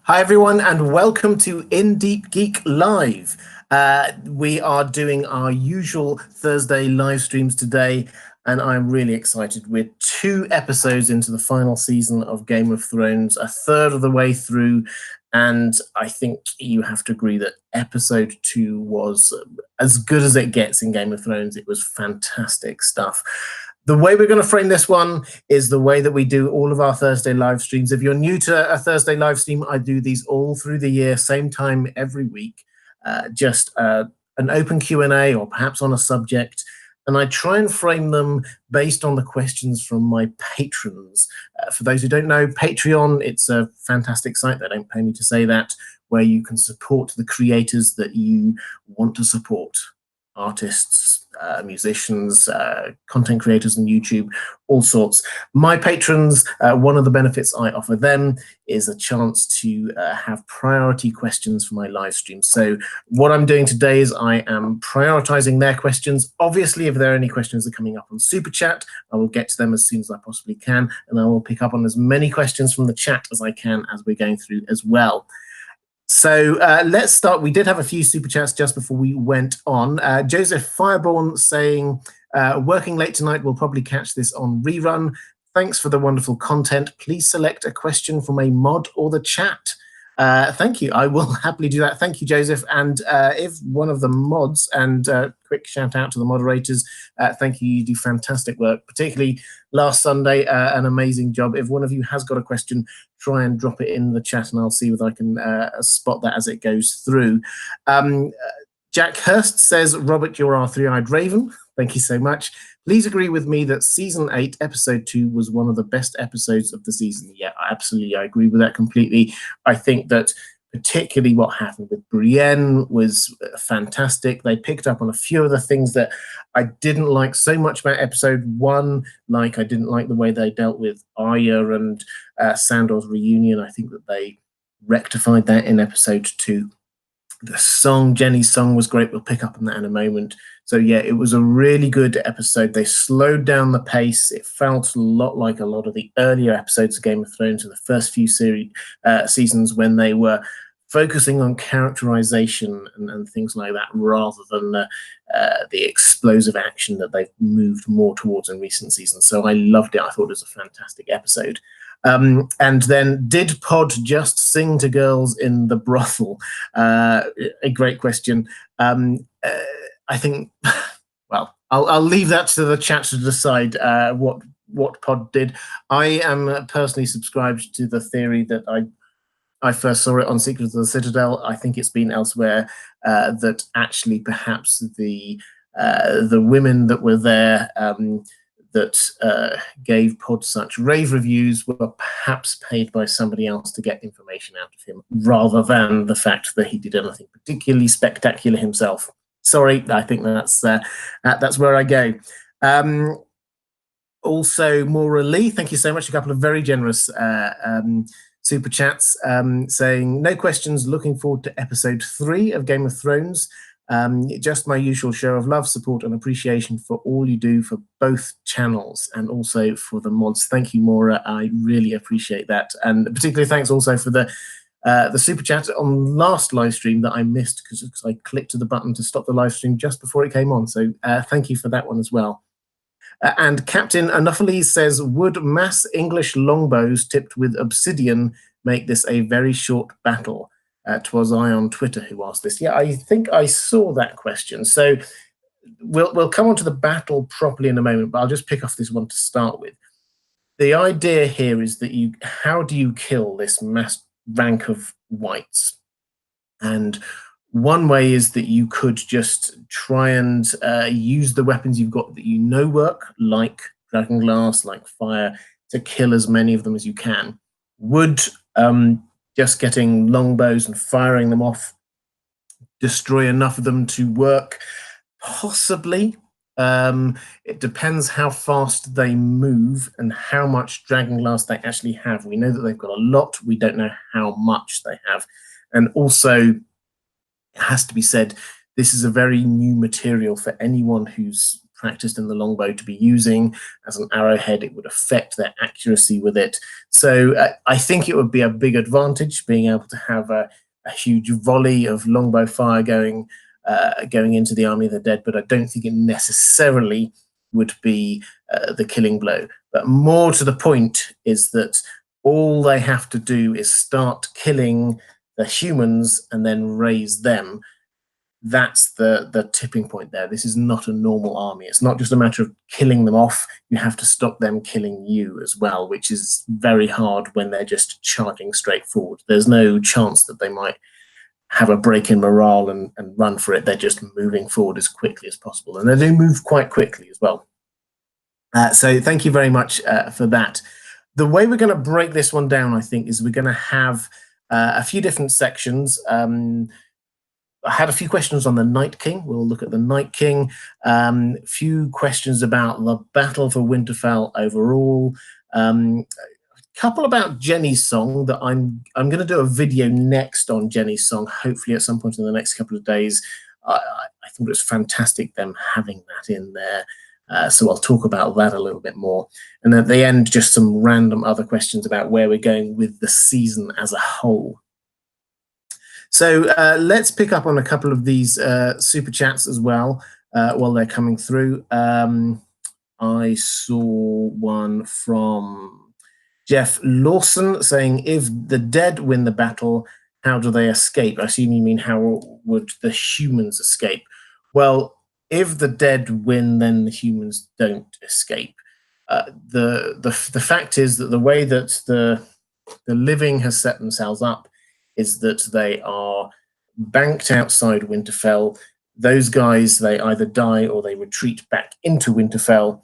Hi, everyone, and welcome to Deep Geek Live. We are doing our usual Thursday live streams today, and I'm really excited. We're 2 episodes into the final season of Game of Thrones, a third of the way through, and I think you have to agree that episode 2 was as good as it gets in Game of Thrones. It was fantastic stuff. The way we're going to frame this one is the way that we do all of our Thursday live streams. If you're new to a Thursday live stream, I do these all through the year, same time every week, just an open Q&A or perhaps on a subject. And I try and frame them based on the questions from my patrons. For those who don't know, Patreon, it's a fantastic site. They don't pay me to say that, where you can support the creators that you want to support. Artists, musicians, content creators on YouTube, all sorts. My patrons, one of the benefits I offer them is a chance to have priority questions for my live stream. So what I'm doing today is I am prioritizing their questions. Obviously, if there are any questions that are coming up on Super Chat, I will get to them as soon as I possibly can, and I will pick up on as many questions from the chat as I can as we're going through as well. So let's start. We did have a few super chats just before we went on. Joseph Fireborn saying, working late tonight, we'll probably catch this on rerun. Thanks for the wonderful content. Please select a question from a mod or the chat. Thank you. I will happily do that. Thank you, Joseph. And if one of the mods, and quick shout out to the moderators, thank you. You do fantastic work, particularly last Sunday, an amazing job. If one of you has got a question, try and drop it in the chat and I'll see whether I can spot that as it goes through. Jack Hurst says, Robert, you're our three-eyed raven. Thank you so much. Please agree with me that season 8, episode 2 was one of the best episodes of the season. Yeah, absolutely. I agree with that completely. I think that particularly what happened with Brienne was fantastic. They picked up on a few of the things that I didn't like so much about episode 1, like I didn't like the way they dealt with Arya and Sandor's reunion. I think that they rectified that in episode 2. The song, Jenny's song, was great. We'll pick up on that in a moment. So yeah, it was a really good episode. They slowed down the pace. It felt a lot like a lot of the earlier episodes of Game of Thrones in the first few seasons, when they were focusing on characterization and things like that, rather than the explosive action that they've moved more towards in recent seasons. So I loved it. I thought it was a fantastic episode. And then, did Pod just sing to girls in the brothel? A great question. I think, well, I'll leave that to the chat to decide what Pod did. I am personally subscribed to the theory that I first saw it on Secrets of the Citadel. I think it's been elsewhere, that actually perhaps the women that were there that gave Pod such rave reviews were perhaps paid by somebody else to get information out of him, rather than the fact that he did anything particularly spectacular himself. Sorry, I think that's where I go. Also, Maura Lee, thank you so much. A couple of very generous super chats saying, no questions, looking forward to episode 3 of Game of Thrones. Just my usual show of love, support and appreciation for all you do for both channels, and also for the mods. Thank you, Maura. I really appreciate that. And particularly thanks also for the super chat on last live stream that I missed because I clicked the button to stop the live stream just before it came on. So thank you for that one as well. And Captain Anopheles says, would mass English longbows tipped with obsidian make this a very short battle? 'Twas I on Twitter who asked this. Yeah, I think I saw that question. So we'll come on to the battle properly in a moment, but I'll just pick off this one to start with. The idea here is that how do you kill this mass rank of whites? And one way is that you could just try and use the weapons you've got that you know work, like dragonglass, like fire, to kill as many of them as you can. Would just getting longbows and firing them off destroy enough of them to work? Possibly. It depends how fast they move and how much dragonglass they actually have. We know that they've got a lot. We don't know how much they have. And also, it has to be said, this is a very new material for anyone who's practiced in the longbow to be using as an arrowhead. It would affect their accuracy with it. So I think it would be a big advantage being able to have a huge volley of longbow fire going into the army of the dead, but I don't think it necessarily would be the killing blow. But more to the point is that all they have to do is start killing the humans and then raise them. That's the tipping point there. This is not a normal army. It's not just a matter of killing them off. You have to stop them killing you as well, which is very hard when they're just charging straight forward. There's no chance that they might have a break in morale and run for it. They're just moving forward as quickly as possible. And they do move quite quickly as well. So thank you very much for that. The way we're going to break this one down, I think, is we're going to have a few different sections. I had a few questions on the Night King. We'll look at the Night King. A few questions about the battle for Winterfell overall. A couple about Jenny's song that I'm going to do a video next on Jenny's song, hopefully at some point in the next couple of days. I thought it was fantastic them having that in there. So I'll talk about that a little bit more. And at the end, just some random other questions about where we're going with the season as a whole. So let's pick up on a couple of these super chats as well while they're coming through. I saw one from Jeff Lawson saying, if the dead win the battle, how do they escape? I assume you mean how would the humans escape? Well, if the dead win, then the humans don't escape. The fact is that the way that the living has set themselves up is that they are banked outside Winterfell. Those guys, they either die or they retreat back into Winterfell.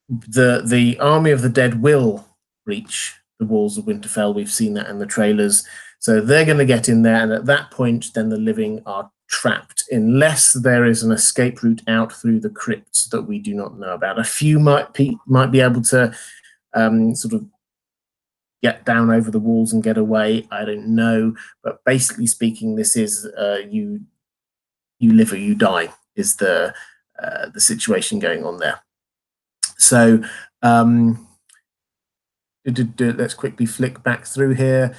The army of the dead will reach the walls of Winterfell. We've seen that in the trailers. So they're going to get in there, and at that point, then the living are trapped, unless there is an escape route out through the crypts that we do not know about. A few might be able to sort of get down over the walls and get away. I don't know, but basically speaking, this is you live or you die is the situation going on there. So let's quickly flick back through here.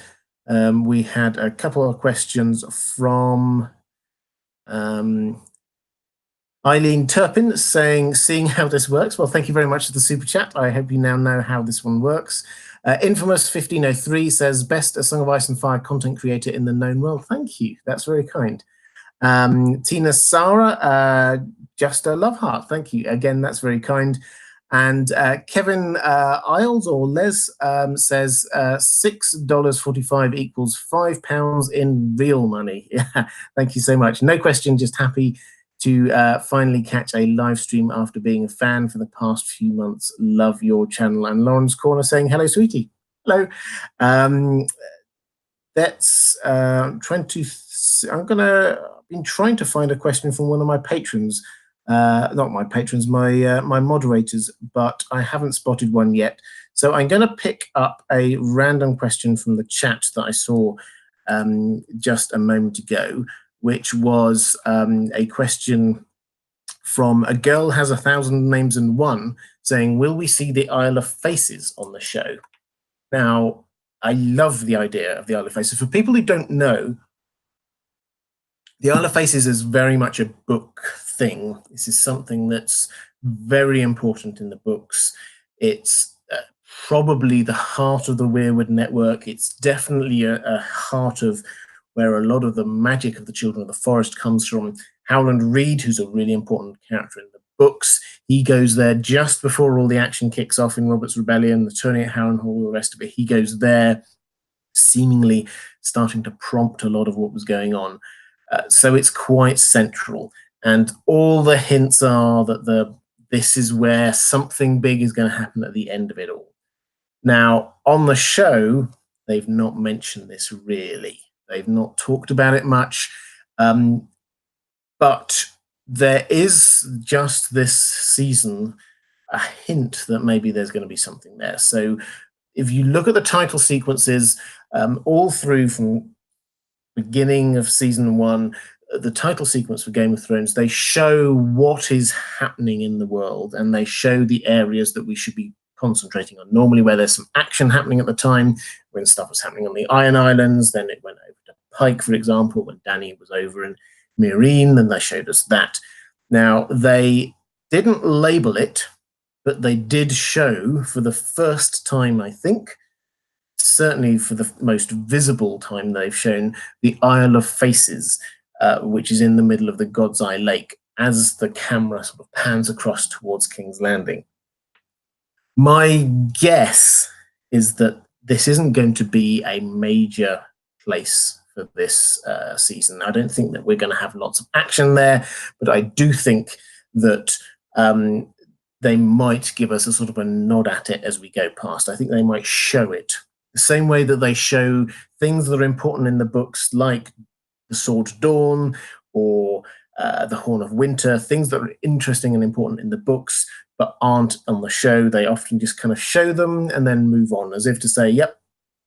We had a couple of questions from Eileen Turpin saying, seeing how this works. Well, thank you very much for the super chat. I hope you now know how this one works. Infamous 1503 says, best A Song of Ice and Fire content creator in the known world. Thank you. That's very kind. Tina Sara, just a love heart. Thank you. Again, that's very kind. And Kevin Isles or Les says $6.45 equals £5 in real money. Yeah, thank you so much. No question, just happy to finally catch a live stream after being a fan for the past few months. Love your channel. And Lauren's Corner saying, hello, sweetie. Hello. That's I've been trying to find a question from one of my patrons. Not my patrons, my moderators, but I haven't spotted one yet. So I'm going to pick up a random question from the chat that I saw just a moment ago, which was a question from a girl has 1,000 names and one, saying, will we see the Isle of Faces on the show? Now, I love the idea of the Isle of Faces. For people who don't know, the Isle of Faces is very much a book thing. This is something that's very important in the books. It's probably the heart of the Weirwood network. It's definitely a heart of where a lot of the magic of the Children of the Forest comes from. Howland Reed, who's a really important character in the books, he goes there just before all the action kicks off in Robert's Rebellion, the tourney at Harrenhal, all the rest of it. He goes there, seemingly starting to prompt a lot of what was going on. So it's quite central. And all the hints are that this is where something big is going to happen at the end of it all. Now, on the show, they've not mentioned this really. They've not talked about it much. But there is just this season a hint that maybe there's going to be something there. So if you look at the title sequences all through from beginning of season 1, the title sequence for Game of Thrones, they show what is happening in the world, and they show the areas that we should be concentrating on. Normally where there's some action happening at the time, when stuff was happening on the Iron Islands, then it went over to Pike, for example, when Dany was over in Meereen, and they showed us that. Now, they didn't label it, but they did show for the first time, I think, certainly for the most visible time they've shown, the Isle of Faces, which is in the middle of the God's Eye Lake, as the camera sort of pans across towards King's Landing. My guess is that this isn't going to be a major place for this season. I don't think that we're going to have lots of action there, but I do think that they might give us a sort of a nod at it as we go past. I think they might show it the same way that they show things that are important in the books, like the Sword Dawn or the Horn of Winter, things that are interesting and important in the books but aren't on the show. They often just kind of show them and then move on, as if to say, yep,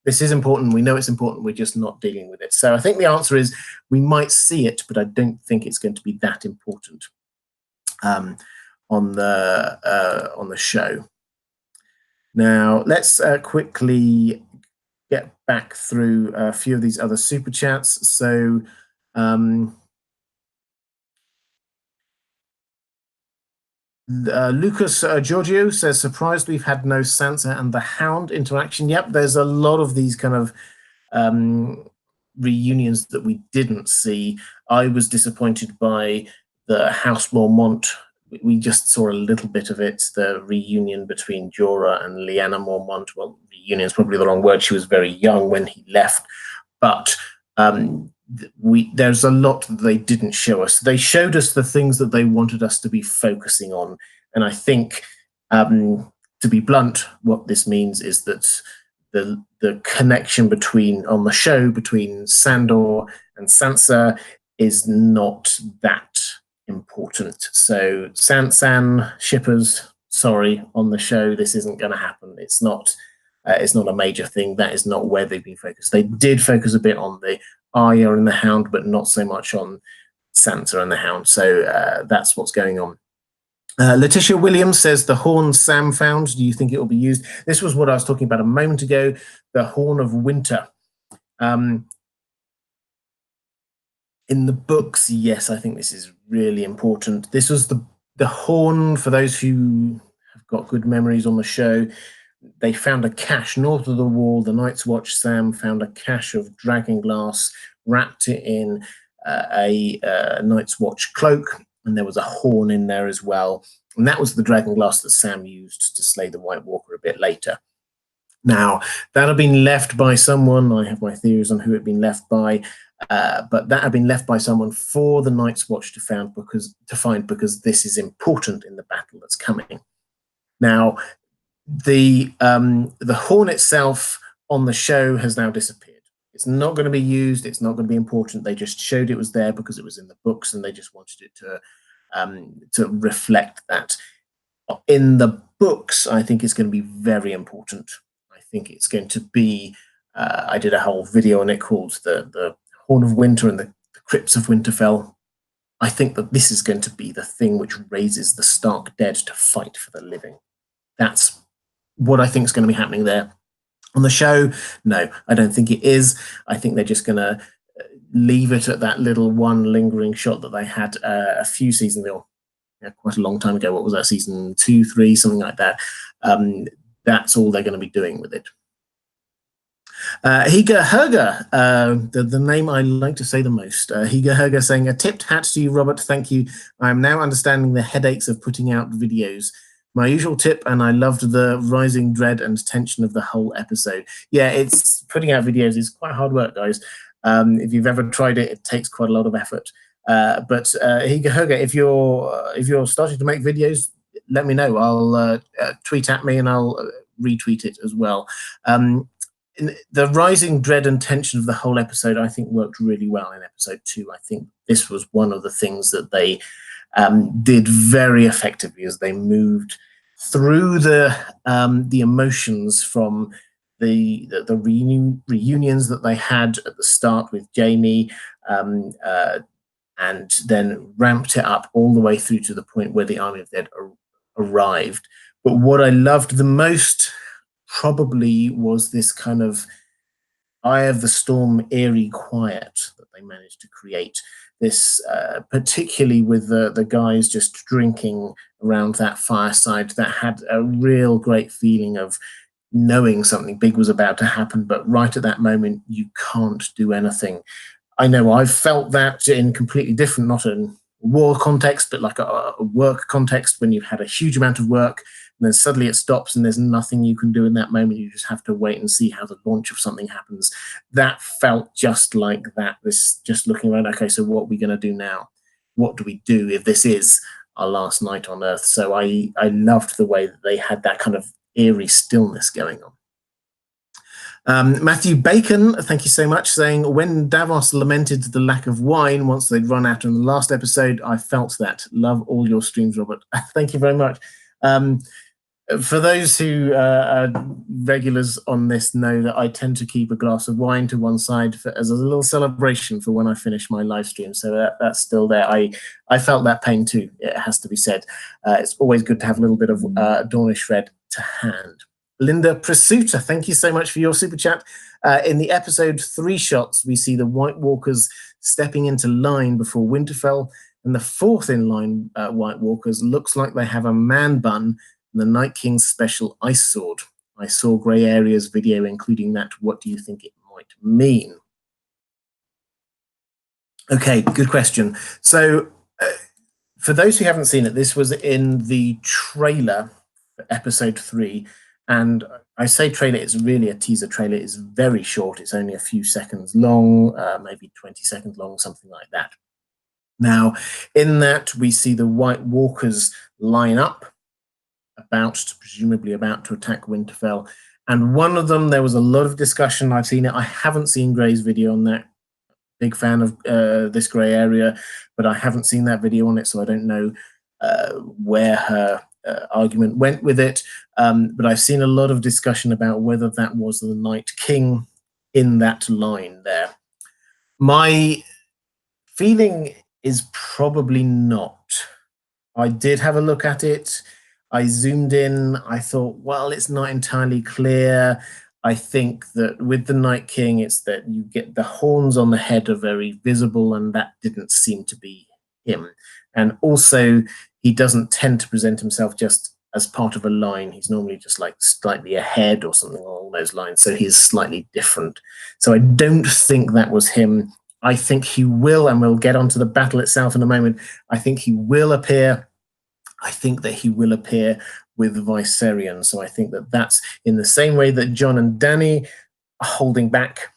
this is important, we know it's important, we're just not dealing with it. So I think the answer is we might see it, but I don't think it's going to be that important on the show. Now, let's quickly get back through a few of these other super chats. So Lucas Giorgio says, surprised we've had no Sansa and the Hound interaction. Yep, there's a lot of these kind of reunions that we didn't see. I was disappointed by the House Mormont. We just saw a little bit of it, the reunion between Jorah and Lyanna Mormont. Well, reunion is probably the wrong word. She was very young when he left. But there's a lot that they didn't show us. They showed us the things that they wanted us to be focusing on. And I think, to be blunt, what this means is that the connection on the show between Sandor and Sansa is not that important. So San shippers, sorry, on the show, this isn't going to happen. It's not a major thing. That is not where they've been focused. They did focus a bit on the Arya and the Hound, but not so much on Sansa and the Hound. So that's what's going on. Letitia Williams says, the horn Sam found, do you think it will be used? This was what I was talking about a moment ago, the Horn of Winter. In the books, yes, I think this is really important. This was the horn, for those who have got good memories on the show. They found a cache north of the wall. The Night's Watch Sam found a cache of dragon glass, wrapped it in a Night's Watch cloak, and there was a horn in there as well. And that was the dragon glass that Sam used to slay the White Walker a bit later. Now, that had been left by someone. I have my theories on who it had been left by, but that had been left by someone for the Night's Watch to find because this is important in the battle that's coming. Now, the horn itself on the show has now disappeared. It's not going to be used. It's not going to be important. They just showed it was there because it was in the books, and they just wanted it to reflect that. In the books, I think it's going to be very important. I think it's going to be. I did a whole video on it called the Horn of Winter and the Crypts of Winterfell. I think that this is going to be the thing which raises the Stark dead to fight for the living. That's what I think is going to be happening there. On the show, no, I don't think it is. I think they're just going to leave it at that little one lingering shot that they had a few seasons ago, quite a long time ago. What was that, season 2, 3, something like that? That's all they're going to be doing with it. Higa Herger, the name I like to say the most. Higa Herger saying, a tipped hat to you, Robert. Thank you. I am now understanding the headaches of putting out videos. My usual tip, and I loved the rising dread and tension of the whole episode. Yeah, it's putting out videos is quite hard work, guys. If you've ever tried it, it takes quite a lot of effort. But Higa Herger, if you're starting to make videos, let me know. I'll tweet at me and I'll retweet it as well. The rising dread and tension of the whole episode, I think, worked really well in episode 2. I think this was one of the things that they did very effectively as they moved through the emotions from the reunions that they had at the start with Jaime, and then ramped it up all the way through to the point where the army of dead arrived. But what I loved the most probably was this kind of Eye of the Storm eerie quiet that they managed to create. This, particularly with the guys just drinking around that fireside, that had a real great feeling of knowing something big was about to happen, but right at that moment, you can't do anything. I know I've felt that in completely different, not in war context, but like a work context, when you've had a huge amount of work and then suddenly it stops and there's nothing you can do in that moment. You just have to wait and see how the launch of something happens. That felt just like that. This just looking around, okay, so what are we going to do now? What do we do if this is our last night on Earth? So I loved the way that they had that kind of eerie stillness going on. Matthew Bacon, thank you so much, saying, when Davos lamented the lack of wine once they'd run out in the last episode, I felt that. Love all your streams, Robert. Thank you very much. For those who are regulars on this know that I tend to keep a glass of wine to one side as a little celebration for when I finish my live stream. So that's still there. I felt that pain too, it has to be said. It's always good to have a little bit of Dornish red to hand. Linda Presuta, thank you so much for your super chat. In the episode 3 shots, we see the White Walkers stepping into line before Winterfell, and the 4th in line White Walkers looks like they have a man bun and the Night King's special ice sword. I saw Grey Area's video including that. What do you think it might mean? Okay, good question. So for those who haven't seen it, this was in the trailer for episode 3. And I say trailer, it's really a teaser trailer. It's very short. It's only a few seconds long, maybe 20 seconds long, something like that. Now, in that, we see the White Walkers line up, presumably about to attack Winterfell. And one of them, there was a lot of discussion. I've seen it. I haven't seen Grey's video on that. Big fan of this Grey Area, but I haven't seen that video on it, so I don't know where her argument went with it. But I've seen a lot of discussion about whether that was the Night King in that line there. My feeling is probably not. I did have a look at it. I zoomed in. I thought, well, it's not entirely clear. I think that with the Night King, it's that you get the horns on the head are very visible, and that didn't seem to be him. And also, he doesn't tend to present himself just as part of a line. He's normally just like slightly ahead or something along those lines. So he's slightly different. So I don't think that was him. I think he will, and we'll get onto the battle itself in a moment. I think he will appear. I think that he will appear with Viserion. So I think that that's in the same way that Jon and Dany are holding back.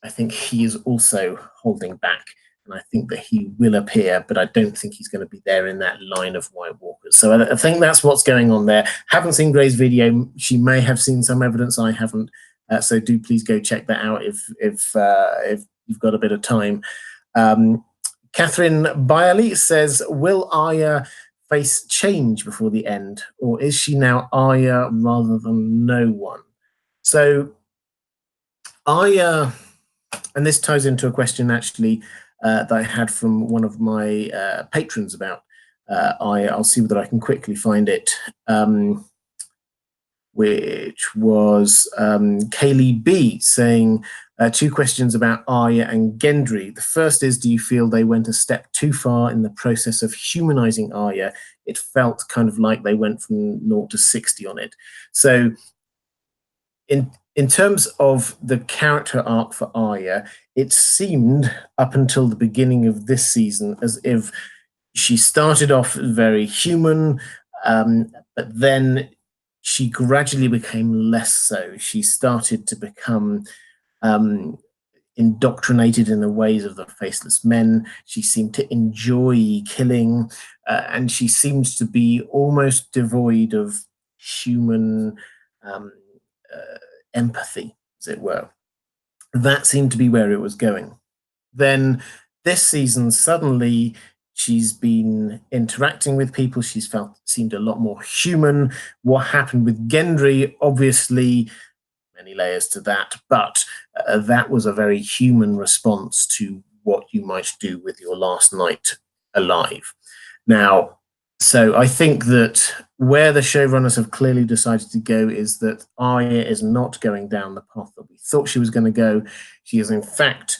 I think he is also holding back. And I think that he will appear, but I don't think he's going to be there in that line of White Walkers. So I think that's what's going on there. Haven't seen Grey's video. She may have seen some evidence. I haven't. So do please go check that out if you've got a bit of time. Catherine Byerly says, will Arya face change before the end, or is she now Arya rather than no one? So Arya, and this ties into a question actually that I had from one of my patrons about Arya. I'll see whether I can quickly find it, which was Kaylee B saying, 2 questions about Arya and Gendry. The first is, do you feel they went a step too far in the process of humanizing Arya? It felt kind of like they went from 0 to 60 on it. So in terms of the character arc for Arya, it seemed up until the beginning of this season as if she started off very human, but then she gradually became less so. She started to become indoctrinated in the ways of the Faceless Men. She seemed to enjoy killing, and she seems to be almost devoid of human empathy, as it were. That seemed to be where it was going. Then this season, suddenly she's been interacting with people. She's seemed a lot more human. What happened with Gendry, obviously, many layers to that, but that was a very human response to what you might do with your last night alive. Now, so I think that where the showrunners have clearly decided to go is that Arya is not going down the path that we thought she was going to go. She has in fact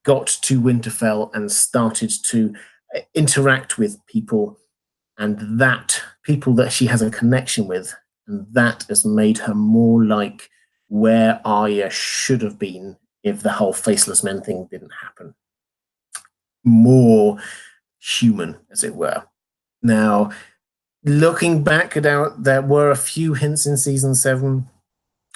got to Winterfell and started to interact with people, and that people that she has a connection with, and that has made her more like where Arya should have been if the whole Faceless Men thing didn't happen. More human, as it were. Now, looking back at there were a few hints in season 7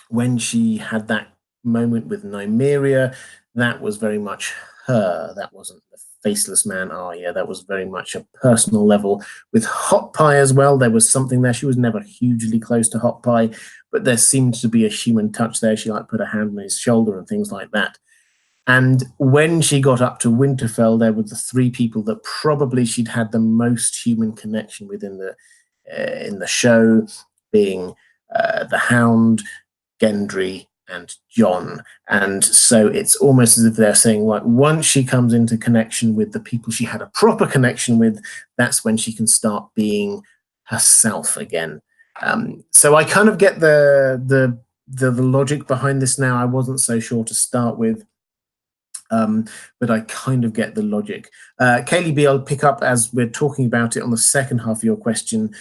when she had that moment with Nymeria. That was very much her. That wasn't the Faceless Man Arya. That was very much a personal level. With Hot Pie as well, there was something there. She was never hugely close to Hot Pie, but there seemed to be a human touch there. She put her hand on his shoulder and things like that. And when she got up to Winterfell, there were the 3 people that probably she'd had the most human connection with in the show, being the Hound, Gendry, and Jon. And so it's almost as if they're saying, like, once she comes into connection with the people she had a proper connection with, that's when she can start being herself again. So I kind of get the logic behind this now. I wasn't so sure to start with. But I kind of get the logic. Kaylee B, I'll pick up as we're talking about it on the second half of your question,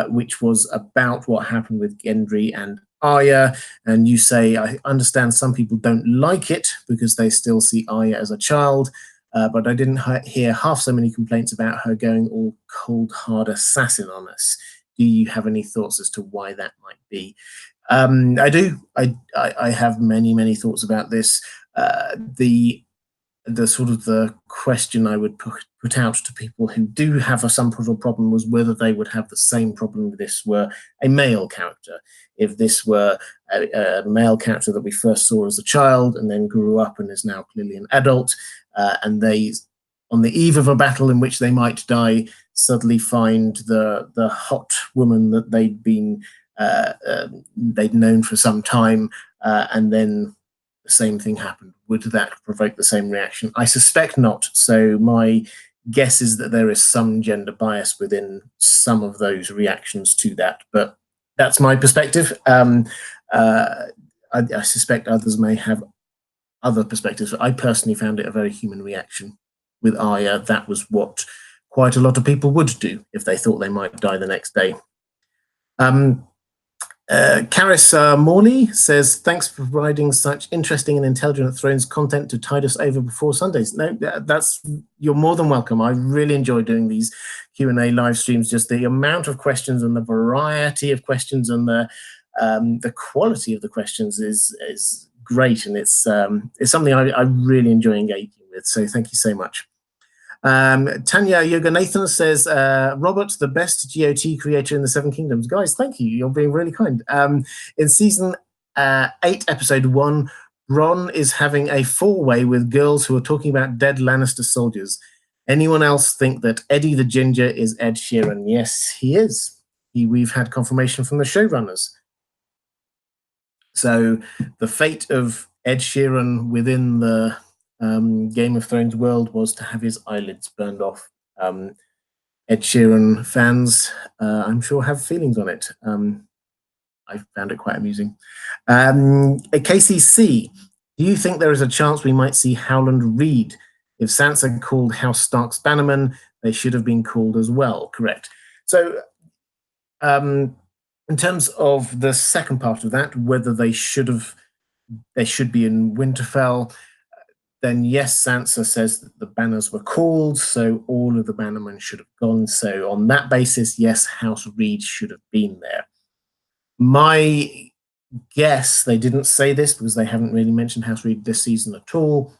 which was about what happened with Gendry and Arya. And you say, I understand some people don't like it because they still see Arya as a child, but I didn't hear half so many complaints about her going all cold, hard assassin on us. Do you have any thoughts as to why that might be? I do. I have many thoughts about this. The sort of the question I would put out to people who do have some sort of problem was whether they would have the same problem if this were a male character. If this were a male character that we first saw as a child and then grew up and is now clearly an adult, and they, on the eve of a battle in which they might die, suddenly find the hot woman that they'd known for some time, and then the same thing happened. Would that provoke the same reaction? I suspect not. So my guess is that there is some gender bias within some of those reactions to that. But that's my perspective. I suspect others may have other perspectives. I personally found it a very human reaction with Arya. That was what quite a lot of people would do if they thought they might die the next day. Karis Morley says, thanks for providing such interesting and intelligent Thrones content to tide us over before Sundays. No, you're more than welcome. I really enjoy doing these Q&A live streams. Just the amount of questions and the variety of questions and the quality of the questions is great, and it's something I really enjoy engaging with. So thank you so much. Tanya Yoganathan says, Robert, the best GOT creator in the Seven Kingdoms. Guys, thank you. You're being really kind. In season 8, episode 1, Bronn is having a four-way with girls who are talking about dead Lannister soldiers. Anyone else think that Eddie the Ginger is Ed Sheeran? Yes, he is. We've had confirmation from the showrunners. So the fate of Ed Sheeran within the Game of Thrones world was to have his eyelids burned off. Ed Sheeran fans, I'm sure, have feelings on it. I found it quite amusing. KCC, do you think there is a chance we might see Howland read? If Sansa called House Stark's bannermen, they should have been called as well. Correct. So in terms of the second part of that, whether they should be in Winterfell, then yes, Sansa says that the banners were called, so all of the bannermen should have gone. So on that basis, yes, House Reed should have been there. My guess, they didn't say this because they haven't really mentioned House Reed this season at all.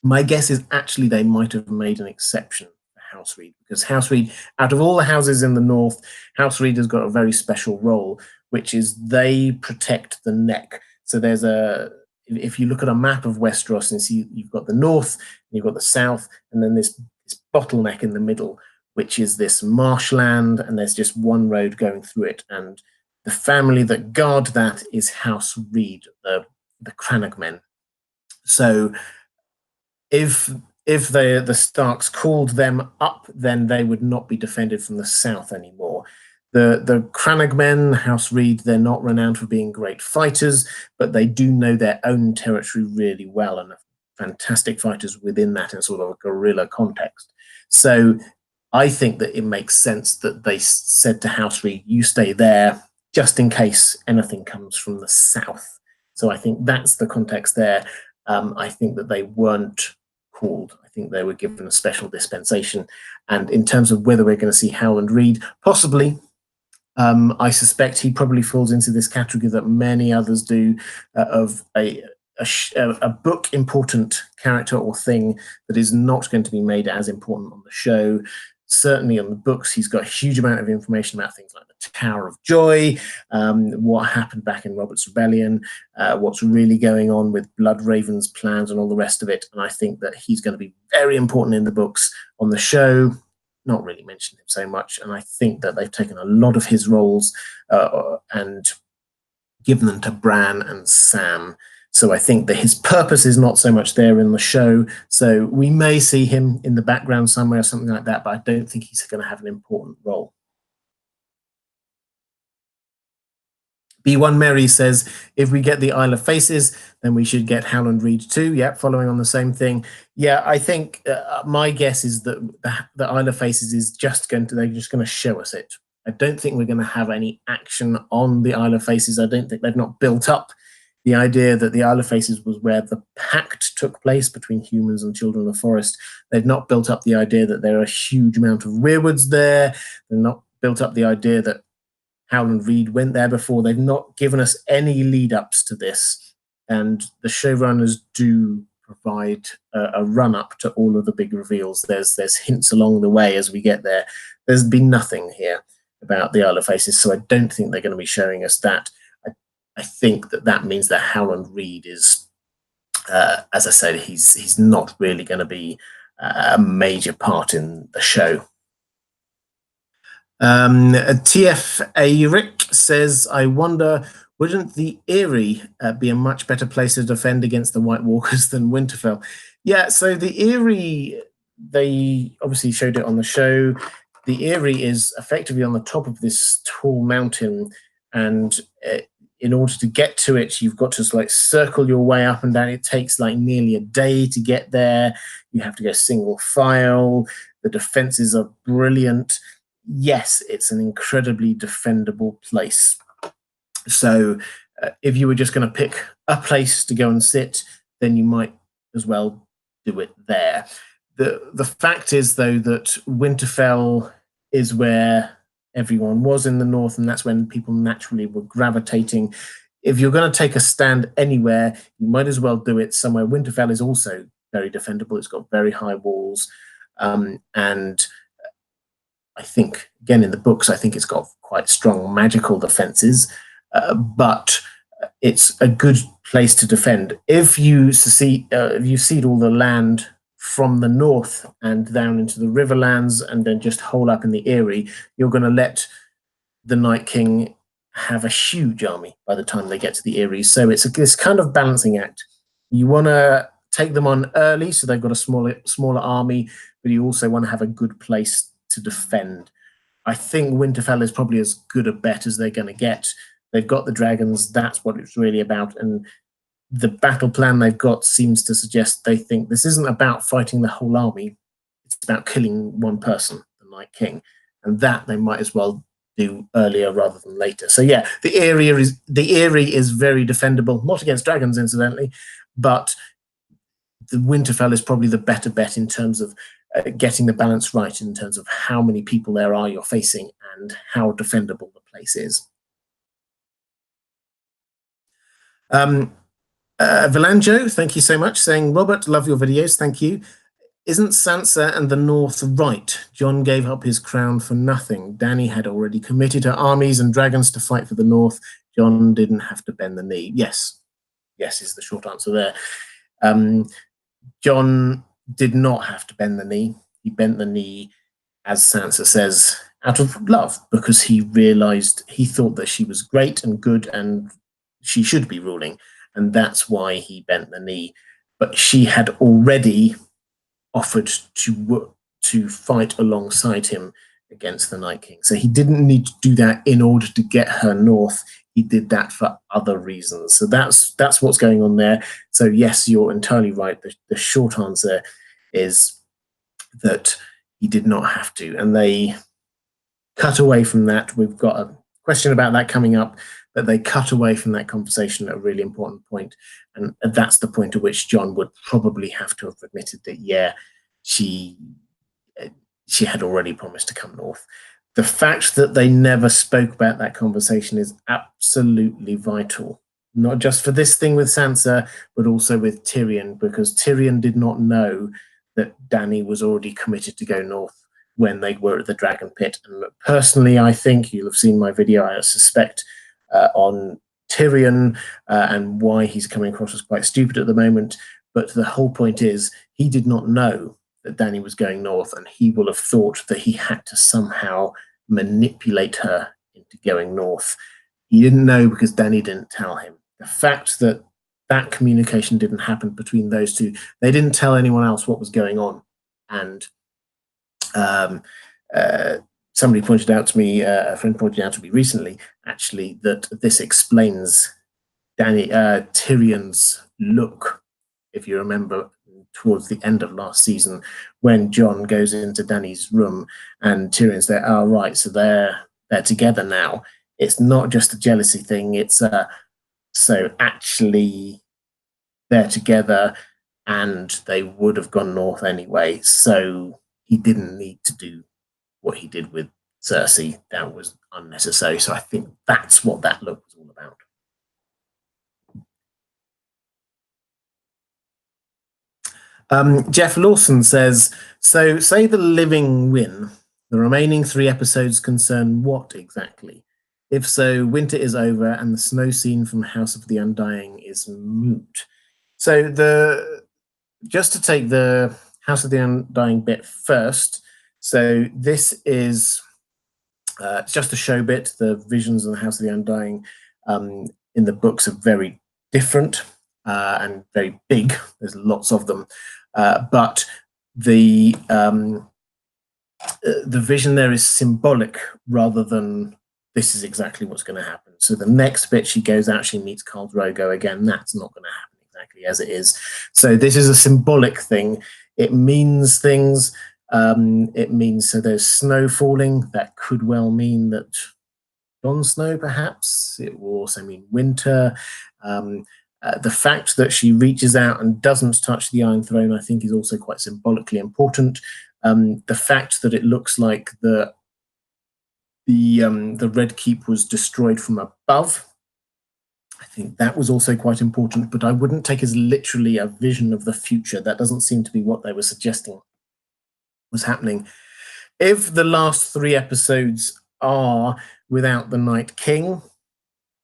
My guess is actually they might have made an exception for House Reed, because House Reed, out of all the houses in the north, House Reed has got a very special role, which is they protect the neck. So if you look at a map of Westeros and see you've got the north, you've got the south, and then this bottleneck in the middle, which is this marshland, and there's just one road going through it. And the family that guard that is House Reed, the Crannog men. So if if the Starks called them up, then they would not be defended from the south anymore. The Crannogmen, House Reed, they're not renowned for being great fighters, but they do know their own territory really well and are fantastic fighters within that in sort of a guerrilla context. So I think that it makes sense that they said to House Reed, you stay there just in case anything comes from the south. So I think that's the context there. I think that they weren't called. I think they were given a special dispensation. And in terms of whether we're going to see Howland Reed, possibly. I suspect he probably falls into this category that many others do, of a book important character or thing that is not going to be made as important on the show. Certainly on the books, he's got a huge amount of information about things like the Tower of Joy, what happened back in Robert's Rebellion, what's really going on with Bloodraven's plans and all the rest of it. And I think that he's going to be very important in the books. On the show, not really mentioned him so much, and I think that they've taken a lot of his roles and given them to Bran and Sam. So I think that his purpose is not so much there in the show. So we may see him in the background somewhere or something like that, but I don't think he's going to have an important role. B1 Mary says, if we get the Isle of Faces, then we should get Howland Reed too. Yep, following on the same thing. Yeah, I think my guess is that the Isle of Faces is just they're just going to show us it. I don't think we're going to have any action on the Isle of Faces. I don't think they've not built up the idea that the Isle of Faces was where the pact took place between humans and children of the forest. They've not built up the idea that there are a huge amount of weirwoods there. They've not built up the idea that Howland Reed went there before. They've not given us any lead-ups to this. And the showrunners do provide a run-up to all of the big reveals. There's hints along the way as we get there. There's been nothing here about the Isle of Faces, so I don't think they're going to be showing us that. I think that means that Howland Reed is, as I said, he's not really going to be a major part in the show. TF Rick says, I wonder, wouldn't the Eyrie be a much better place to defend against the White Walkers than Winterfell? Yeah, so the Eyrie, they obviously showed it on the show. The Eyrie is effectively on the top of this tall mountain, and in order to get to it, you've got to like circle your way up and down. It takes like nearly a day to get there. You have to go single file. The defenses are brilliant. Yes, it's an incredibly defendable place. So if you were just going to pick a place to go and sit, then you might as well do it there. The fact is, though, that Winterfell is where everyone was in the north, and that's when people naturally were gravitating. If you're going to take a stand anywhere, you might as well do it somewhere. Winterfell is also very defendable. It's got very high walls, and I think, again, in the books, I think it's got quite strong magical defenses, but it's a good place to defend. If you cede all the land from the north and down into the Riverlands and then just hole up in the Eyrie, you're going to let the Night King have a huge army by the time they get to the Eyrie. So it's this kind of balancing act. You want to take them on early so they've got a smaller army, but you also want to have a good place to defend. I think Winterfell is probably as good a bet as they're going to get. They've got the dragons. That's what it's really about. And the battle plan they've got seems to suggest they think this isn't about fighting the whole army. It's about killing one person, the Night King. And that they might as well do earlier rather than later. So yeah, the Eyrie is very defendable, not against dragons, incidentally, but the Winterfell is probably the better bet in terms of getting the balance right in terms of how many people there are you're facing and how defendable the place is. Vilanjo, thank you so much, saying, Robert, love your videos, thank you. Isn't Sansa and the North right? Jon gave up his crown for nothing. Dany had already committed her armies and dragons to fight for the North. Jon didn't have to bend the knee. Yes. Yes is the short answer there. Jon did not have to bend the knee. He bent the knee, as Sansa says, out of love, because he realized, he thought that she was great and good and she should be ruling. And that's why he bent the knee. But she had already offered to fight alongside him against the Night King. So he didn't need to do that in order to get her north. He did that for other reasons. So that's what's going on there. So yes, you're entirely right. The short answer is that he did not have to. And they cut away from that. We've got a question about that coming up, but they cut away from that conversation at a really important point. And that's the point at which Jon would probably have to have admitted that, yeah, she had already promised to come north. The fact that they never spoke about that conversation is absolutely vital, not just for this thing with Sansa, but also with Tyrion, because Tyrion did not know that Dany was already committed to go north when they were at the Dragon Pit. And personally, I think you'll have seen my video, I suspect, on Tyrion and why he's coming across as quite stupid at the moment. But the whole point is he did not know that Dany was going north, and he will have thought that he had to somehow manipulate her into going north. He didn't know because Dany didn't tell him. The fact that that communication didn't happen between those two, they didn't tell anyone else what was going on. And somebody pointed out to me, a friend pointed out to me recently, actually, that this explains Tyrion's look, if you remember, towards the end of last season, when Jon goes into Dany's room and Tyrion's there. Oh, right, so they're together now. It's not just a jealousy thing. It's so actually they're together, and they would have gone north anyway. So he didn't need to do what he did with Cersei. That was unnecessary. So I think that's what that look was all about. Jeff Lawson says, so say the living win. The remaining 3 episodes concern what exactly? If so, winter is over and the snow scene from House of the Undying is moot. So just to take the House of the Undying bit first, so this is it's just a show bit. The visions of the House of the Undying in the books are very different and very big. There's lots of them. But the vision there is symbolic rather than this is exactly what's going to happen. So the next bit, she goes out, she meets Khal Drogo again. That's not going to happen exactly as it is. So this is a symbolic thing. It means things. It means, so there's snow falling. That could well mean that Jon Snow, perhaps. It will also mean winter. The fact that she reaches out and doesn't touch the Iron Throne, I think, is also quite symbolically important. The fact that it looks like the Red Keep was destroyed from above, I think that was also quite important, but I wouldn't take as literally a vision of the future. That doesn't seem to be what they were suggesting was happening. If the last 3 episodes are without the Night King,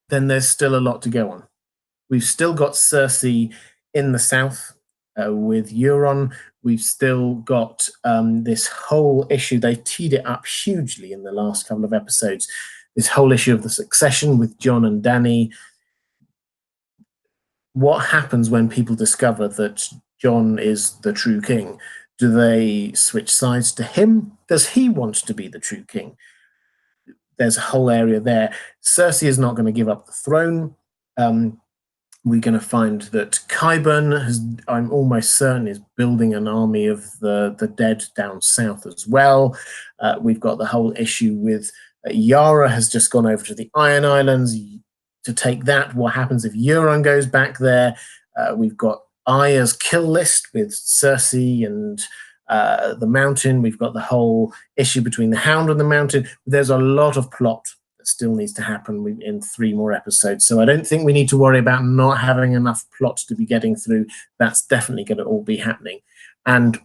then there's still a lot to go on. We've still got Cersei in the south with Euron. We've still got this whole issue. They teed it up hugely in the last couple of episodes. This whole issue of the succession with Jon and Dany. What happens when people discover that Jon is the true king? Do they switch sides to him? Does he want to be the true king? There's a whole area there. Cersei is not going to give up the throne. We're going to find that Qyburn, I'm almost certain, is building an army of the dead down south as well. We've got the whole issue with Yara has just gone over to the Iron Islands to take that. What happens if Euron goes back there? We've got Arya's kill list with Cersei and the Mountain. We've got the whole issue between the Hound and the Mountain. There's a lot of plot that still needs to happen in 3 more episodes. So I don't think we need to worry about not having enough plot to be getting through. That's definitely going to all be happening. And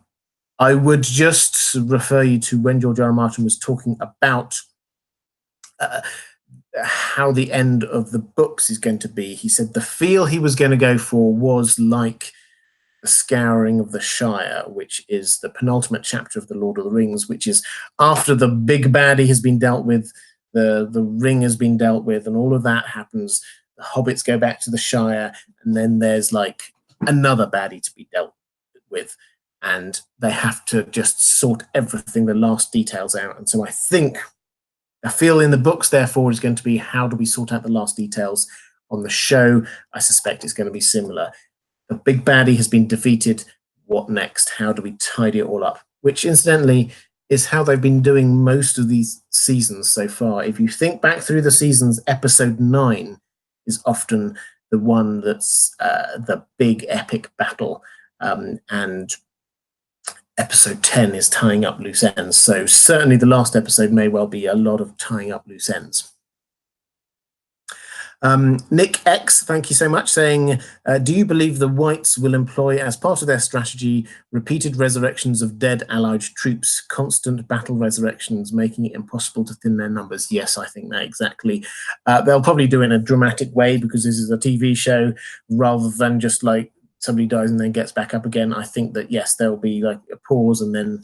I would just refer you to when George R. R. Martin was talking about how the end of the books is going to be. He said the feel he was going to go for was like the Scouring of the Shire, which is the penultimate chapter of The Lord of the Rings, which is after the big baddie has been dealt with, the ring has been dealt with, and all of that happens. The hobbits go back to the Shire, and then there's like another baddie to be dealt with. and they have to just sort everything, the last details out. And so I feel in the books, therefore, is going to be how do we sort out the last details. On the show, I suspect it's going to be similar. The big baddie has been defeated. What next? How do we tidy it all up? Which, incidentally, is how they've been doing most of these seasons so far. If you think back through the seasons, episode 9 is often the one that's the big epic battle, and episode 10 is tying up loose ends. So certainly the last episode may well be a lot of tying up loose ends. Nick X, thank you so much, saying, do you believe the Whites will employ as part of their strategy repeated resurrections of dead allied troops, constant battle resurrections, making it impossible to thin their numbers? Yes, I think that exactly. They'll probably do it in a dramatic way because this is a TV show rather than just like somebody dies and then gets back up again. I think that, yes, there'll be like a pause and then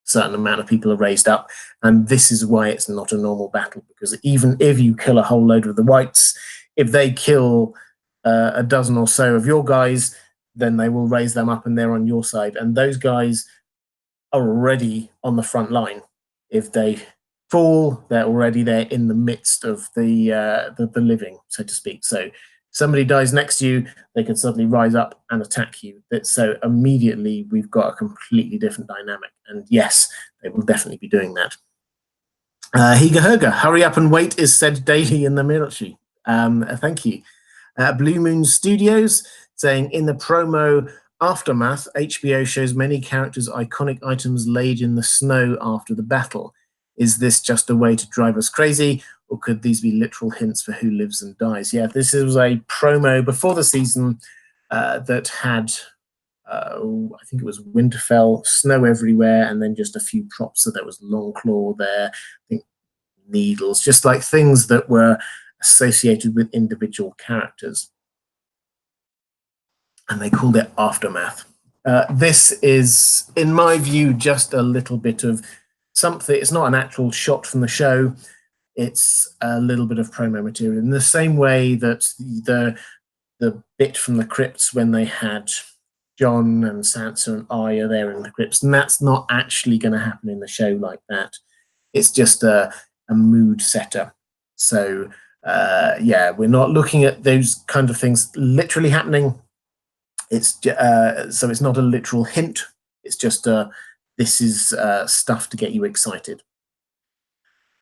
certain amount of people are raised up, and this is why it's not a normal battle, because even if you kill a whole load of the Whites, if they kill a dozen or so of your guys, then they will raise them up and they're on your side, and those guys are already on the front line. If they fall, they're already there in the midst of the living, so to speak. So somebody dies next to you, they can suddenly rise up and attack you. So immediately we've got a completely different dynamic. And yes, they will definitely be doing that. Higa Herga, hurry up and wait is said daily in the military. Thank you. Blue Moon Studios saying, in the promo Aftermath, HBO shows many characters' iconic items laid in the snow after the battle. Is this just a way to drive us crazy, or could these be literal hints for who lives and dies? Yeah, this was a promo before the season that had, I think it was Winterfell, snow everywhere, and then just a few props. So there was Longclaw there, I think needles, just like things that were associated with individual characters. And they called it Aftermath. This is, in my view, just a little bit of something. It's not an actual shot from the show. It's a little bit of promo material, in the same way that the bit from the crypts when they had Jon and Sansa and Arya there in the crypts, and that's not actually going to happen in the show like that. It's just a mood setter. So yeah, we're not looking at those kind of things literally happening. It's so it's not a literal hint. It's just this is stuff to get you excited.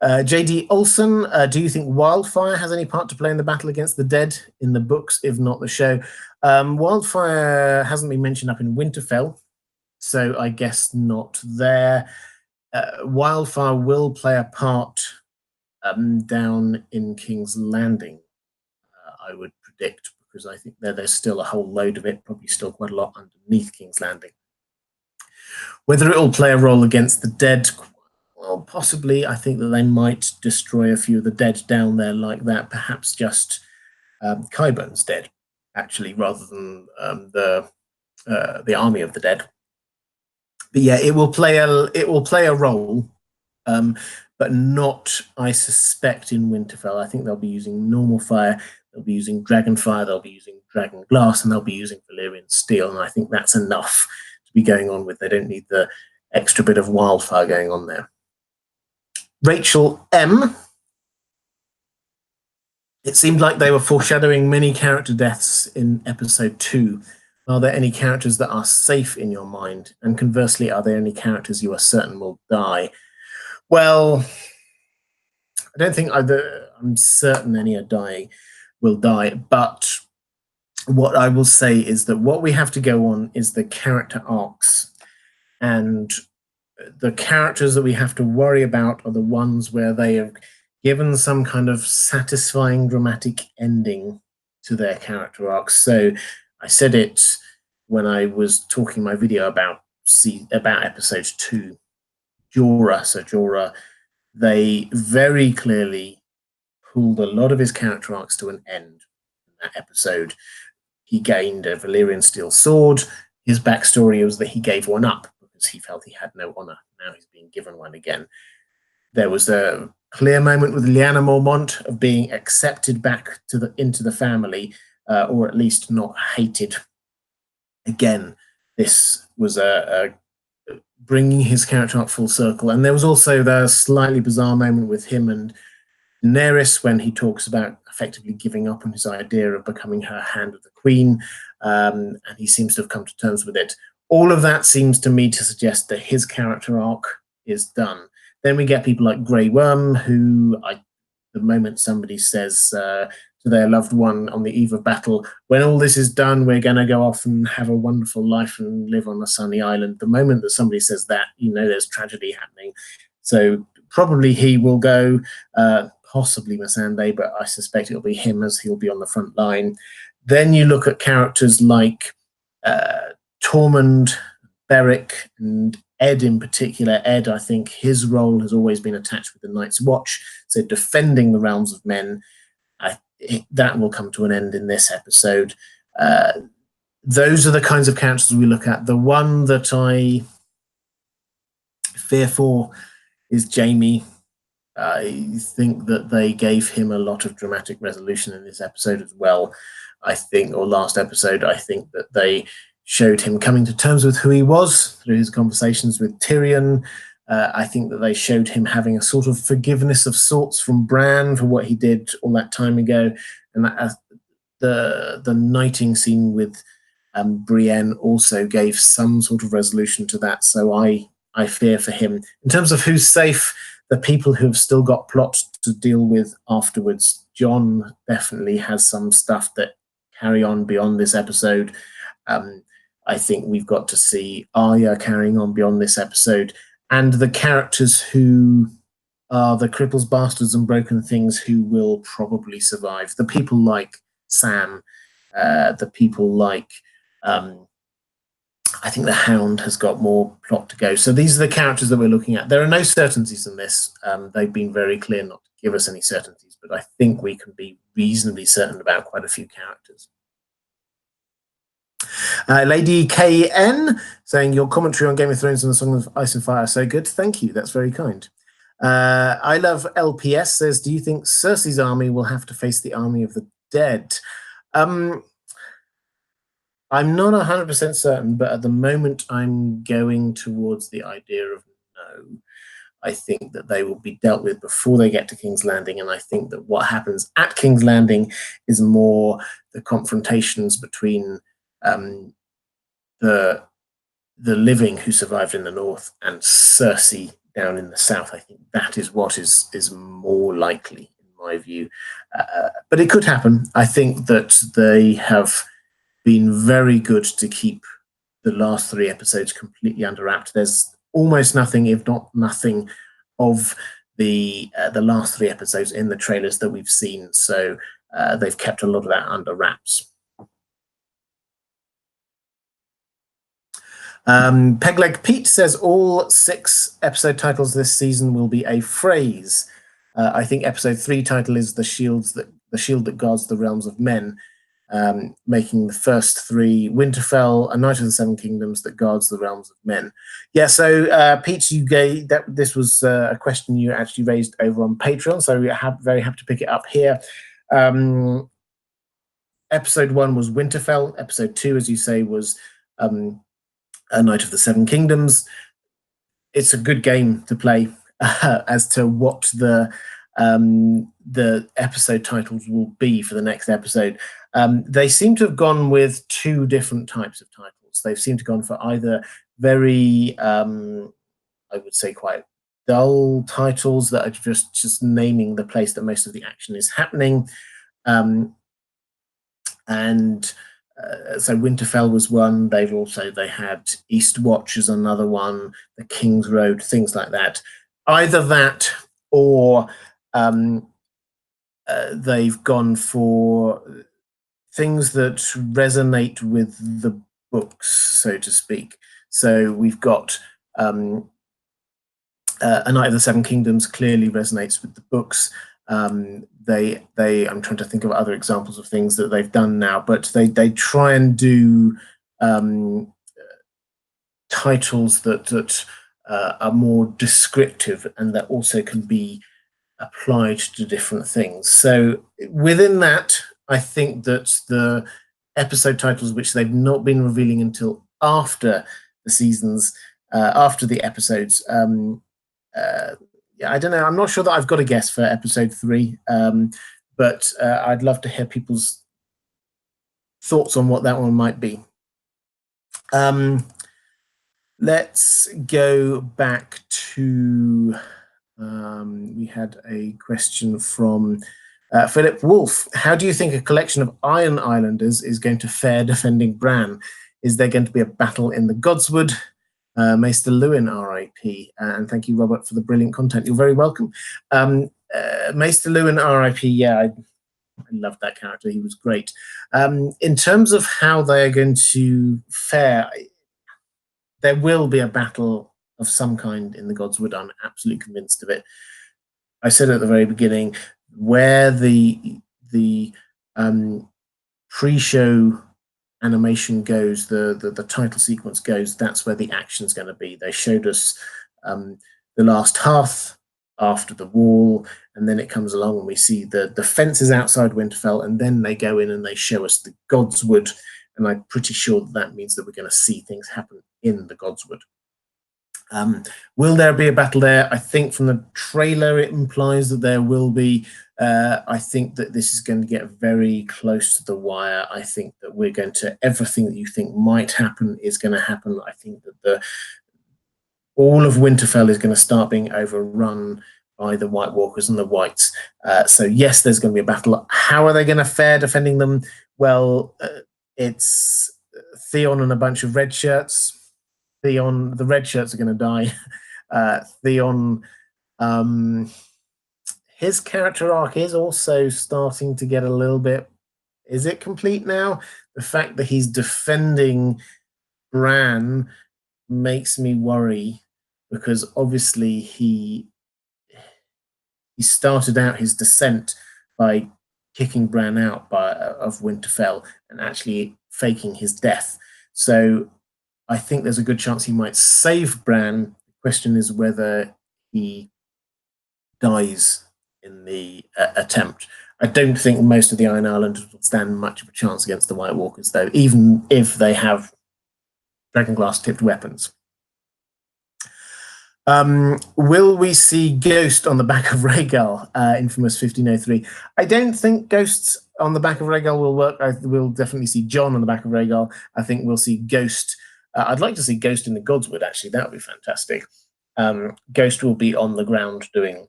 JD Olson, do you think Wildfire has any part to play in the battle against the dead in the books, if not the show? Wildfire hasn't been mentioned up in Winterfell, so I guess not there. Wildfire will play a part down in King's Landing, I would predict, because I think there's still a whole load of it, probably still quite a lot underneath King's Landing. Whether it will play a role against the dead, well, possibly. I think that they might destroy a few of the dead down there like that. Perhaps just Qyburn's dead, actually, rather than the army of the dead. But yeah, it will play a role, but not, I suspect, in Winterfell. I think they'll be using normal fire. They'll be using dragon fire. They'll be using dragon glass, and they'll be using Valyrian steel. And I think that's enough to be going on with. They don't need the extra bit of wildfire going on there. Rachel M. It seemed like they were foreshadowing many character deaths in episode 2. Are there any characters that are safe in your mind? And conversely, are there any characters you are certain will die? Well, I don't think I'm certain any will die, but what I will say is that what we have to go on is the character arcs, and the characters that we have to worry about are the ones where they have given some kind of satisfying dramatic ending to their character arcs. So I said it when I was talking my video about episode 2, Jorah. So Jorah, they very clearly pulled a lot of his character arcs to an end in that episode. He gained a Valyrian steel sword. His backstory was that he gave one up because he felt he had no honor. Now he's being given one again. There was a clear moment with Lyanna Mormont of being accepted back into the family, or at least not hated. Again, this bringing his character up full circle. And there was also the slightly bizarre moment with him and Daenerys when he talks about effectively giving up on his idea of becoming her Hand of the Queen, and he seems to have come to terms with it. All of that seems to me to suggest that his character arc is done. Then we get people like Grey Worm, who, the moment somebody says to their loved one on the eve of battle, when all this is done, we're going to go off and have a wonderful life and live on a sunny island. The moment that somebody says that, you know there's tragedy happening. So probably he will go, possibly Missandei, but I suspect it'll be him, as he'll be on the front line. Then you look at characters like Tormund, Beric, and Ed in particular. Ed, I think his role has always been attached with the Night's Watch, so defending the realms of men. That will come to an end in this episode. Those are the kinds of characters we look at. The one that I fear for is Jaime. I think that they gave him a lot of dramatic resolution in this episode as well. Last episode, I think that they showed him coming to terms with who he was through his conversations with Tyrion. I think that they showed him having a sort of forgiveness of sorts from Bran for what he did all that time ago. And the knighting scene with Brienne also gave some sort of resolution to that. So I fear for him. In terms of who's safe, the people who have still got plot to deal with afterwards, Jon definitely has some stuff that carry on beyond this episode. I think we've got to see Arya carrying on beyond this episode, and the characters who are the cripples, bastards, and broken things who will probably survive. The people like Sam, the people like I think the Hound has got more plot to go. So these are the characters that we're looking at. There are no certainties in this. They've been very clear not to give us any certainties, but I think we can be reasonably certain about quite a few characters. Lady KN saying, your commentary on Game of Thrones and the Song of Ice and Fire are so good. Thank you. That's very kind. I love LPS says, do you think Cersei's army will have to face the army of the dead? I'm not 100% certain, but at the moment I'm going towards the idea of no. I think that they will be dealt with before they get to King's Landing, and I think that what happens at King's Landing is more the confrontations between the living who survived in the north and Cersei down in the south. I think that is what is more likely, in my view. But it could happen. I think that they have been very good to keep the last 3 episodes completely under wraps. There's almost nothing, if not nothing, of the last 3 episodes in the trailers that we've seen. So they've kept a lot of that under wraps. Pegleg Pete says all 6 episode titles this season will be a phrase. I think episode 3 title is the shield that guards the realms of men, making the first 3 Winterfell, A Knight of the Seven Kingdoms that guards the realms of men. Yeah, so Pete, you gave that. This was a question you actually raised over on Patreon, so we're very happy to pick it up here. Episode 1 was Winterfell. Episode 2, as you say, was A Knight of the Seven Kingdoms. It's a good game to play. As to what the episode titles will be for the next episode, they seem to have gone with 2 different types of titles. They've seemed to have gone for either very, I would say, quite dull titles that are just naming the place that most of the action is happening, so Winterfell was one. They had Eastwatch as another one, the King's Road, things like that. Either that, or they've gone for things that resonate with the books, so to speak. So we've got A Knight of the Seven Kingdoms clearly resonates with the books. I'm trying to think of other examples of things that they've done now, but they try and do titles that are more descriptive and that also can be applied to different things. So within that, I think that the episode titles, which they've not been revealing until after the seasons, after the episodes. Yeah, I don't know. I'm not sure that I've got a guess for episode 3, but I'd love to hear people's thoughts on what that one might be. Let's go back to. We had a question from Philip Wolf. How do you think a collection of Iron Islanders is going to fare defending Bran? Is there going to be a battle in the Godswood? Maester Lewin, R.I.P. And thank you, Robert, for the brilliant content. You're very welcome. Maester Lewin, R.I.P. Yeah, I loved that character. He was great. In terms of how they're going to fare, there will be a battle of some kind in the Godswood. I'm absolutely convinced of it. I said at the very beginning, where the pre-show animation goes, the title sequence goes, that's where the action's going to be. They showed us the last hearth after the wall, and then it comes along and we see the fences outside Winterfell, and then they go in and they show us the Godswood, and I'm pretty sure that means that we're going to see things happen in the Godswood. Will there be a battle there? I think from the trailer it implies that there will be. I think that this is going to get very close to the wire. I think that we're going to, everything that you think might happen is going to happen. I think that all of Winterfell is going to start being overrun by the White Walkers and the Whites. So yes, there's going to be a battle. How are they going to fare defending them? Well, it's Theon and a bunch of red shirts. The red shirts are going to die. Theon, his character arc is also starting to get a little bit. Is it complete now? The fact that he's defending Bran makes me worry, because obviously he started out his descent by kicking Bran out of Winterfell and actually faking his death. So I think there's a good chance he might save Bran. The question is whether he dies in the attempt. I don't think most of the Iron Islanders will stand much of a chance against the White Walkers, though, even if they have dragonglass-tipped weapons. Will we see Ghost on the back of Rhaegar, infamous 1503? I don't think Ghosts on the back of Rhaegar will work. We'll definitely see Jon on the back of Rhaegar. I think we'll see Ghost. I'd like to see Ghost in the Godswood, actually. That would be fantastic. Ghost will be on the ground doing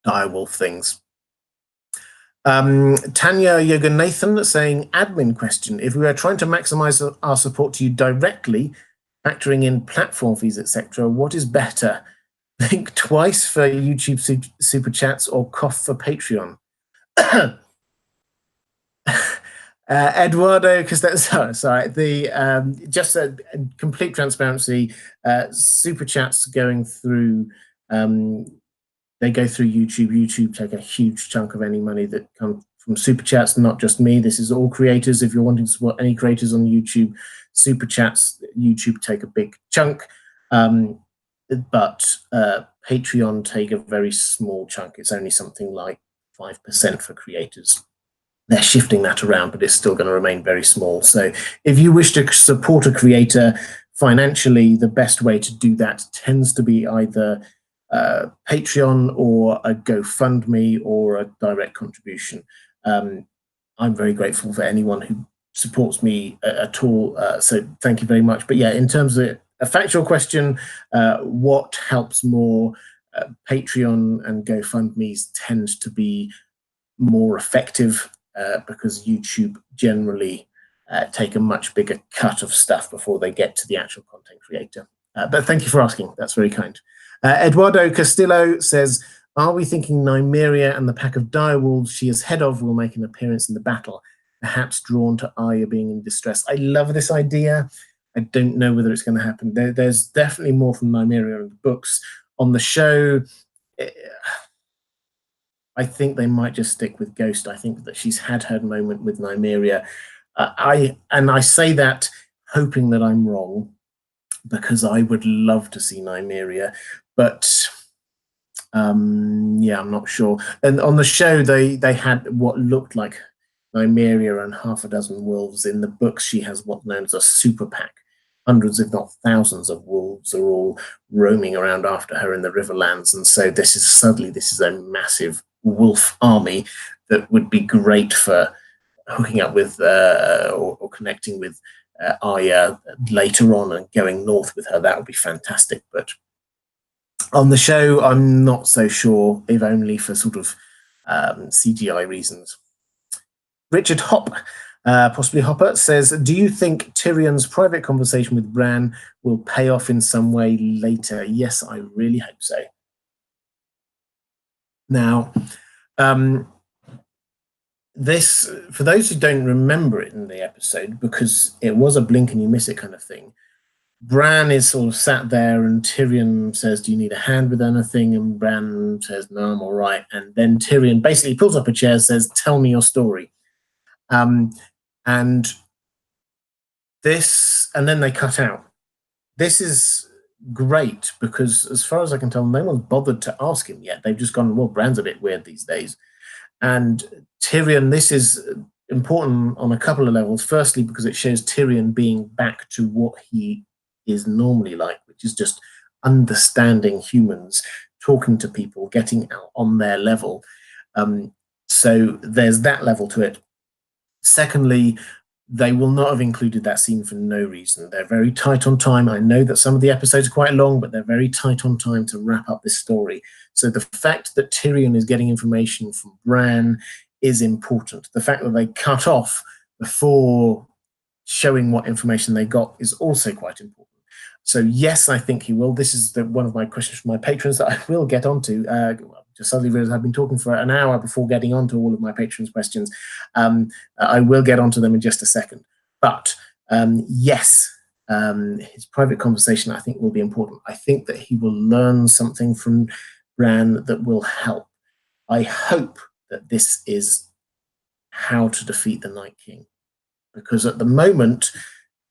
direwolf things. Tanya Yoganathan saying, admin question. If we are trying to maximize our support to you directly, factoring in platform fees, etc., what is better? Think twice for YouTube super chats or cough for Patreon? Eduardo Costello, sorry. Just a complete transparency. Super chats going through. They go through YouTube. YouTube take a huge chunk of any money that comes from super chats. Not just me. This is all creators. If you're wanting to support any creators on YouTube, super chats, YouTube take a big chunk. But Patreon take a very small chunk. It's only something like 5% for creators. They're shifting that around, but it's still going to remain very small. So if you wish to support a creator financially, the best way to do that tends to be either Patreon or a GoFundMe or a direct contribution. I'm very grateful for anyone who supports me at all. So thank you very much. But yeah, in terms of a factual question, what helps more? Patreon and GoFundMe's tend to be more effective because YouTube generally take a much bigger cut of stuff before they get to the actual content creator. But thank you for asking. That's very kind. Eduardo Castillo says, are we thinking Nymeria and the pack of direwolves she is head of will make an appearance in the battle, perhaps drawn to Arya being in distress? I love this idea. I don't know whether it's going to happen. There's definitely more from Nymeria in the books. On the show, I think they might just stick with Ghost. I think that she's had her moment with Nymeria. I say that hoping that I'm wrong, because I would love to see Nymeria, but yeah, I'm not sure. And on the show, they had what looked like Nymeria and half a dozen wolves. In the books, she has what's known as a super pack. hundreds, if not thousands, of wolves are all roaming around after her in the Riverlands. And so this is a massive wolf army that would be great for hooking up with or connecting with Arya later on and going north with her. That would be fantastic. But on the show, I'm not so sure, if only for sort of CGI reasons. Richard Hopp, possibly Hopper, says, do you think Tyrion's private conversation with Bran will pay off in some way later? Yes, I really hope so. Now, this, for those who don't remember it in the episode, because it was a blink and you miss it kind of thing, Bran is sort of sat there and Tyrion says, do you need a hand with anything? And Bran says, no, I'm all right. And then Tyrion basically pulls up a chair and says, tell me your story. And then they cut out. This is great because as far as I can tell, no one's bothered to ask him yet. They've just gone, well, Bran's a bit weird these days. And Tyrion, this is important on a couple of levels. Firstly, because it shows Tyrion being back to what he is normally like, which is just understanding humans, talking to people, getting out on their level. So there's that level to it. Secondly, they will not have included that scene for no reason. They're very tight on time. I know that some of the episodes are quite long, but they're very tight on time to wrap up this story. So the fact that Tyrion is getting information from Bran is important. The fact that they cut off before showing what information they got is also quite important. So yes, I think he will. This is one of my questions from my patrons that I will get onto. Just suddenly realized I've been talking for an hour before getting onto all of my patrons' questions. I will get onto them in just a second. But yes, his private conversation, I think, will be important. I think that he will learn something from Bran that will help. I hope that this is how to defeat the Night King. Because at the moment,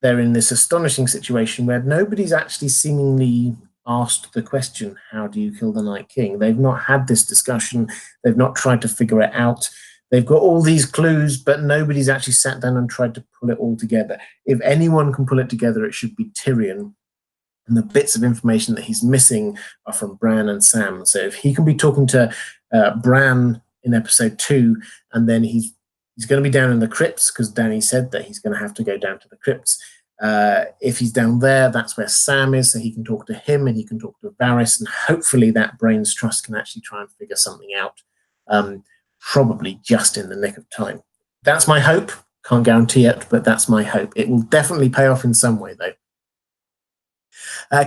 they're in this astonishing situation where nobody's actually seemingly asked the question, how do you kill the Night King? They've not had this discussion. They've not tried to figure it out. They've got all these clues, but nobody's actually sat down and tried to pull it all together. If anyone can pull it together, it should be Tyrion. And the bits of information that he's missing are from Bran and Sam. So if he can be talking to Bran in episode 2, and then he's going to be down in the crypts, because Dany said that he's going to have to go down to the crypts. If he's down there, that's where Sam is, so he can talk to him and he can talk to Varys, and hopefully that brain's trust can actually try and figure something out, probably just in the nick of time. That's my hope. Can't guarantee it, but that's my hope. It will definitely pay off in some way, though.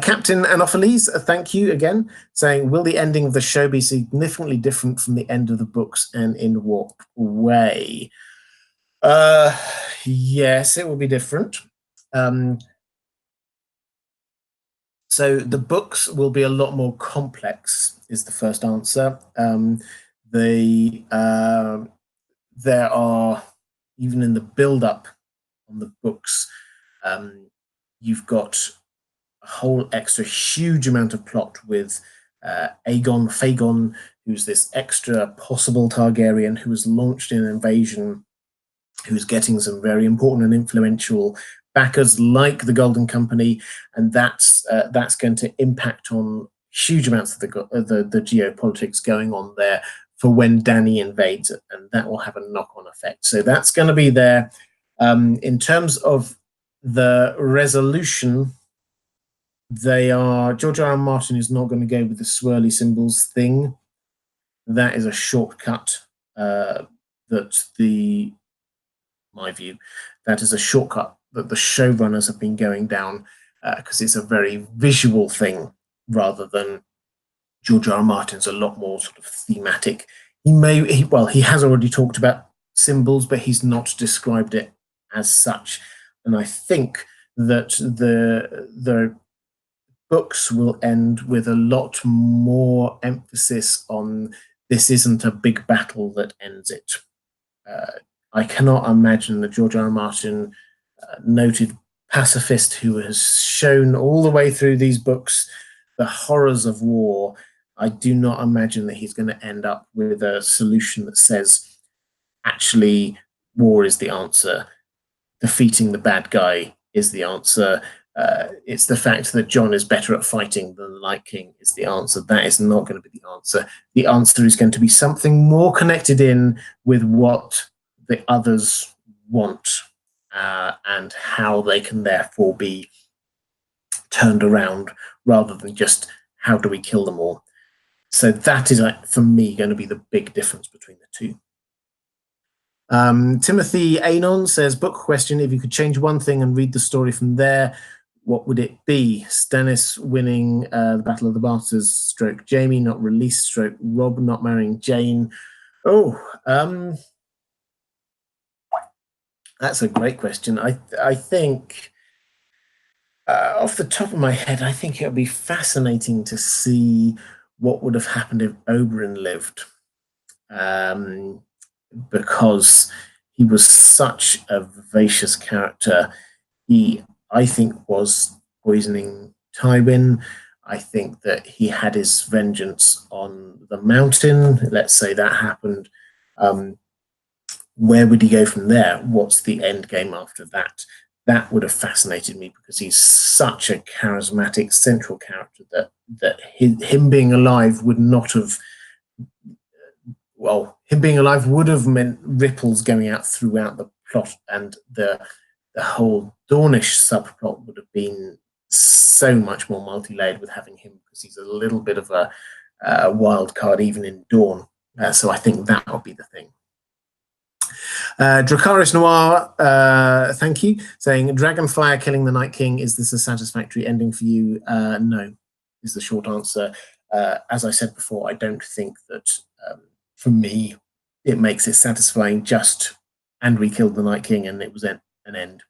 Captain Anopheles, thank you again, saying, will the ending of the show be significantly different from the end of the books, and in what way? Yes, it will be different. So the books will be a lot more complex, is the first answer. There are, even in the build-up on the books, you've got a whole extra huge amount of plot with Fagon, who's this extra possible Targaryen who has launched an invasion, who's getting some very important and influential backers like the Golden Company, and that's going to impact on huge amounts of the geopolitics going on there for when Dany invades it, and that will have a knock-on effect. So that's going to be there. In terms of the resolution, George R. R. Martin is not going to go with the swirly symbols thing. That is a shortcut. My view, that is a shortcut that the showrunners have been going down, because it's a very visual thing rather than George R. R. Martin's a lot more sort of thematic. He has already talked about symbols, but he's not described it as such. And I think that the books will end with a lot more emphasis on this isn't a big battle that ends it. I cannot imagine that George R. R. Martin, noted pacifist who has shown all the way through these books the horrors of war, I do not imagine that he's going to end up with a solution that says, actually, war is the answer. Defeating the bad guy is the answer. it's the fact that Jon is better at fighting than the Night King is the answer. That is not going to be the answer. The answer is going to be something more connected in with what the others want and how they can therefore be turned around rather than just how do we kill them all. So that is, for me, going to be the big difference between the two. Timothy Anon says, book question, if you could change one thing and read the story from there, what would it be? Stannis winning the Battle of the Bastards, stroke Jaime not released, stroke Rob not marrying Jane. That's a great question. I think, off the top of my head, I think it would be fascinating to see what would have happened if Oberyn lived. Because he was such a vivacious character. He, I think, was poisoning Tywin. I think that he had his vengeance on the mountain. Let's say that happened. Where would he go from there? What's the end game after that? That would have fascinated me because he's such a charismatic central character that him being alive would not have. Well, him being alive would have meant ripples going out throughout the plot, and the whole Dornish subplot would have been so much more multi-layered with having him, because he's a little bit of a wild card even in Dorne. So I think that would be the thing. Dracarys Noir, thank you, saying, Dragonfire killing the Night King, is this a satisfactory ending for you? No, is the short answer. As I said before, I don't think that, for me, it makes it satisfying just, and we killed the Night King and it was an end.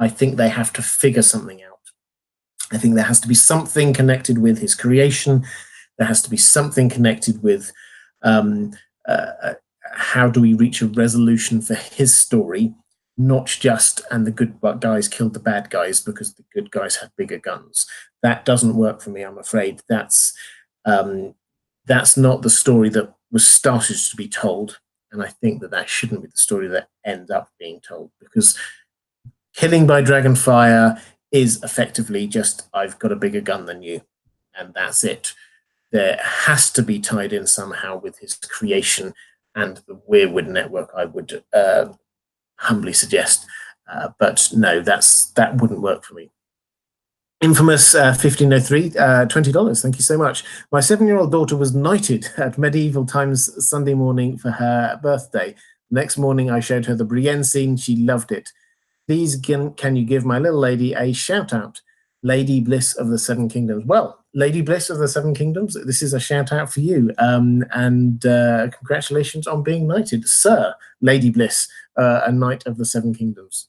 I think they have to figure something out. I think there has to be something connected with his creation. There has to be something connected with how do we reach a resolution for his story, not just, and the good guys killed the bad guys because the good guys had bigger guns. That doesn't work for me, I'm afraid. That's not the story that was started to be told, and I think that shouldn't be the story that ends up being told, because killing by Dragonfire is effectively just, I've got a bigger gun than you, and that's it. There has to be tied in somehow with his creation and the Weirwood network, I would humbly suggest. But no, that wouldn't work for me. Infamous 1503, $20. Thank you so much. My 7-year-old daughter was knighted at medieval times Sunday morning for her birthday. Next morning, I showed her the Brienne scene. She loved it. Please, can you give my little lady a shout out? Lady Bliss of the Seven Kingdoms. Well, Lady Bliss of the Seven Kingdoms, this is a shout out for you. And congratulations on being knighted, Sir Lady Bliss, a Knight of the Seven Kingdoms.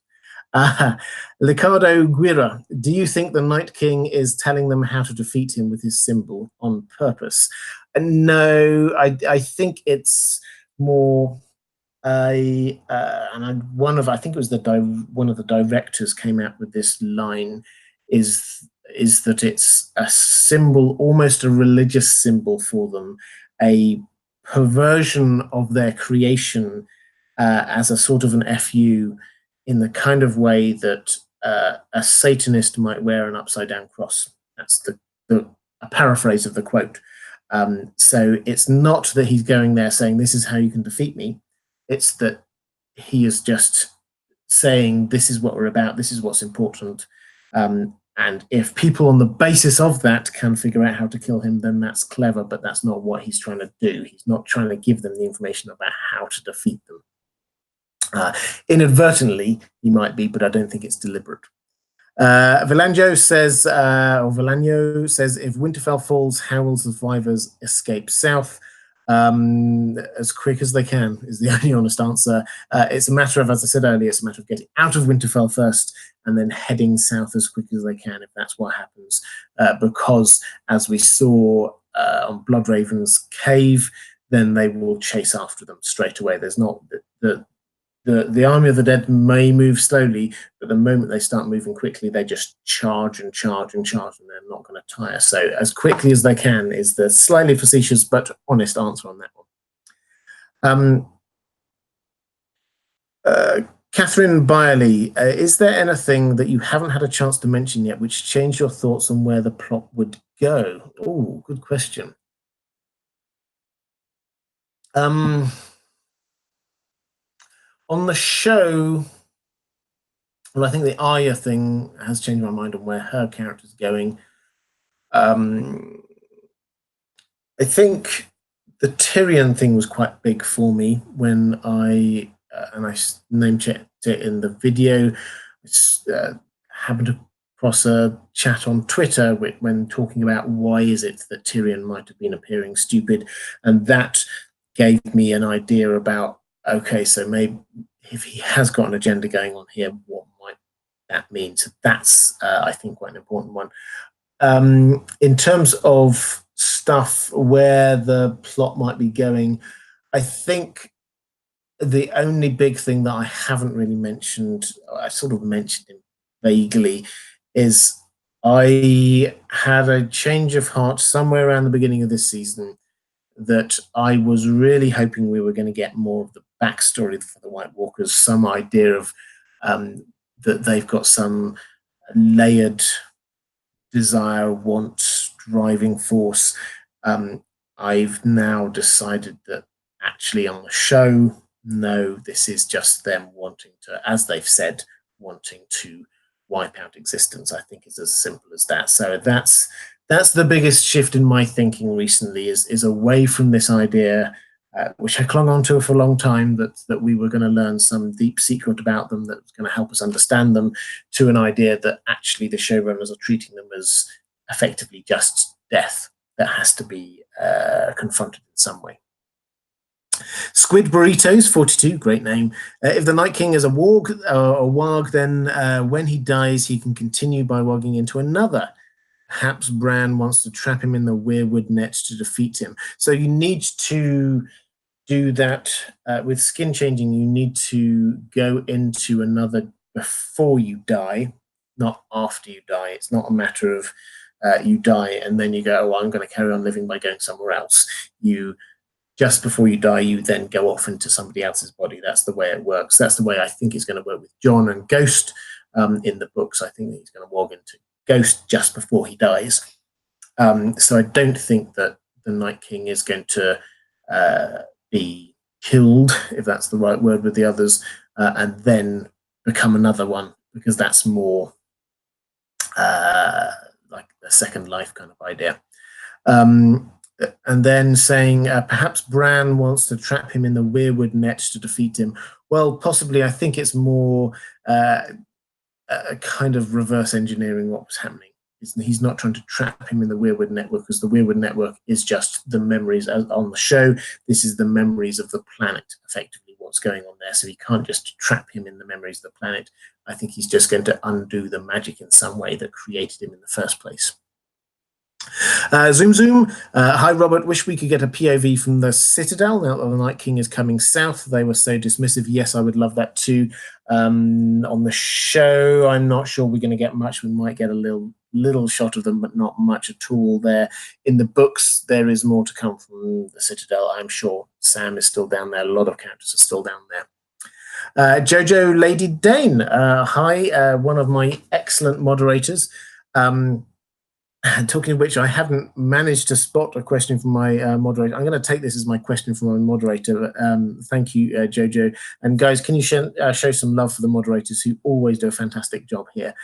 Ricardo Guira, do you think the Night King is telling them how to defeat him with his symbol on purpose? No, I think it's more. I think it was one of the directors came out with this line, is that it's a symbol, almost a religious symbol for them, a perversion of their creation as a sort of an FU, in the kind of way that a Satanist might wear an upside-down cross. That's a paraphrase of the quote. So it's not that he's going there saying, this is how you can defeat me. It's that he is just saying, this is what we're about, this is what's important. And if people on the basis of that can figure out how to kill him, then that's clever, but that's not what he's trying to do. He's not trying to give them the information about how to defeat them. Inadvertently, he might be, but I don't think it's deliberate. Vilanjo says, if Winterfell falls, how will survivors escape south? As quick as they can is the only honest answer. It's a matter of, as I said earlier, it's a matter of getting out of Winterfell first and then heading south as quick as they can, if that's what happens. Because, as we saw on Bloodraven's cave, then they will chase after them straight away. There's not the army of the dead may move slowly, but the moment they start moving quickly, they just charge and charge and charge, and they're not going to tire. So as quickly as they can is the slightly facetious but honest answer on that one. Catherine Byerly, is there anything that you haven't had a chance to mention yet which changed your thoughts on where the plot would go? Oh, good question. On the show, well, I think the Arya thing has changed my mind on where her character's going. I think the Tyrion thing was quite big for me when I name checked it in the video. Happened across a chat on Twitter when talking about why is it that Tyrion might have been appearing stupid, and that gave me an idea about, okay, so maybe if he has got an agenda going on here, what might that mean? So that's I think quite an important one. In terms of stuff where the plot might be going, I think the only big thing that I haven't really mentioned, I sort of mentioned it vaguely, is I had a change of heart somewhere around the beginning of this season that I was really hoping we were going to get more of the backstory for the White Walkers, some idea of that they've got some layered desire, want, driving force. I've now decided that actually on the show, no, this is just them wanting to, as they've said, wanting to wipe out existence. I think it's as simple as that. So that's the biggest shift in my thinking recently is away from this idea, which I clung on to for a long time, that we were going to learn some deep secret about them that was going to help us understand them, to an idea that actually the showrunners are treating them as effectively just death that has to be confronted in some way. Squid Burritos 42, great name. If the Night King is a warg, then when he dies, he can continue by wogging into another. Perhaps Bran wants to trap him in the weirwood net to defeat him. So you need to do that with skin changing. You need to go into another before you die, not after you die. It's not a matter of you die and then you go, oh, I'm going to carry on living by going somewhere else. You just before you die, you then go off into somebody else's body. That's the way it works. That's the way I think it's going to work with Jon and Ghost in the books. I think that he's going to wog into Ghost just before he dies. So I don't think that the Night King is going to be killed, if that's the right word, with the others, and then become another one, because that's more like a second life kind of idea. And then saying perhaps Bran wants to trap him in the weirwood net to defeat him. Well, possibly. I think it's more a kind of reverse engineering what was happening. He's not trying to trap him in the weirwood network, because the weirwood network is just the memories on the show. This is the memories of the planet, effectively, what's going on there. So he can't just trap him in the memories of the planet. I think he's just going to undo the magic in some way that created him in the first place. Zoom. Hi, Robert. Wish we could get a POV from the Citadel now that the Night King is coming south. They were so dismissive. Yes, I would love that too. On the show, I'm not sure we're going to get much. We might get a little shot of them, but not much at all there. In the books, there is more to come from the Citadel, I'm sure. Sam is still down there. A lot of characters are still down there. Jojo Lady Dane. Hi, one of my excellent moderators. Talking of which, I haven't managed to spot a question from my moderator. I'm going to take this as my question from my moderator. Thank you, Jojo. And guys, can you show some love for the moderators who always do a fantastic job here?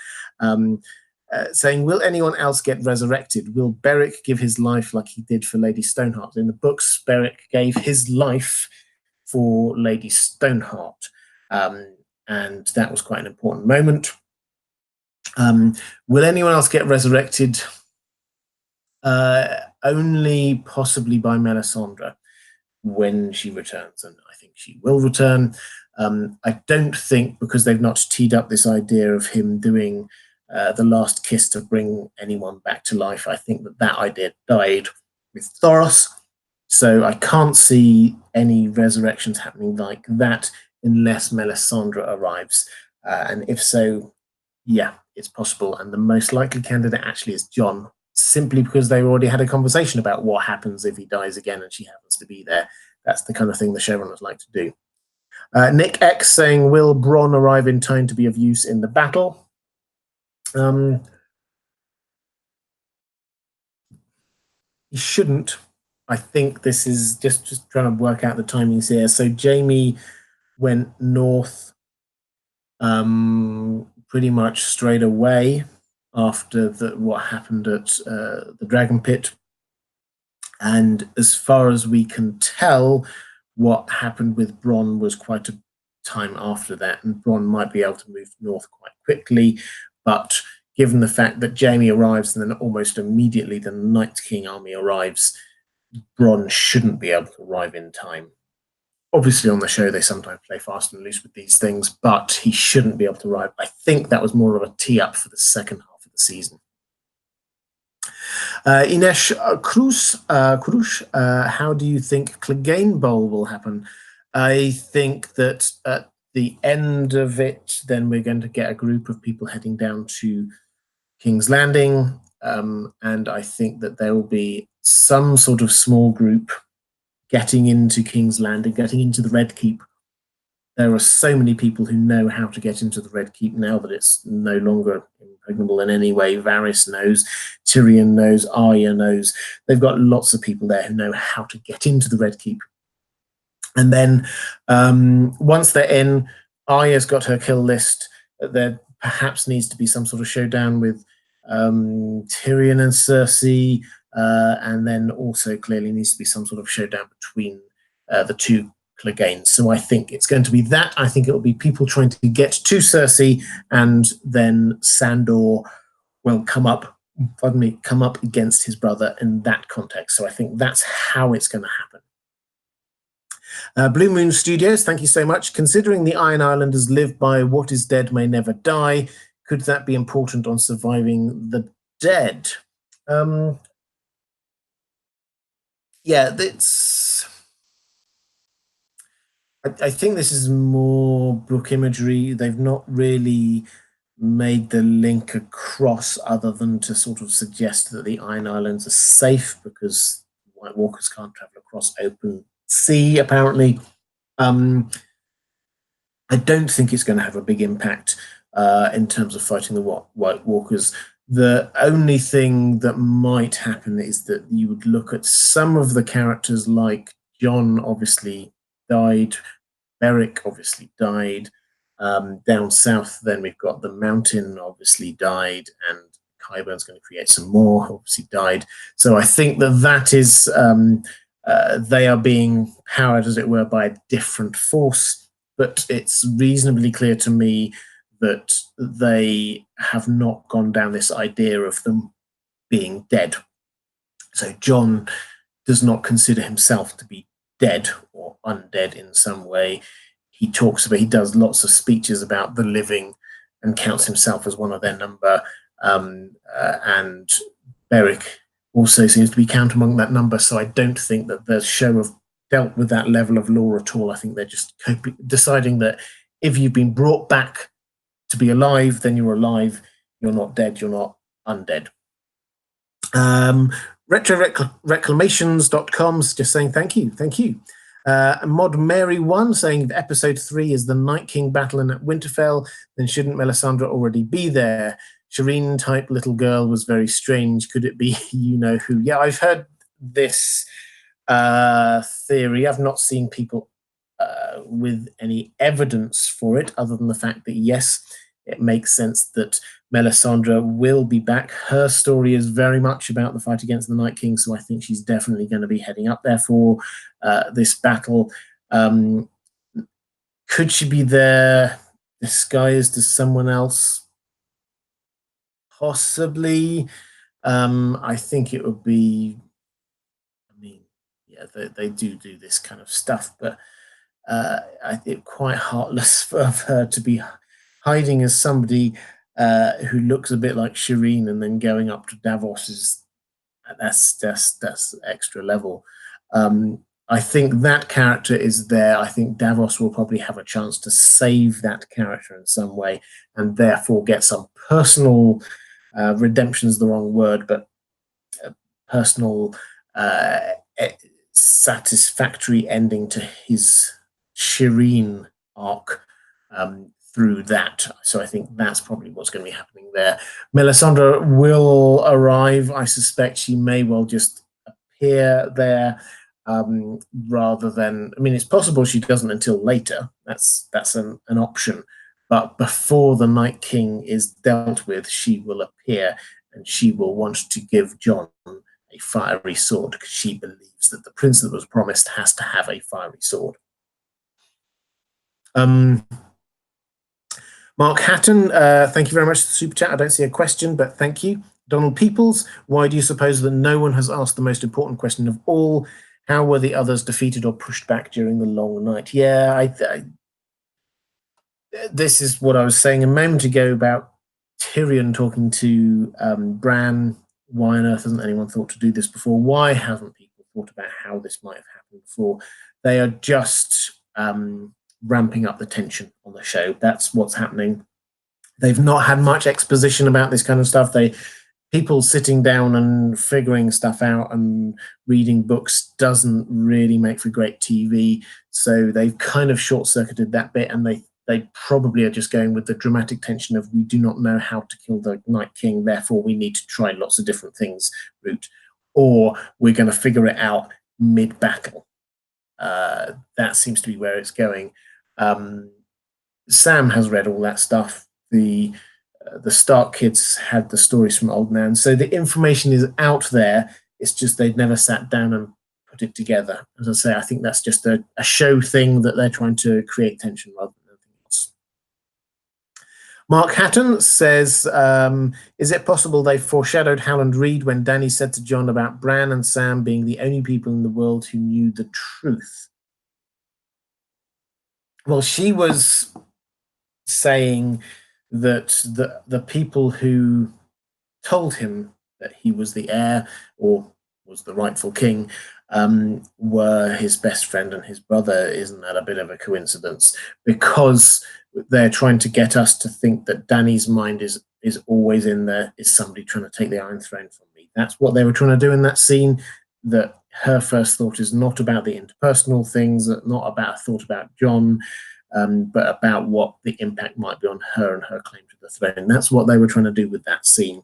Saying, will anyone else get resurrected? Will Beric give his life like he did for Lady Stoneheart? In the books, Beric gave his life for Lady Stoneheart. And that was quite an important moment. Will anyone else get resurrected? Only possibly by Melisandre when she returns, and I think she will return. I don't think, because they've not teed up this idea of him doing the last kiss to bring anyone back to life, I think that idea died with Thoros. So I can't see any resurrections happening like that unless Melisandre arrives. And if so, yeah, it's possible. And the most likely candidate actually is Jon, simply because they already had a conversation about what happens if he dies again and she happens to be there. That's the kind of thing the showrunners like to do. Nick X saying, will Bronn arrive in time to be of use in the battle? He shouldn't. I think this is just trying to work out the timings here. So Jaime went north pretty much straight away after what happened at the Dragon Pit. And as far as we can tell, what happened with Bronn was quite a time after that, and Bronn might be able to move north quite quickly. But given the fact that Jaime arrives and then almost immediately the Night King army arrives, Bronn shouldn't be able to arrive in time. Obviously, on the show, they sometimes play fast and loose with these things, but he shouldn't be able to arrive. I think that was more of a tee up for the second half of the season. Ines Cruz, how do you think Clegane Bowl will happen? I think that at the end of it, then we're going to get a group of people heading down to King's Landing, and I think that there will be some sort of small group getting into King's Landing, getting into the Red Keep. There are so many people who know how to get into the Red Keep now that it's no longer impregnable in any way. Varys knows, Tyrion knows, Arya knows. They've got lots of people there who know how to get into the Red Keep. And then once they're in, Arya's got her kill list. There perhaps needs to be some sort of showdown with Tyrion and Circe, and then also clearly needs to be some sort of showdown between the two Clegane. So I think it's going to be that. I think it will be people trying to get to Circe, and then Sandor will come up against his brother in that context. So I think that's how it's going to happen. Blue Moon Studios, thank you so much. Considering the Iron Islanders live by what is dead may never die, could that be important on surviving the dead? Yeah, I think this is more book imagery. They've not really made the link across other than to sort of suggest that the Iron Islands are safe because White Walkers can't travel across open sea, apparently. I don't think it's going to have a big impact in terms of fighting the White Walkers. The only thing that might happen is that you would look at some of the characters like Jon obviously died, Beric obviously died. Down south, then we've got the Mountain obviously died, and Qyburn's going to create some more, obviously died. So I think that is, they are being powered, as it were, by a different force, but it's reasonably clear to me that they have not gone down this idea of them being dead. So Jon does not consider himself to be dead or undead in some way. He does lots of speeches about the living and counts himself as one of their number. And Beric also seems to be counted among that number. So I don't think that the show have dealt with that level of lore at all. I think they're just deciding that if you've been brought back to be alive, then you're alive. You're not dead. You're not undead. RetroReclamations.com's just saying thank you. Mod Mary 1 saying if episode 3 is the Night King battle in at Winterfell, then shouldn't Melisandre already be there? Shireen type little girl was very strange. Could it be you know who? Yeah, I've heard this theory. I've not seen people with any evidence for it other than the fact that yes, it makes sense that Melisandre will be back. Her story is very much about the fight against the Night King, so I think she's definitely going to be heading up there for this battle. Could she be there disguised as someone else? Possibly. I think it would be, I mean, yeah, they do this kind of stuff, but I think quite heartless of her to be hiding as somebody who looks a bit like Shireen and then going up to Davos that's extra level. I think that character is there. I think Davos will probably have a chance to save that character in some way and therefore get some personal redemption is the wrong word, but personal satisfactory ending to his Shireen arc through that. So I think that's probably what's going to be happening there. Melisandre will arrive. I suspect she may well just appear there rather than. I mean, it's possible she doesn't until later. That's an option. But before the Night King is dealt with, she will appear, and she will want to give Jon a fiery sword because she believes that the prince that was promised has to have a fiery sword. Mark Hatton, thank you very much for the super chat. I don't see a question, but thank you. Donald Peoples, why do you suppose that no one has asked the most important question of all? How were the others defeated or pushed back during the long night? Yeah, this is what I was saying a moment ago about Tyrion talking to Bran. Why on earth hasn't anyone thought to do this before? Why haven't people thought about how this might have happened before? They are just ramping up the tension on the show. That's what's happening. They've not had much exposition about this kind of stuff. People sitting down and figuring stuff out and reading books doesn't really make for great TV. So they've kind of short-circuited that bit, and they probably are just going with the dramatic tension of we do not know how to kill the Night King, therefore we need to try lots of different things route, or we're going to figure it out mid-battle. That seems to be where it's going. Sam has read all that stuff. The Stark kids had the stories from Old Man, so the information is out there. It's just they've never sat down and put it together. As I say, I think that's just a show thing that they're trying to create tension rather than anything else. Mark Hatton says, is it possible they foreshadowed Howland Reed when Dany said to Jon about Bran and Sam being the only people in the world who knew the truth? Well, she was saying that the people who told him that he was the heir or was the rightful king were his best friend and his brother. Isn't that a bit of a coincidence? Because they're trying to get us to think that Dany's mind is always in there. Is somebody trying to take the Iron Throne from me? That's what they were trying to do in that scene. That her first thought is not about the interpersonal things, not about a thought about Jon, but about what the impact might be on her and her claim to the throne. That's what they were trying to do with that scene.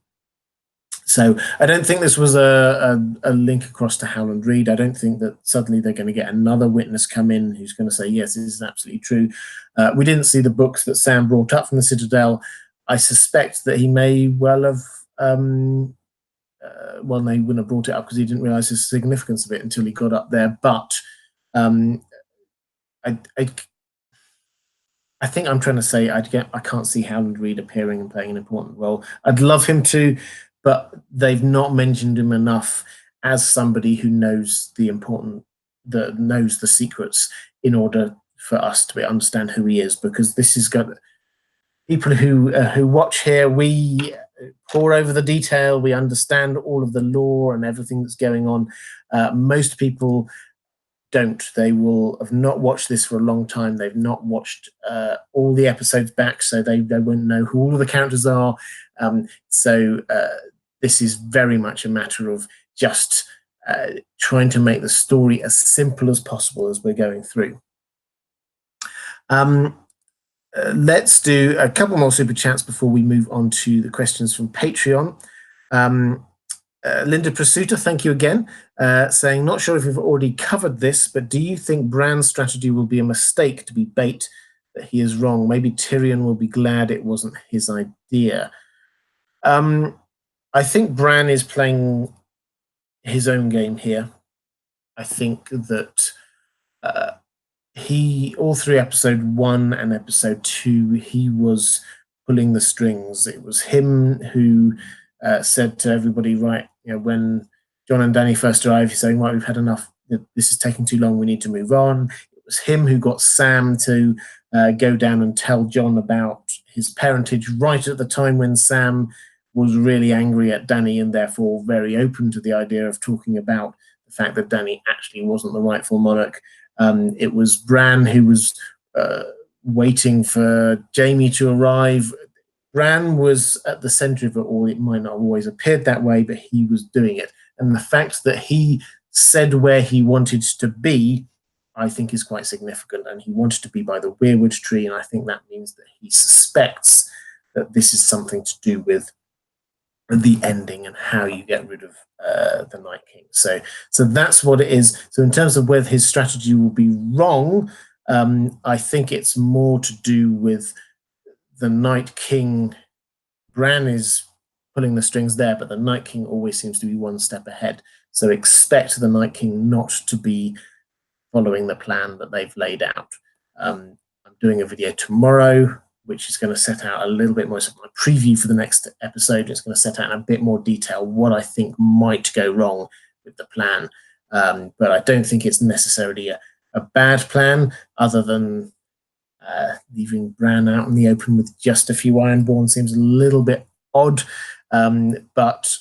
So I don't think this was a link across to Howland Reed. I don't think that suddenly they're going to get another witness come in who's going to say, yes, this is absolutely true. We didn't see the books that Sam brought up from the Citadel. I suspect that he may well have, well, they wouldn't have brought it up because he didn't realize the significance of it until he got up there. But I think I'm trying to say I can't see Howland Reed appearing and playing an important role. I'd love him to, but they've not mentioned him enough as somebody who knows knows the secrets in order for us to understand who he is. Because this has got people who watch here. We pore over the detail. We understand all of the lore and everything that's going on. Most people don't. They will have not watched this for a long time. They've not watched all the episodes back, so they won't know who all of the characters are. So this is very much a matter of just trying to make the story as simple as possible as we're going through. Let's do a couple more super chats before we move on to the questions from Patreon. Linda Prasuta, thank you again, saying, not sure if you've already covered this, but do you think Bran's strategy will be a mistake to be bait, that he is wrong? Maybe Tyrion will be glad it wasn't his idea. I think Bran is playing his own game here. I think that all through episode 1 and episode 2, he was pulling the strings. It was him who said to everybody, right, when Jon and Dany first arrived, he's saying, right, we've had enough. This is taking too long. We need to move on. It was him who got Sam to go down and tell Jon about his parentage right at the time when Sam was really angry at Dany and therefore very open to the idea of talking about the fact that Dany actually wasn't the rightful monarch. It was Bran who was waiting for Jaime to arrive. Bran was at the center of it all. It might not have always appeared that way, but he was doing it. And the fact that he said where he wanted to be I think is quite significant, and he wanted to be by the weirwood tree, and I think that means that he suspects that this is something to do with the ending and how you get rid of the Night King. So that's what it is. So in terms of whether his strategy will be wrong, I think it's more to do with the Night King. Bran is pulling the strings there, but the Night King always seems to be one step ahead. So expect the Night King not to be following the plan that they've laid out. I'm doing a video tomorrow, which is going to set out a little bit more, my preview for the next episode. It's going to set out in a bit more detail what I think might go wrong with the plan. But I don't think it's necessarily a bad plan, other than leaving Bran out in the open with just a few Ironborn seems a little bit odd. But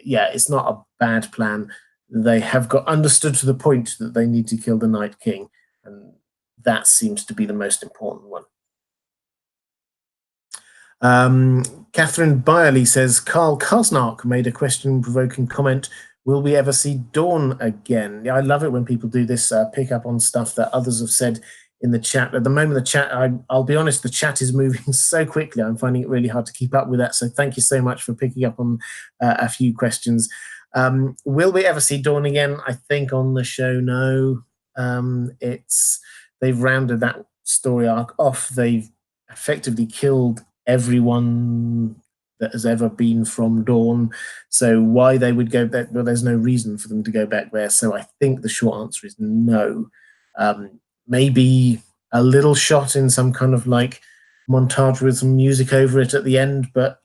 yeah, it's not a bad plan. They have got understood to the point that they need to kill the Night King, and that seems to be the most important one. Catherine Byerly says, Carl Kosnark made a question-provoking comment. Will we ever see Dawn again? Yeah, I love it when people do this, pick up on stuff that others have said in the chat. At the moment, the chat, I'll be honest, the chat is moving so quickly. I'm finding it really hard to keep up with that. So thank you so much for picking up on a few questions. Will we ever see Dawn again? I think on the show, no. They've rounded that story arc off. They've effectively killed everyone that has ever been from Dawn. So why they would go back? Well, there's no reason for them to go back there. So I think the short answer is no. Maybe a little shot in some kind of like montage with some music over it at the end, but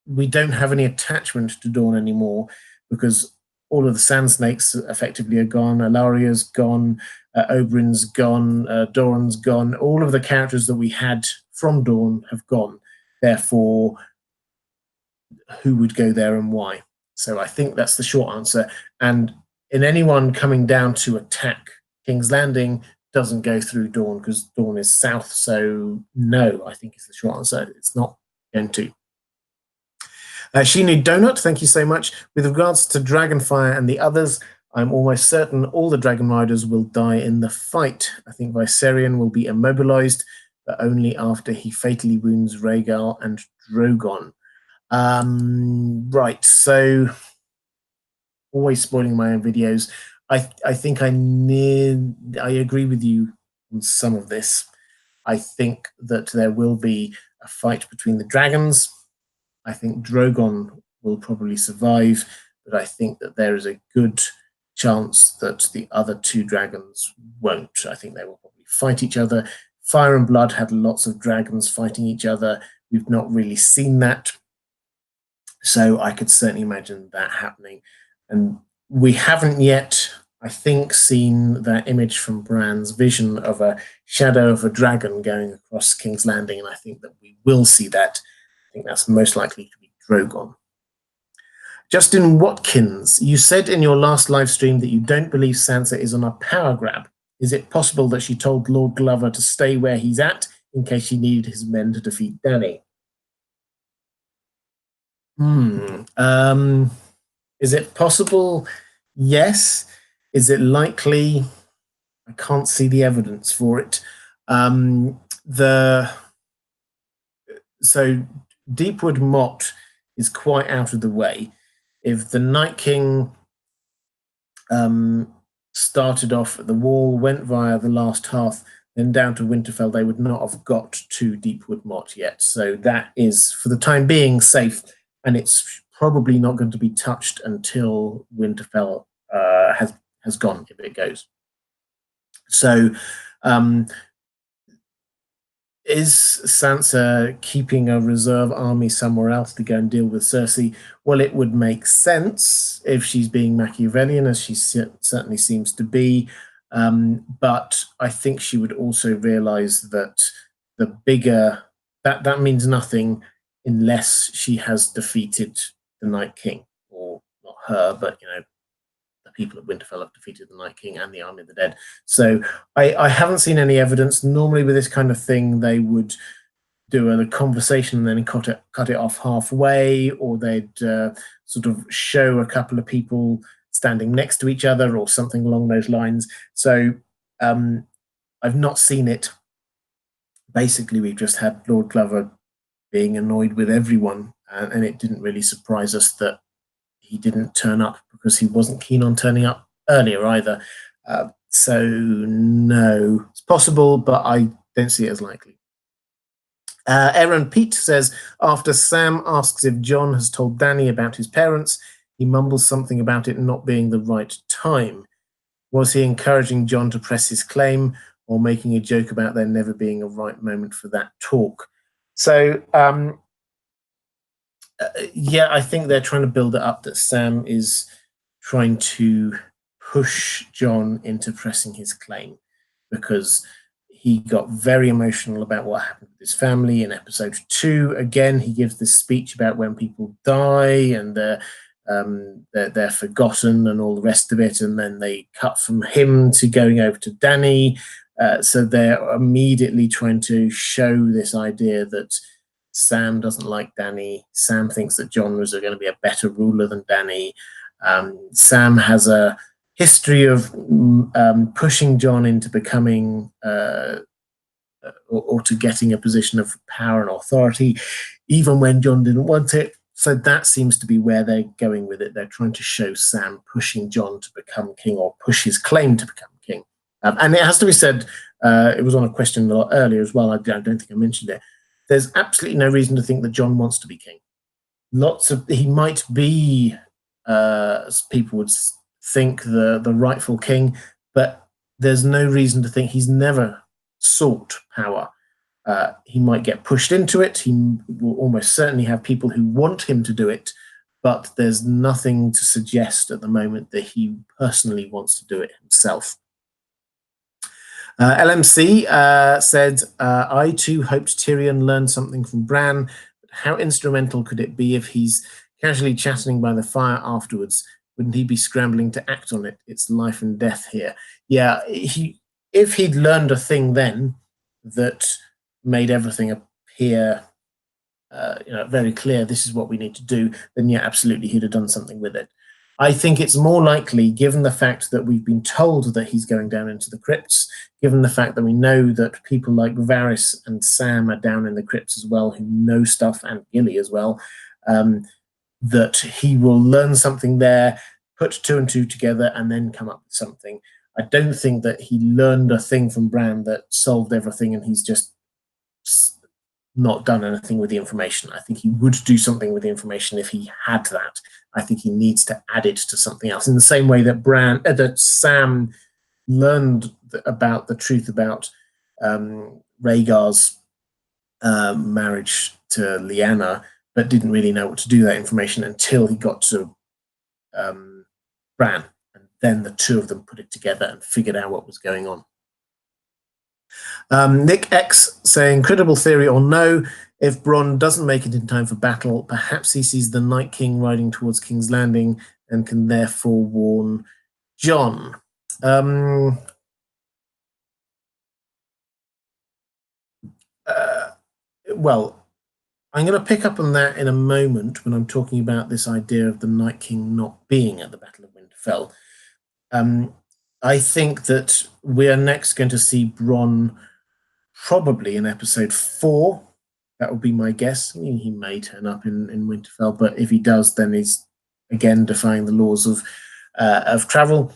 we don't have any attachment to Dawn anymore, because all of the Sand Snakes effectively are gone. Alaria's gone, Oberyn's gone, Doran's gone. All of the characters that we had from Dawn have gone. Therefore, who would go there and why? So I think that's the short answer. And in anyone coming down to attack King's Landing doesn't go through Dawn, because Dawn is south. So no, I think is the short answer. It's not going to. Shinu Donut, thank you so much. With regards to Dragonfire and the others, I'm almost certain all the Dragon Riders will die in the fight. I think Viserion will be immobilized, but only after he fatally wounds Rhaegar and Drogon. Right, so always spoiling my own videos. I think I agree with you on some of this. I think that there will be a fight between the dragons. I think Drogon will probably survive, but I think that there is a good chance that the other two dragons won't. I think they will probably fight each other. Fire and Blood had lots of dragons fighting each other. We've not really seen that. So I could certainly imagine that happening. And we haven't yet, I think, seen that image from Bran's vision of a shadow of a dragon going across King's Landing, and I think that we will see that. I think that's most likely to be Drogon. Justin Watkins, you said in your last live stream that you don't believe Sansa is on a power grab. Is it possible that she told Lord Glover to stay where he's at in case she needed his men to defeat Dany? Is it possible? Yes. Is it likely? I can't see the evidence for it. So Deepwood Motte is quite out of the way. If the Night King started off at the wall, went via the last hearth, then down to Winterfell, they would not have got to Deepwood Motte yet. So that is, for the time being, safe, and it's probably not going to be touched until Winterfell has gone, if it goes. So is Sansa keeping a reserve army somewhere else to go and deal with Cersei? Well, it would make sense if she's being Machiavellian, as she certainly seems to be. But I think she would also realize that the bigger, that means nothing unless she has defeated the Night King, or not her, but, you know, the people at Winterfell have defeated the Night King and the Army of the Dead. So I haven't seen any evidence. Normally with this kind of thing, they would do a conversation and then cut it off halfway, or they'd sort of show a couple of people standing next to each other or something along those lines. So I've not seen it. Basically, we've just had Lord Glover being annoyed with everyone, and it didn't really surprise us that he didn't turn up, because he wasn't keen on turning up earlier either. So no, it's possible, but I don't see it as likely. Aaron Pete says, after Sam asks if Jon has told Dany about his parents, he mumbles something about it not being the right time. Was he encouraging Jon to press his claim, or making a joke about there never being a right moment for that talk? So, yeah, I think they're trying to build it up that Sam is trying to push Jon into pressing his claim, because he got very emotional about what happened with his family in episode 2. Again, he gives this speech about when people die and they're forgotten and all the rest of it, and then they cut from him to going over to Dany. So they're immediately trying to show this idea that Sam doesn't like Dany. Sam thinks that Jon was going to be a better ruler than Dany. Sam has a history of pushing Jon into becoming or to getting a position of power and authority, even when Jon didn't want it. So that seems to be where they're going with it. They're trying to show Sam pushing Jon to become king, or push his claim to become king. And it has to be said, it was on a question a lot earlier as well. I don't think I mentioned it. There's absolutely no reason to think that Jon wants to be king. He might be, as people would think, the rightful king, but there's no reason to think he's never sought power. He might get pushed into it. He will almost certainly have people who want him to do it, but there's nothing to suggest at the moment that he personally wants to do it himself. LMC said, I too hoped Tyrion learned something from Bran, but how instrumental could it be if he's casually chatting by the fire afterwards? Wouldn't he be scrambling to act on it? It's life and death here. Yeah, if he'd learned a thing then that made everything appear very clear, this is what we need to do, then yeah, absolutely he'd have done something with it. I think it's more likely, given the fact that we've been told that he's going down into the crypts, given the fact that we know that people like Varys and Sam are down in the crypts as well, who know stuff, and Gilly as well, that he will learn something there, put 2 and 2 together, and then come up with something. I don't think that he learned a thing from Bran that solved everything and he's just not done anything with the information. I think he would do something with the information if he had that. I think he needs to add it to something else, in the same way that that Sam learned about the truth about Rhaegar's marriage to Lyanna, but didn't really know what to do with that information until he got to Bran, and then the two of them put it together and figured out what was going on. Nick X saying, credible theory or no, if Bronn doesn't make it in time for battle, perhaps he sees the Night King riding towards King's Landing and can therefore warn Jon. Well, I'm going to pick up on that in a moment when I'm talking about this idea of the Night King not being at the Battle of Winterfell. I think that we are next going to see Bronn probably in episode 4. That would be my guess. I mean, he may turn up in Winterfell, but if he does, then he's again defying the laws of travel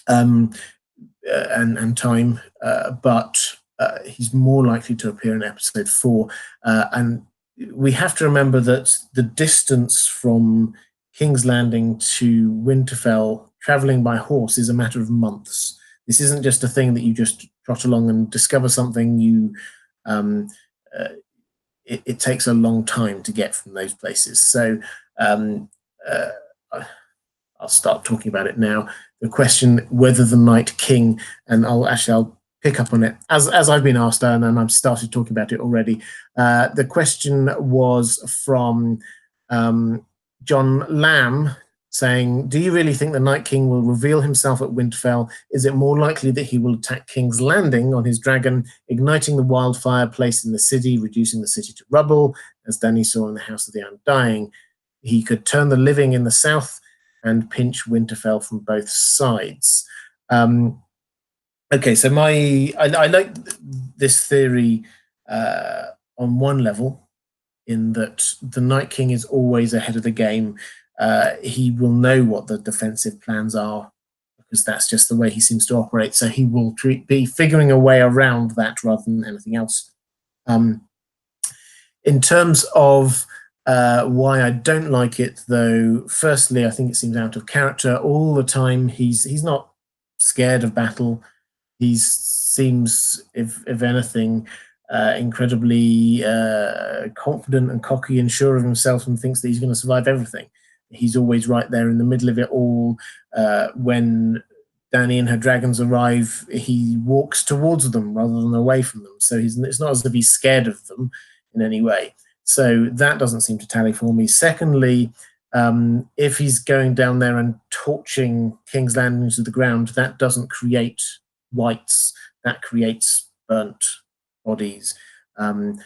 and time. But he's more likely to appear in episode 4. And we have to remember that the distance from King's Landing to Winterfell, traveling by horse, is a matter of months. This isn't just a thing that you just trot along and discover something. It takes a long time to get from those places. So I'll start talking about it now. The question whether the Night King, and I'll pick up on it as I've been asked, and I've started talking about it already. The question was from John Lamb, saying, do you really think the Night King will reveal himself at Winterfell? Is it more likely that he will attack King's Landing on his dragon, igniting the wildfire placed in the city, reducing the city to rubble, as Dany saw in the House of the Undying? He could turn the living in the south and pinch Winterfell from both sides. Okay, so I like this theory on one level, in that the Night King is always ahead of the game. He will know what the defensive plans are, because that's just the way he seems to operate. So he will be figuring a way around that rather than anything else. In terms of why I don't like it, though, firstly, I think it seems out of character. All the time, he's not scared of battle. He seems, if anything, incredibly confident and cocky and sure of himself, and thinks that he's going to survive everything. He's always right there in the middle of it all. When Dany and her dragons arrive, he walks towards them rather than away from them. So it's not as if he's scared of them in any way. So that doesn't seem to tally for me. Secondly, if he's going down there and torching King's Landing to the ground, that doesn't create whites, that creates burnt bodies. And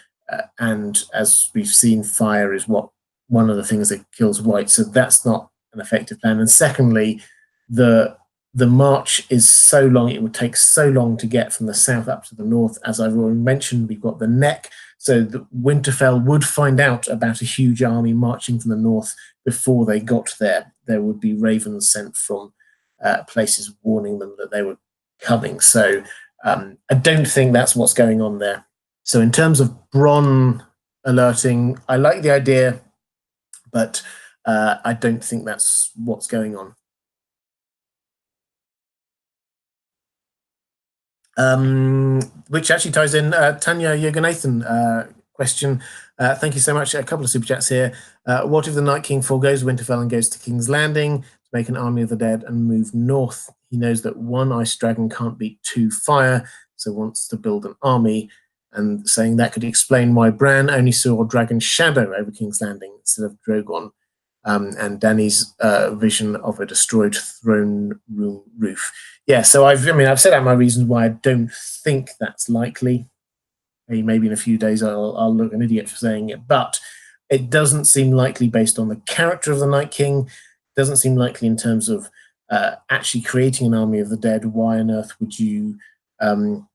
as we've seen, fire is one of the things that kills whites. So that's not an effective plan. And secondly, the march is so long, it would take so long to get from the south up to the north. As I've already mentioned, we've got the neck, so that Winterfell would find out about a huge army marching from the north before they got there. There would be ravens sent from places warning them that they were coming. So I don't think that's what's going on there. So in terms of Bronn alerting, I like the idea, but I don't think that's what's going on. Which actually ties in Tanya Yoganathan question. Thank you so much. A couple of super chats here. What if the Night King forgoes Winterfell and goes to King's Landing to make an army of the dead and move north? He knows that one ice dragon can't beat two fire, so wants to build an army, and saying that could explain why Bran only saw a dragon's shadow over King's Landing instead of Drogon. And Dany's vision of a destroyed throne room roof. Yeah, so I've set out my reasons why I don't think that's likely. Maybe in a few days I'll look an idiot for saying it, but it doesn't seem likely based on the character of the Night King. It doesn't seem likely in terms of actually creating an army of the dead. Why on earth would you burn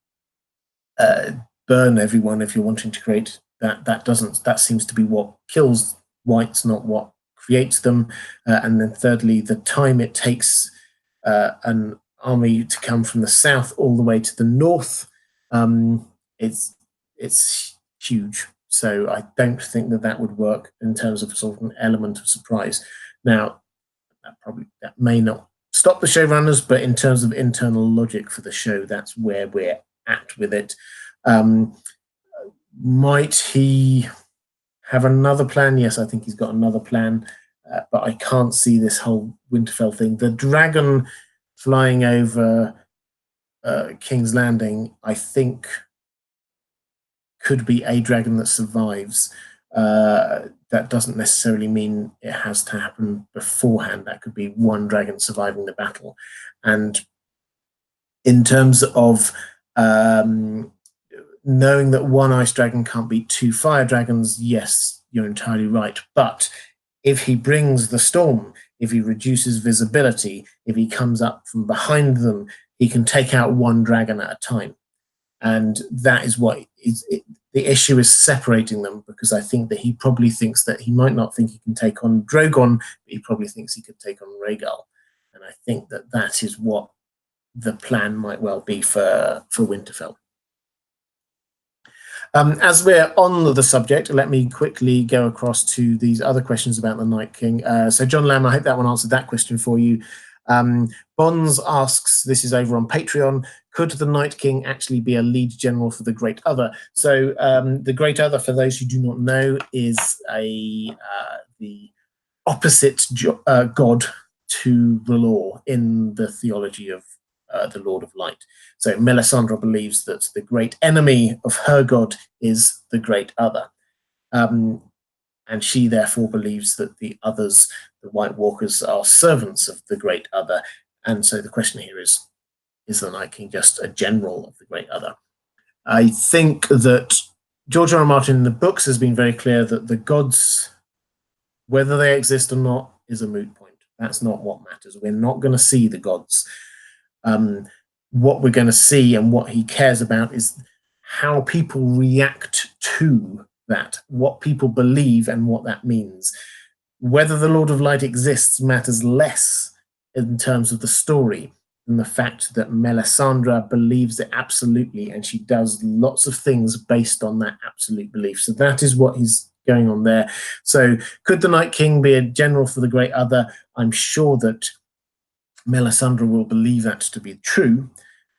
everyone if you're wanting to create that? That seems to be what kills whites, not what creates them. And then thirdly, the time it takes an army to come from the south all the way to the north, it's huge. So I don't think that would work in terms of sort of an element of surprise. Now, that may not stop the showrunners, but in terms of internal logic for the show, that's where we're at with it. Might he have another plan? Yes, I think he's got another plan, but I can't see this whole Winterfell thing. The dragon flying over King's Landing, I think, could be a dragon that survives. That doesn't necessarily mean it has to happen beforehand. That could be one dragon surviving the battle. And in terms of knowing that one ice dragon can't beat two fire dragons, yes, you're entirely right. But if he brings the storm, if he reduces visibility, if he comes up from behind them, he can take out one dragon at a time. And that is what the issue is, separating them, because I think that he probably thinks that he might not think he can take on Drogon, but he probably thinks he could take on Rhaegar. And I think that is what the plan might well be for Winterfell. As we're on the subject, let me quickly go across to these other questions about the Night King. So John Lamb, I hope that one answered that question for you. Bonds asks, this is over on Patreon, could the Night King actually be a lead general for the Great Other? So the Great Other, for those who do not know, is the opposite god to the law in the theology of the Lord of Light. So Melisandre believes that the great enemy of her god is the Great Other. And she therefore believes that the others, the White Walkers, are servants of the Great Other. And so the question here is the Night King just a general of the Great Other? I think that George R. R. Martin in the books has been very clear that the gods, whether they exist or not, is a moot point. That's not what matters. We're not going to see the gods. What we're going to see and what he cares about is how people react to that, what people believe and what that means. Whether the Lord of Light exists matters less in terms of the story than the fact that Melisandre believes it absolutely, and she does lots of things based on that absolute belief. So that is what he's going on there. So could the Night King be a general for the Great Other? I'm sure that Melisandre will believe that to be true,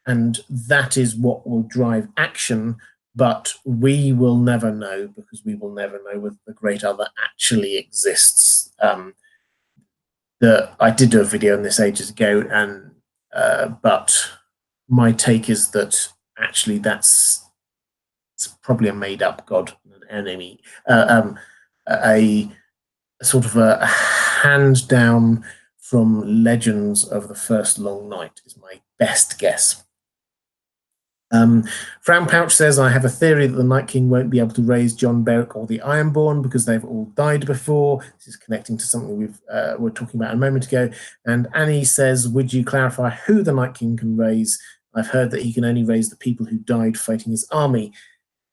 and that is what will drive action. But we will never know, because we will never know whether the Great Other actually exists. I did do a video on this ages ago, and but my take is that actually it's probably a made-up god, an enemy, a sort of a hand down from legends of the First Long Night is my best guess. Fran Pouch says, I have a theory that the Night King won't be able to raise Jon Beric or the Ironborn because they've all died before. This is connecting to something we were talking about a moment ago. And Annie says, would you clarify who the Night King can raise? I've heard that he can only raise the people who died fighting his army,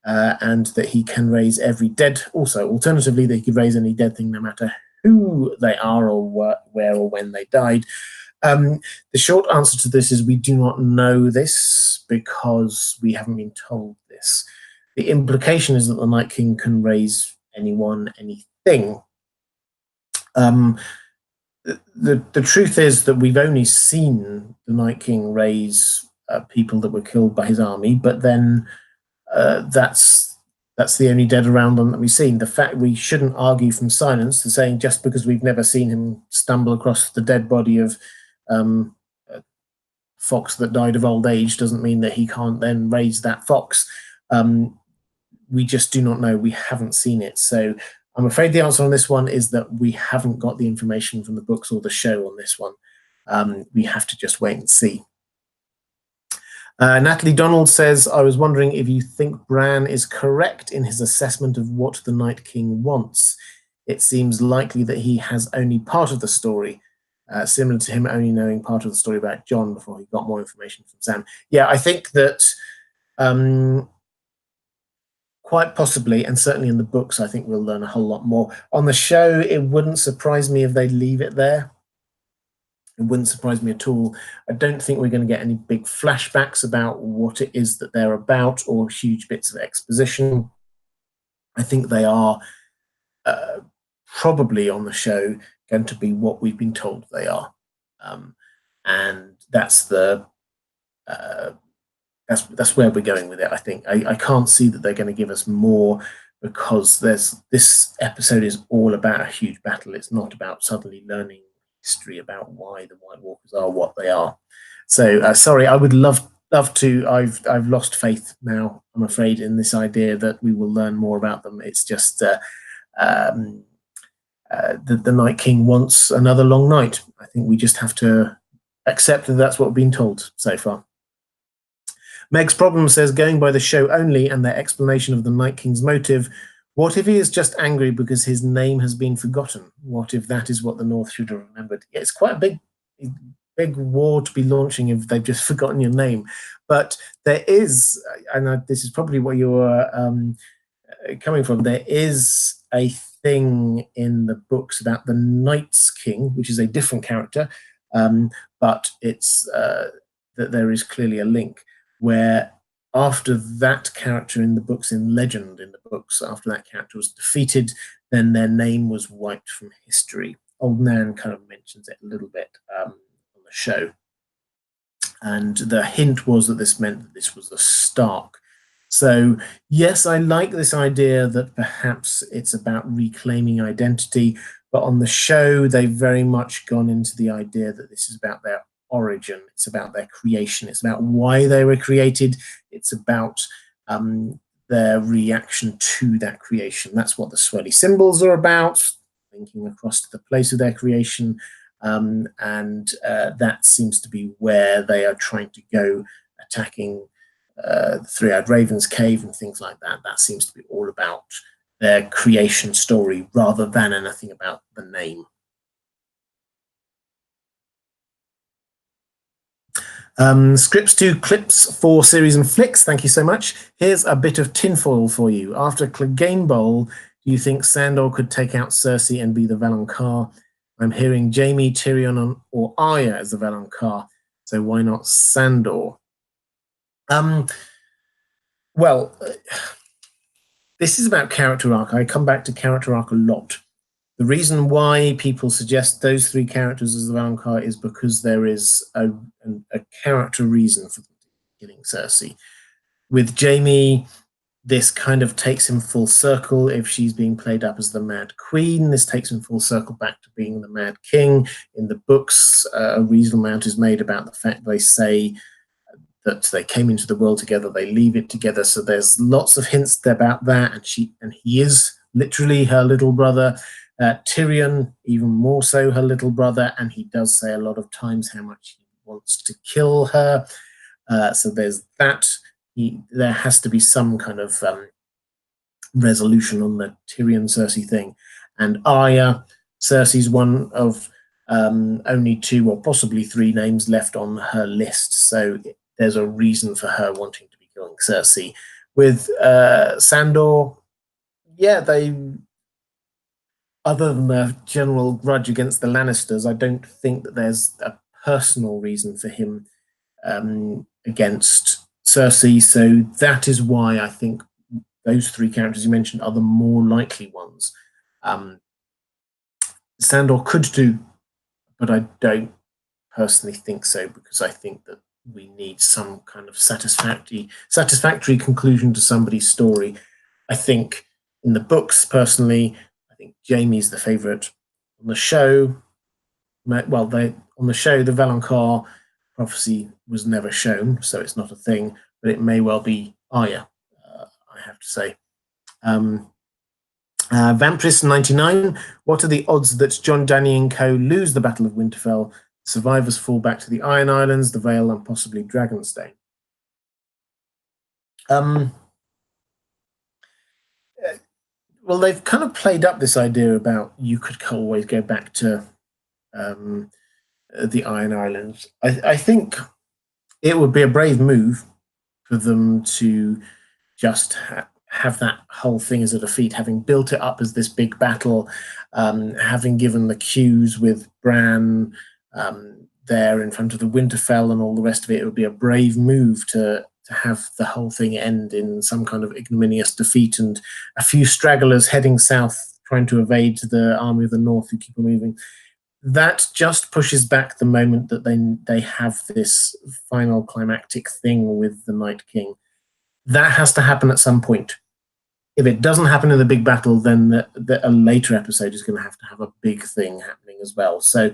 and that he can raise every dead. Also, alternatively, that he could raise any dead thing no matter who they are or where or when they died. The short answer to this is we do not know this because we haven't been told this. The implication is that the Night King can raise anyone, anything. The truth is that we've only seen the Night King raise people that were killed by his army, but then that's the only dead around them that we've seen. The fact we shouldn't argue from silence, the saying just because we've never seen him stumble across the dead body of fox that died of old age doesn't mean that he can't then raise that fox. We just do not know. We haven't seen it. So I'm afraid the answer on this one is that we haven't got the information from the books or the show on this one. We have to just wait and see. Natalie Donald says, I was wondering if you think Bran is correct in his assessment of what the Night King wants. It seems likely that he has only part of the story, similar to him only knowing part of the story about Jon before he got more information from Sam. Yeah, I think that quite possibly, and certainly in the books, I think we'll learn a whole lot more. On the show, it wouldn't surprise me if they leave it there. It wouldn't surprise me at all. I don't think we're going to get any big flashbacks about what it is that they're about or huge bits of exposition. I think they are probably on the show going to be what we've been told they are. And that's where we're going with it, I think. I can't see that they're going to give us more, because this episode is all about a huge battle. It's not about suddenly learning history about why the White Walkers are what they are. So sorry, I would love to. I've lost faith now, I'm afraid, in this idea that we will learn more about them. It's just the Night King wants another long night. I think we just have to accept that that's what we've been told so far. Meg's Problem says, going by the show only and their explanation of the Night King's motive, what if he is just angry because his name has been forgotten? What if that is what the North should have remembered? Yeah, it's quite a big war to be launching if they've just forgotten your name. But there is, and this is probably where you're coming from, there is a thing in the books about the Night's King, which is a different character, but it's that there is clearly a link where after that character in the books, in legend in the books, after that character was defeated, then their name was wiped from history. Old Nan kind of mentions it a little bit on the show. And the hint was that this meant that this was the Stark. So yes, I like this idea that perhaps it's about reclaiming identity, but on the show, they've very much gone into the idea that this is about their origin. It's about their creation. It's about why they were created. It's about their reaction to that creation. That's what the swirly symbols are about, linking across to the place of their creation. And that seems to be where they are trying to go, attacking the Three-Eyed Raven's cave and things like that. That seems to be all about their creation story rather than anything about the name. Scripts to clips for series and flicks. Thank you so much. Here's a bit of tinfoil for you. After Clegane Bowl, do you think Sandor could take out Circe and be the Valonqar? I'm hearing Jaime, Tyrion, or Arya as the Valonqar. So why not Sandor? Well, this is about character arc. I come back to character arc a lot. The reason why people suggest those three characters as the Valonqar is because there is a character reason for killing Circe. With Jaime, this kind of takes him full circle. If she's being played up as the Mad Queen, this takes him full circle back to being the Mad King. In the books, a reasonable amount is made about the fact they say that they came into the world together, they leave it together. So there's lots of hints about that, and he is literally her little brother. Tyrion, even more so her little brother, and he does say a lot of times how much he wants to kill her. So there's that. There has to be some kind of resolution on the Tyrion Cersei thing. And Arya, Cersei's one of only 2 or possibly 3 names left on her list. So there's a reason for her wanting to be killing Cersei. With Sandor, yeah, other than the general grudge against the Lannisters, I don't think that there's a personal reason for him against Cersei. So that is why I think those 3 characters you mentioned are the more likely ones. Sandor could do, but I don't personally think so, because I think that we need some kind of satisfactory conclusion to somebody's story. I think in the books, personally, I think Jaime's the favourite. On the show, well, on the show, the Valonqar prophecy was never shown, so it's not a thing, but it may well be Arya, I have to say. Vampirist99, what are the odds that John, Dany and co lose the Battle of Winterfell? The survivors fall back to the Iron Islands, the Vale, and possibly Dragonstone. Well, they've kind of played up this idea about you could always go back to the Iron Islands. I think it would be a brave move for them to just have that whole thing as a defeat, having built it up as this big battle, having given the cues with Bran there in front of the Winterfell and all the rest of it. It would be a brave move to have the whole thing end in some kind of ignominious defeat and a few stragglers heading south trying to evade the army of the north who keep on moving. That just pushes back the moment that they have this final climactic thing with the Night King. That has to happen at some point. If it doesn't happen in the big battle, then a later episode is going to have a big thing happening as well. So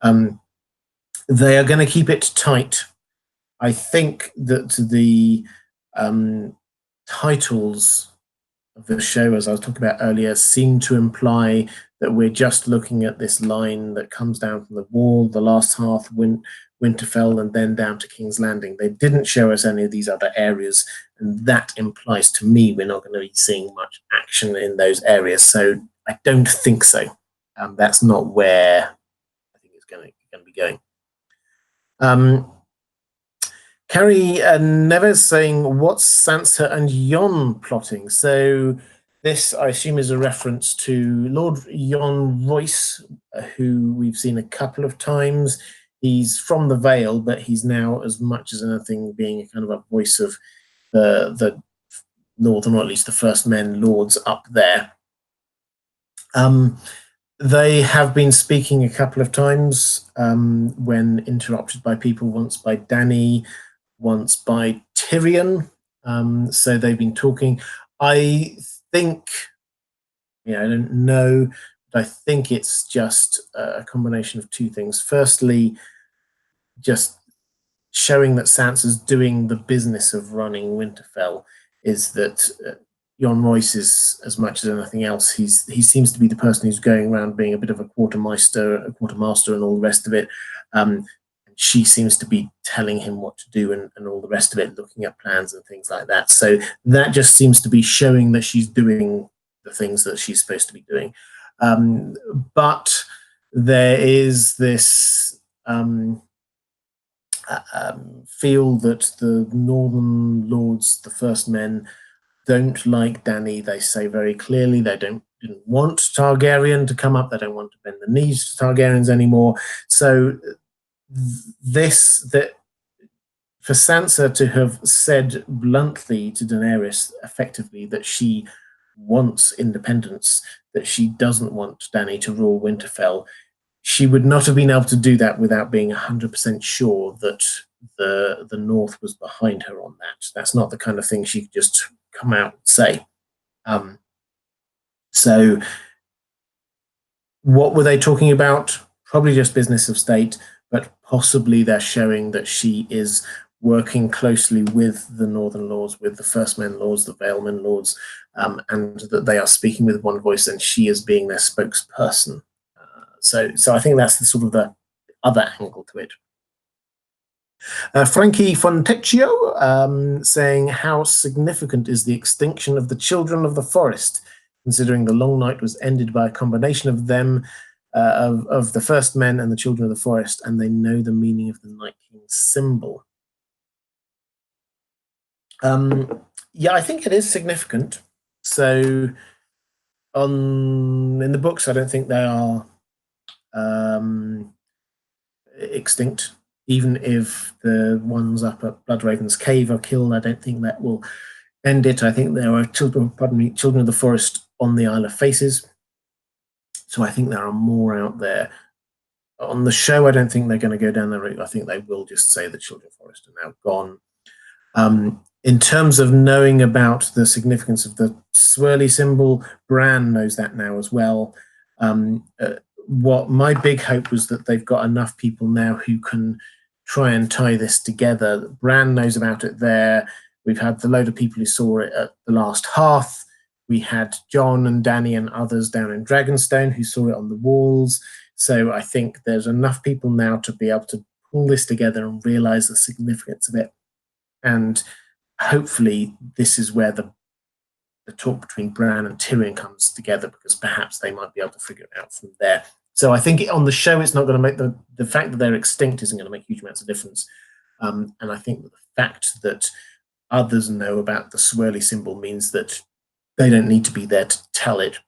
they are going to keep it tight. I think that the titles of the show, as I was talking about earlier, seem to imply that we're just looking at this line that comes down from the wall, the last half, Winterfell, and then down to King's Landing. They didn't show us any of these other areas, and that implies to me we're not going to be seeing much action in those areas. So I don't think so. That's not where I think it's going to be going. Carrie Neves saying, what's Sansa and Jon plotting? So this, I assume, is a reference to Lord Jon Royce, who we've seen a couple of times. He's from the Vale, but he's now, as much as anything, being a kind of a voice of the northern, or at least the First Men lords up there. They have been speaking a couple of times when interrupted by people, once by Dany, once by Tyrion. So they've been talking. I think, I don't know, but I think it's just a combination of 2 things. Firstly, just showing that Sansa's doing the business of running Winterfell, is that Jon Royce is, as much as anything else, he seems to be the person who's going around being a bit of a quartermaster and all the rest of it. She seems to be telling him what to do and all the rest of it, looking at plans and things like that. So that just seems to be showing that she's doing the things that she's supposed to be doing. But there is this feel that the Northern Lords, the First Men, don't like Dany. They say very clearly they didn't want Targaryen to come up. They don't want to bend the knees to Targaryens anymore. So that for Sansa to have said bluntly to Daenerys effectively that she wants independence, that she doesn't want Dany to rule Winterfell, she would not have been able to do that without being 100% sure that the North was behind her on that. That's not the kind of thing she could just come out and say. So what were they talking about? Probably just business of state, but possibly they're showing that she is working closely with the Northern Lords, with the First Men Lords, the Valemen Lords, and that they are speaking with one voice and she is being their spokesperson. So I think that's the sort of the other angle to it. Frankie Fontecchio saying, how significant is the extinction of the Children of the Forest, considering the long night was ended by a combination of them, of the First Men and the Children of the Forest, and they know the meaning of the Night King's symbol. Yeah, I think it is significant. So in the books, I don't think they are extinct. Even if the ones up at Bloodraven's cave are killed, I don't think that will end it. I think there are children of the forest on the Isle of Faces. So I think there are more out there. On the show, I don't think they're going to go down the route. I think they will just say the Children of the Forest are now gone. In terms of knowing about the significance of the swirly symbol, Bran knows that now as well. What my big hope was that they've got enough people now who can try and tie this together. Bran knows about it there. We've had the load of people who saw it at the last Hearth. We had Jon and Dany and others down in Dragonstone who saw it on the walls. So I think there's enough people now to be able to pull this together and realize the significance of it. And hopefully this is where the talk between Bran and Tyrion comes together, because perhaps they might be able to figure it out from there. So I think on the show, it's not going to make the fact that they're extinct isn't going to make huge amounts of difference. And I think that the fact that others know about the swirly symbol means that they don't need to be there to tell it.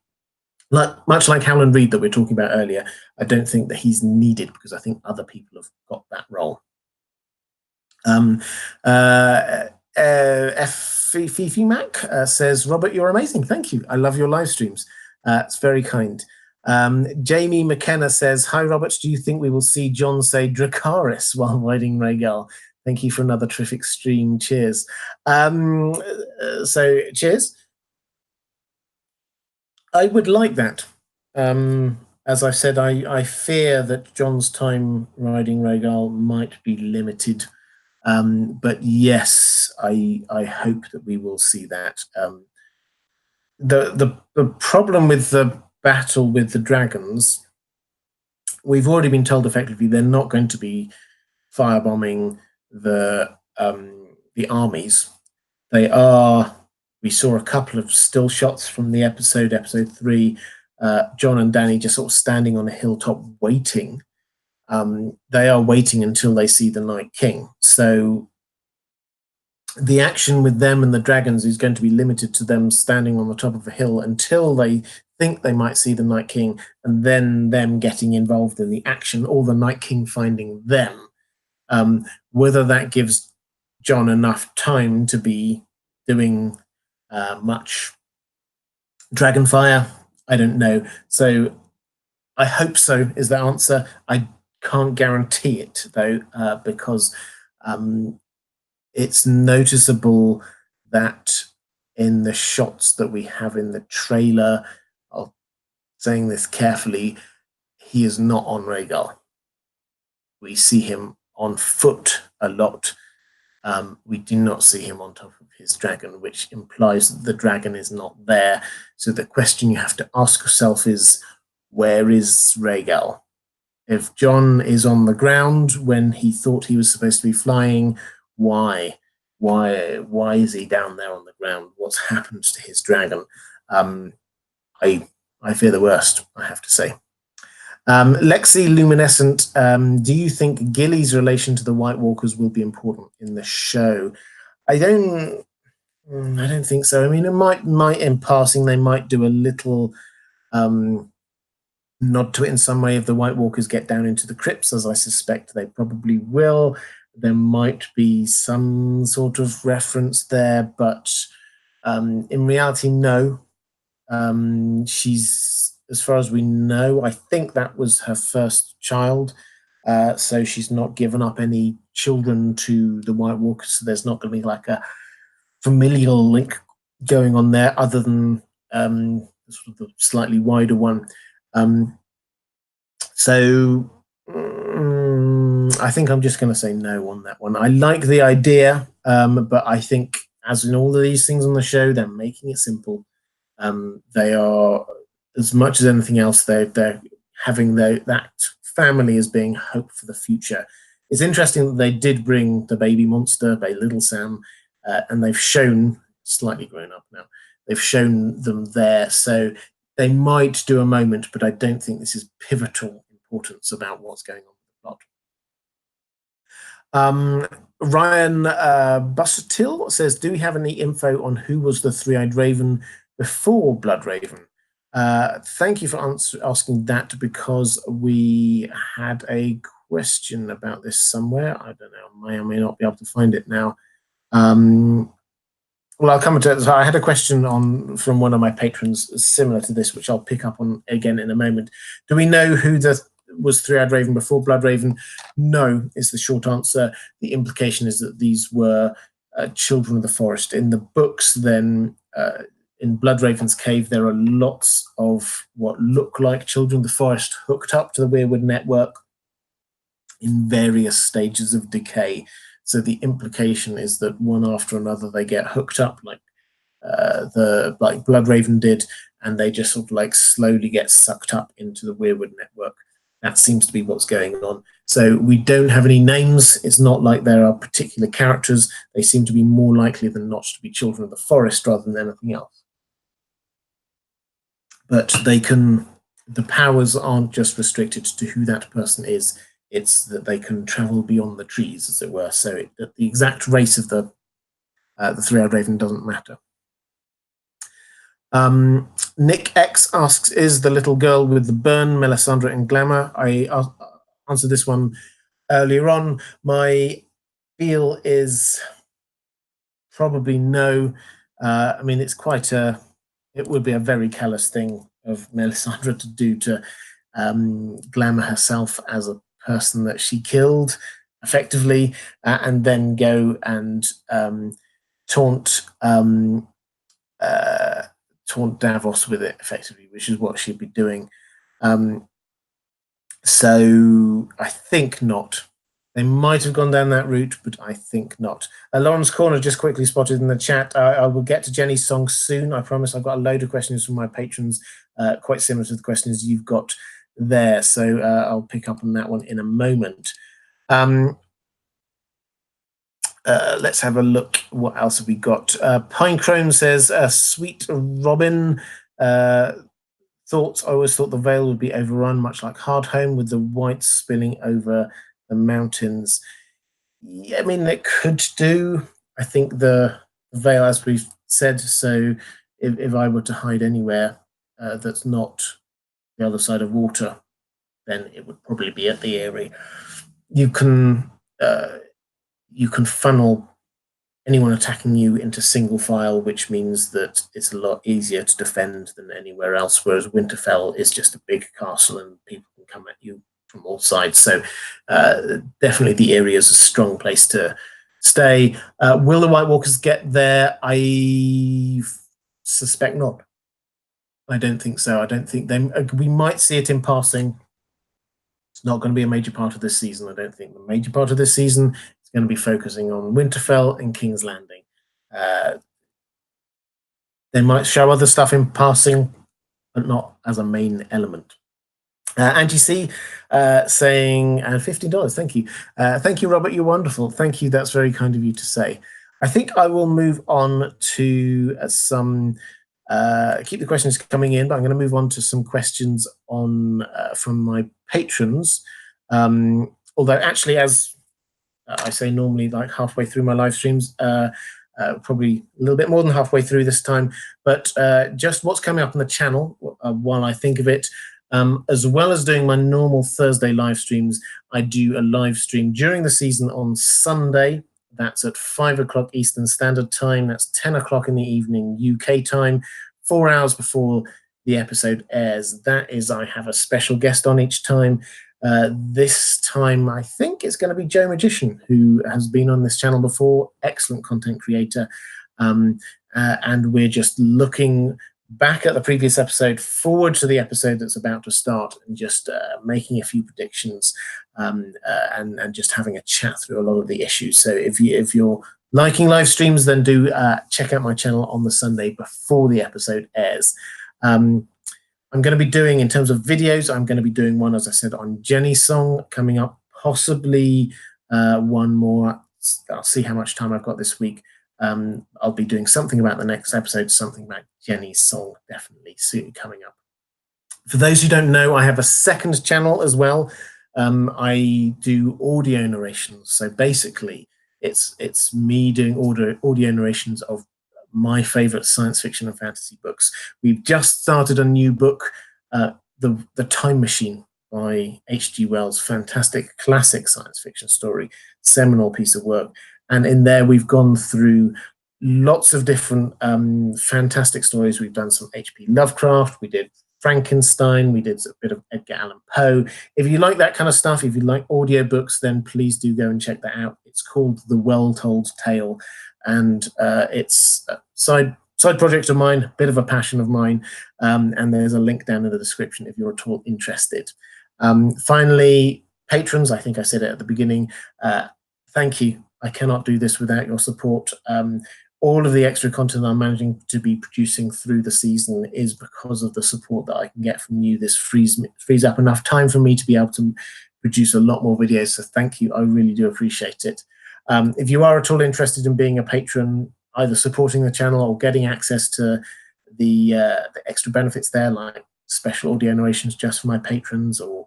Much like Howland Reed that we were talking about earlier, I don't think that he's needed because I think other people have got that role. Fifi Mac says, Robert, you're amazing. Thank you. I love your live streams. It's very kind. Jamie McKenna says, hi, Robert. Do you think we will see Jon say Dracarys while riding Rhaegar? Thank you for another terrific stream. Cheers. So, cheers. I would like that. As I said, I fear that Jon's time riding Rhaegar might be limited. But yes, I hope that we will see that. The problem with the battle with the dragons, we've already been told effectively they're not going to be firebombing the armies. They are. We saw a couple of still shots from the episode 3. Jon and Dany just sort of standing on a hilltop waiting. They are waiting until they see the Night King. So the action with them and the dragons is going to be limited to them standing on the top of a hill until they think they might see the Night King, and then them getting involved in the action, or the Night King finding them. Whether that gives Jon enough time to be doing much dragonfire, I don't know. So I hope so is the answer. I can't guarantee it though, because it's noticeable that in the shots that we have in the trailer, I'm saying this carefully, he is not on Rhaegar. We see him on foot a lot. We do not see him on top of his dragon, which implies that the dragon is not there. So the question you have to ask yourself is, where is Rhaegar? If Jon is on the ground when he thought he was supposed to be flying, why? Why is he down there on the ground? What's happened to his dragon? I fear the worst, I have to say. Lexi Luminescent, do you think Gillies' relation to the White Walkers will be important in the show? I don't think so. I mean, it might in passing they might do a little nod to it in some way if the White Walkers get down into the crypts, as I suspect they probably will. There might be some sort of reference there, but in reality, no. She's, as far as we know, I think that was her first child. So she's not given up any children to the White Walkers. So there's not going to be like a familial link going on there, other than sort of the slightly wider one. So I think I'm just going to say no on that one. I like the idea, but I think, as in all of these things on the show, they're making it simple. They are, as much as anything else, they're having that family as being hope for the future. It's interesting that they did bring the baby monster, Little Sam, and they've shown, slightly grown up now, they've shown them there. So they might do a moment, but I don't think this is pivotal importance about what's going on with the plot. Ryan Busuttil says, do we have any info on who was the three-eyed raven before Bloodraven? Thank you for asking that, because we had a question about this somewhere. I don't know, I may or may not be able to find it now. Well, I'll come to it. So I had a question from one of my patrons similar to this, which I'll pick up on again in a moment. Do we know who was Three-Eyed Raven before Bloodraven? No, is the short answer. The implication is that these were children of the forest. In the books, then, in Bloodraven's cave, there are lots of what look like children of the forest hooked up to the Weirwood network in various stages of decay. So the implication is that one after another they get hooked up, like Bloodraven did, and they just sort of like slowly get sucked up into the Weirwood network. That seems to be what's going on. So we don't have any names. It's not like there are particular characters. They seem to be more likely than not to be children of the forest rather than anything else. But the powers aren't just restricted to who that person is. It's that they can travel beyond the trees, as it were. So the exact race of the three-eyed raven doesn't matter. Nick X asks, is the little girl with the burn Melisandre in Glamour? I answered this one earlier on. My feel is probably no. I mean, it would be a very callous thing of Melisandre to do, to glamour herself as a person that she killed effectively, and then go and taunt Davos with it effectively, which is what she'd be doing. So I think not. They might have gone down that route, but I think not. Lawrence Corner just quickly spotted in the chat. I will get to Jenny's song soon. I promise. I've got a load of questions from my patrons, quite similar to the questions you've got there. So I'll pick up on that one in a moment. Let's have a look. What else have we got? Pinechrome says, Sweet Robin, thoughts. I always thought the Vale would be overrun, much like Hardhome, with the whites spilling over the mountains. Yeah, I mean, it could do. I think the Vale, as we've said, so if I were to hide anywhere that's not the other side of water, then it would probably be at the Eyrie. You can funnel anyone attacking you into single file, which means that it's a lot easier to defend than anywhere else, whereas Winterfell is just a big castle and people can come at you from all sides. So definitely the area is a strong place to stay. Will the White Walkers get there? I suspect not. I don't think so. I don't think we might see it in passing. It's not going to be a major part of this season. I don't think the major part of this season is going to be focusing on Winterfell and King's Landing. They might show other stuff in passing, but not as a main element. Angie C saying, $15, thank you. Thank you, Robert, you're wonderful. Thank you, that's very kind of you to say. I think I will move on to some Keep the questions coming in, but I'm going to move on to some questions on from my patrons. Although actually, as I say normally, like halfway through my live streams, probably a little bit more than halfway through this time, but just what's coming up on the channel while I think of it. As well as doing my normal Thursday live streams, I do a live stream during the season on Sunday. That's at 5 o'clock Eastern Standard Time. That's 10 o'clock in the evening UK time, 4 hours before the episode airs. That is, I have a special guest on each time. This time, I think it's going to be Joe Magician, who has been on this channel before, excellent content creator. And we're just looking back at the previous episode, forward to the episode that's about to start, and just making a few predictions and just having a chat through a lot of the issues. So if you're liking live streams, then do check out my channel on the Sunday before the episode airs. I'm going to be doing, in terms of videos, I'm going to be doing one, as I said, on Jenny's song coming up, possibly one more. I'll see how much time I've got this week. I'll be doing something about the next episode, something about Jenny's song, definitely soon coming up. For those who don't know, I have a second channel as well. I do audio narrations. So basically, it's me doing audio narrations of my favorite science fiction and fantasy books. We've just started a new book, The Time Machine by H.G. Wells, fantastic classic science fiction story, seminal piece of work. And in there, we've gone through lots of different fantastic stories. We've done some H.P. Lovecraft, we did Frankenstein, we did a bit of Edgar Allan Poe. If you like that kind of stuff, if you like audiobooks, then please do go and check that out. It's called The Well-Told Tale, and it's a side project of mine, bit of a passion of mine, and there's a link down in the description if you're at all interested. Finally, patrons, I think I said it at the beginning, thank you. I cannot do this without your support. All of the extra content I'm managing to be producing through the season is because of the support that I can get from you. This frees up enough time for me to be able to produce a lot more videos, so thank you. I really do appreciate it. If you are at all interested in being a patron, either supporting the channel or getting access to the extra benefits there, like special audio narrations just for my patrons, or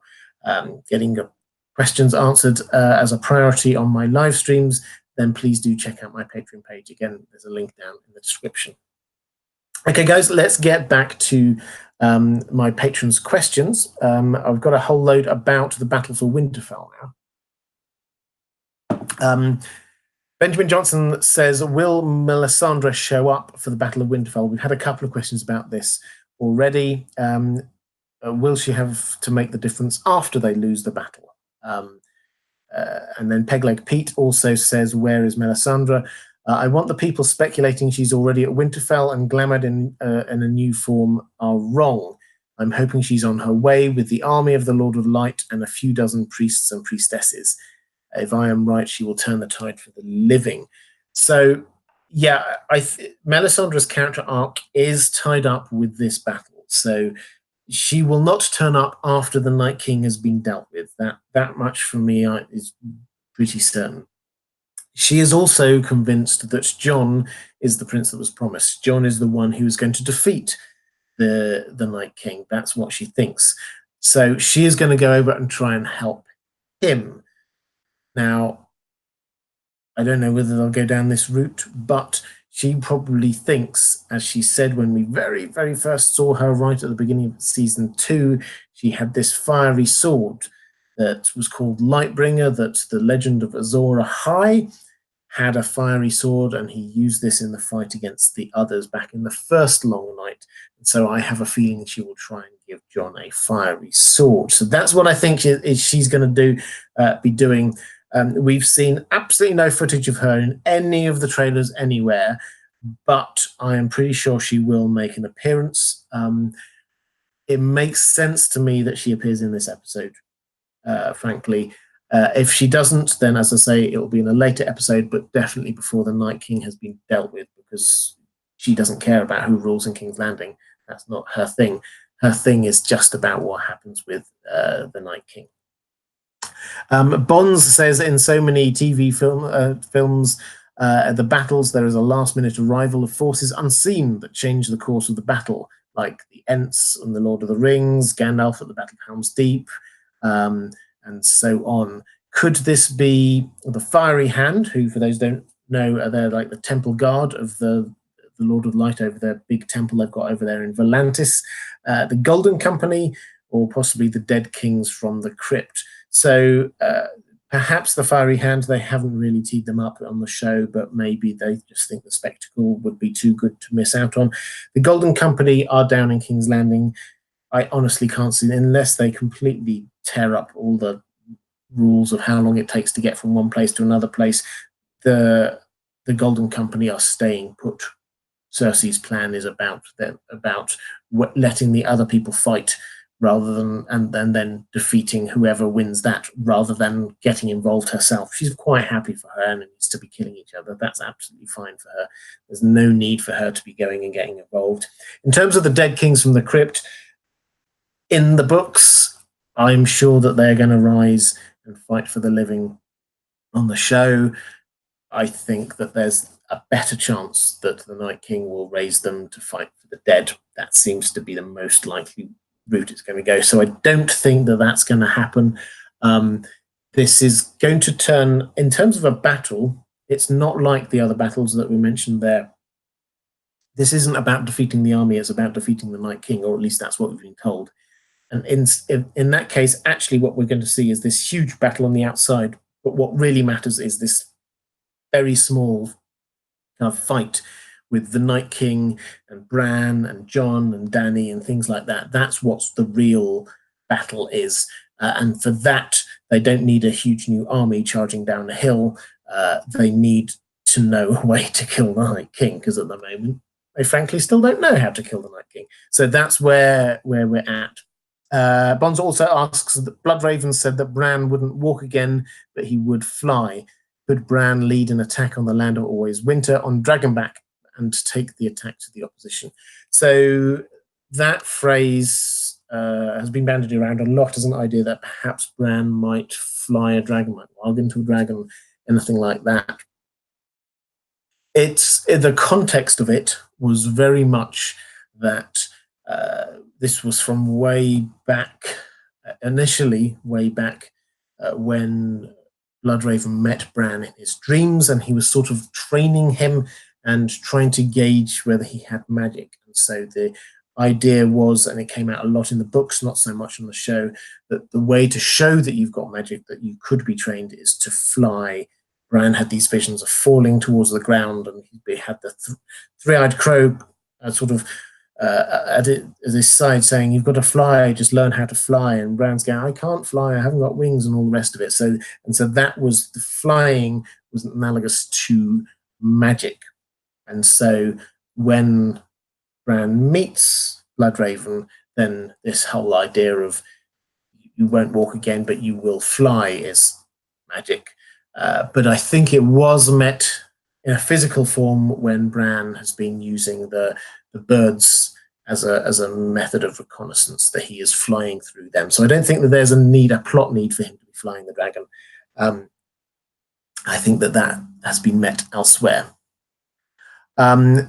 getting questions answered as a priority on my live streams, then please do check out my Patreon page. Again, there's a link down in the description. Okay, guys, let's get back to my patrons' questions. I've got a whole load about the Battle for Winterfell now. Benjamin Johnson says, will Melisandre show up for the Battle of Winterfell? We've had a couple of questions about this already. Will she have to make the difference after they lose the battle? And then Pegleg Pete also says, where is Melisandre? I want the people speculating she's already at Winterfell and glamoured in a new form are wrong. I'm hoping she's on her way with the army of the Lord of Light and a few dozen priests and priestesses. If I am right, she will turn the tide for the living. So, yeah, Melisandre's character arc is tied up with this battle. So she will not turn up after the Night King has been dealt with. That much for me is pretty certain. She is also convinced that Jon is the prince that was promised. Jon is the one who is going to defeat the Night King. That's what she thinks. So she is going to go over and try and help him. Now, I don't know whether they'll go down this route, but she probably thinks, as she said when we very, very first saw her right at the beginning of season 2, she had this fiery sword that was called Lightbringer, that the legend of Azor Ahai had a fiery sword, and he used this in the fight against the others back in the first Long Night. And so I have a feeling she will try and give Jon a fiery sword. So that's what I think she's going to be doing. We've seen absolutely no footage of her in any of the trailers anywhere, but I am pretty sure she will make an appearance. It makes sense to me that she appears in this episode, frankly. If she doesn't, then, as I say, it will be in a later episode, but definitely before the Night King has been dealt with, because she doesn't care about who rules in King's Landing. That's not her thing. Her thing is just about what happens with the Night King. Bonds says, in so many TV films, At the battles, there is a last-minute arrival of forces unseen that change the course of the battle, like the Ents and the Lord of the Rings, Gandalf at the Battle of Helm's Deep, and so on. Could this be the Fiery Hand, who, for those who don't know, are they're like the temple guard of the Lord of Light over their big temple they've got over there in Volantis, the Golden Company, or possibly the Dead Kings from the Crypt. So perhaps the Fiery Hand, they haven't really teed them up on the show, but maybe they just think the spectacle would be too good to miss out on. The Golden Company are down in King's Landing. I honestly can't see, unless they completely tear up all the rules of how long it takes to get from one place to another place, the Golden Company are staying put. Cersei's plan is about letting the other people fight rather than and then defeating whoever wins that, rather than getting involved herself. She's quite happy for her enemies to be killing each other. That's absolutely fine for her. There's no need for her to be going and getting involved. In terms of the Dead Kings from the Crypt, in the books, I'm sure that they're going to rise and fight for the living. On the show, I think that there's a better chance that the Night King will raise them to fight for the dead. That seems to be the most likely route it's going to go. So I don't think that that's going to happen. This is going to turn, in terms of a battle, it's not like the other battles that we mentioned there. This isn't about defeating the army, it's about defeating the Night King, or at least that's what we've been told. And in that case, actually what we're going to see is this huge battle on the outside, but what really matters is this very small kind of fight with the Night King and Bran and Jon and Dany and things like that. That's what the real battle is. And for that, they don't need a huge new army charging down a hill. They need to know a way to kill the Night King, because at the moment, they frankly still don't know how to kill the Night King. So that's where we're at. Bonds also asks that Bloodraven said that Bran wouldn't walk again, but he would fly. Could Bran lead an attack on the land of always winter on Dragonback and take the attack to the opposition? So that phrase has been bandied around a lot as an idea that perhaps Bran might fly a dragon, might log into a dragon, anything like that. It's the context of it was very much that this was from way back, initially way back when Bloodraven met Bran in his dreams, and he was sort of training him and trying to gauge whether he had magic. And so the idea was, and it came out a lot in the books, not so much on the show, that the way to show that you've got magic, that you could be trained, is to fly. Bran had these visions of falling towards the ground, and he had the three-eyed crow sort of at his side saying, "You've got to fly, just learn how to fly." And Bran's going, "I can't fly, I haven't got wings," and all the rest of it. So that was, the flying was analogous to magic. And so when Bran meets Bloodraven, then this whole idea of you won't walk again, but you will fly is magic. But I think it was met in a physical form when Bran has been using the birds as a method of reconnaissance, that he is flying through them. So I don't think that there's a plot need for him to be flying the dragon. I think that has been met elsewhere.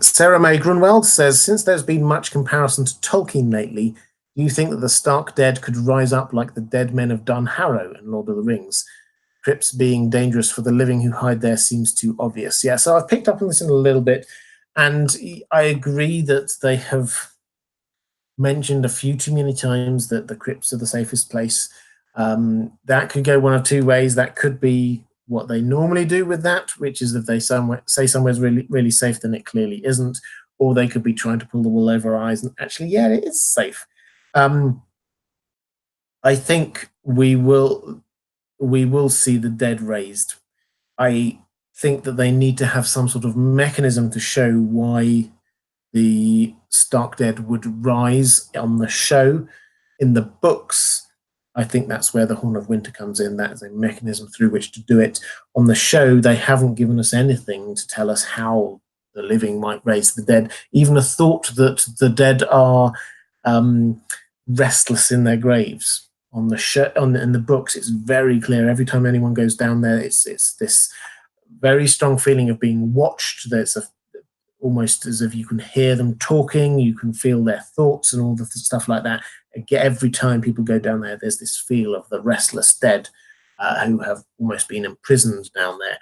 Sarah May Grunwald says, since there's been much comparison to Tolkien lately, do you think that the Stark dead could rise up like the dead men of Dun Harrow in Lord of the Rings? Crypts being dangerous for the living who hide there seems too obvious. Yeah, so I've picked up on this in a little bit, and I agree that they have mentioned a few too many times that the crypts are the safest place. That could go one of two ways. That could be what they normally do with that, which is if they say somewhere's really, really safe, then it clearly isn't. Or they could be trying to pull the wool over our eyes and actually, yeah, it is safe. I think we will see the dead raised. I think that they need to have some sort of mechanism to show why the Stark dead would rise on the show. In the books, I think that's where the Horn of Winter comes in. That is a mechanism through which to do it. On the show, they haven't given us anything to tell us how the living might raise the dead. Even a thought that the dead are restless in their graves. On the show, in the books, it's very clear. Every time anyone goes down there, it's this very strong feeling of being watched. There's almost as if you can hear them talking, you can feel their thoughts and all the stuff like that. Every time people go down there, there's this feel of the restless dead who have almost been imprisoned down there.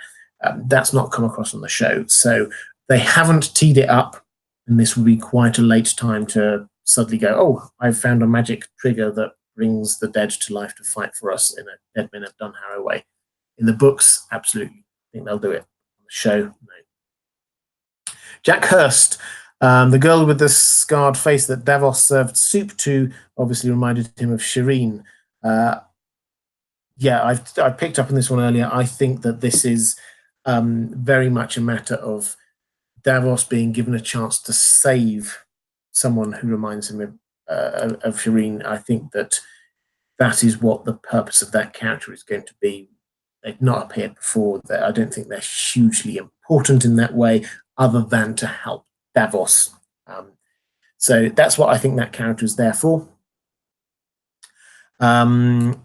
That's not come across on the show. So they haven't teed it up, and this will be quite a late time to suddenly go, oh, I've found a magic trigger that brings the dead to life to fight for us in a Dead Men Have Done Harrow way. In the books, absolutely. I think they'll do it. On the show, no. Jack Hurst, the girl with the scarred face that Davos served soup to, obviously reminded him of Shireen. Yeah, I picked up on this one earlier. I think that this is very much a matter of Davos being given a chance to save someone who reminds him of Shireen. I think that is what the purpose of that character is going to be. They've not appeared before. I don't think they're hugely important in that way, other than to help Davos. So that's what I think that character is there for. And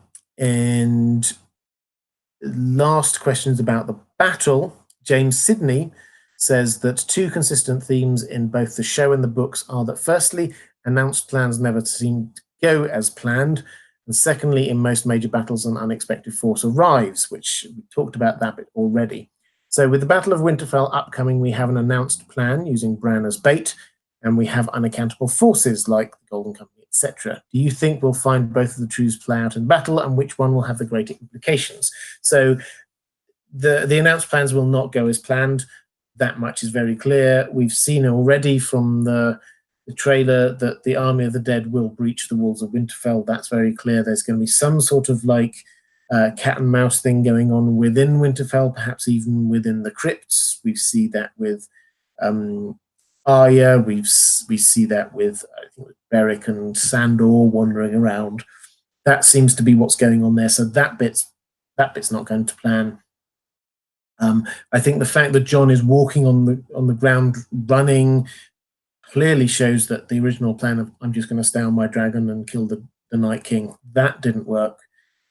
last questions about the battle. James Sidney says that two consistent themes in both the show and the books are that, firstly, announced plans never seem to go as planned, and secondly, in most major battles, an unexpected force arrives, which we talked about that bit already. So with the Battle of Winterfell upcoming, we have an announced plan using Bran as bait, and we have unaccountable forces like the Golden Company, etc. Do you think we'll find both of the truths play out in battle, and which one will have the greater implications? So the announced plans will not go as planned. That much is very clear. We've seen already from the trailer that the army of the dead will breach the walls of Winterfell. That's very clear. There's going to be some sort of like cat and mouse thing going on within Winterfell, perhaps even within the crypts. We see that with Arya. We see that with, I think, with Beric and Sandor wandering around. That seems to be what's going on there. So that bit's not going to plan. I think the fact that Jon is walking on the ground, running, clearly shows that the original plan of I'm just going to stay on my dragon and kill the Night King, that didn't work.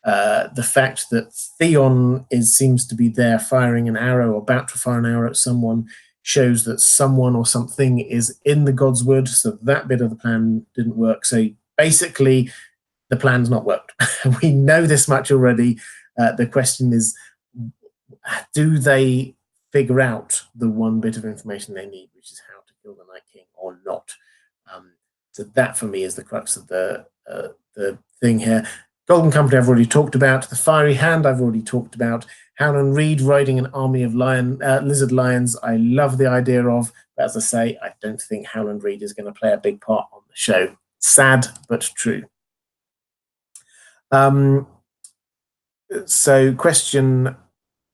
The fact that Theon seems to be there firing an arrow, about to fire an arrow at someone, shows that someone or something is in the Godswood. So that bit of the plan didn't work. So basically, the plan's not worked. We know this much already. The question is, do they figure out the one bit of information they need, which is how to kill the Night King, or not? So that for me is the crux of the thing here. Golden Company I've already talked about. The Fiery Hand I've already talked about. Howland Reed riding an army of lizard lions I love the idea of, but as I say, I don't think Howland Reed is going to play a big part on the show. Sad but true. So question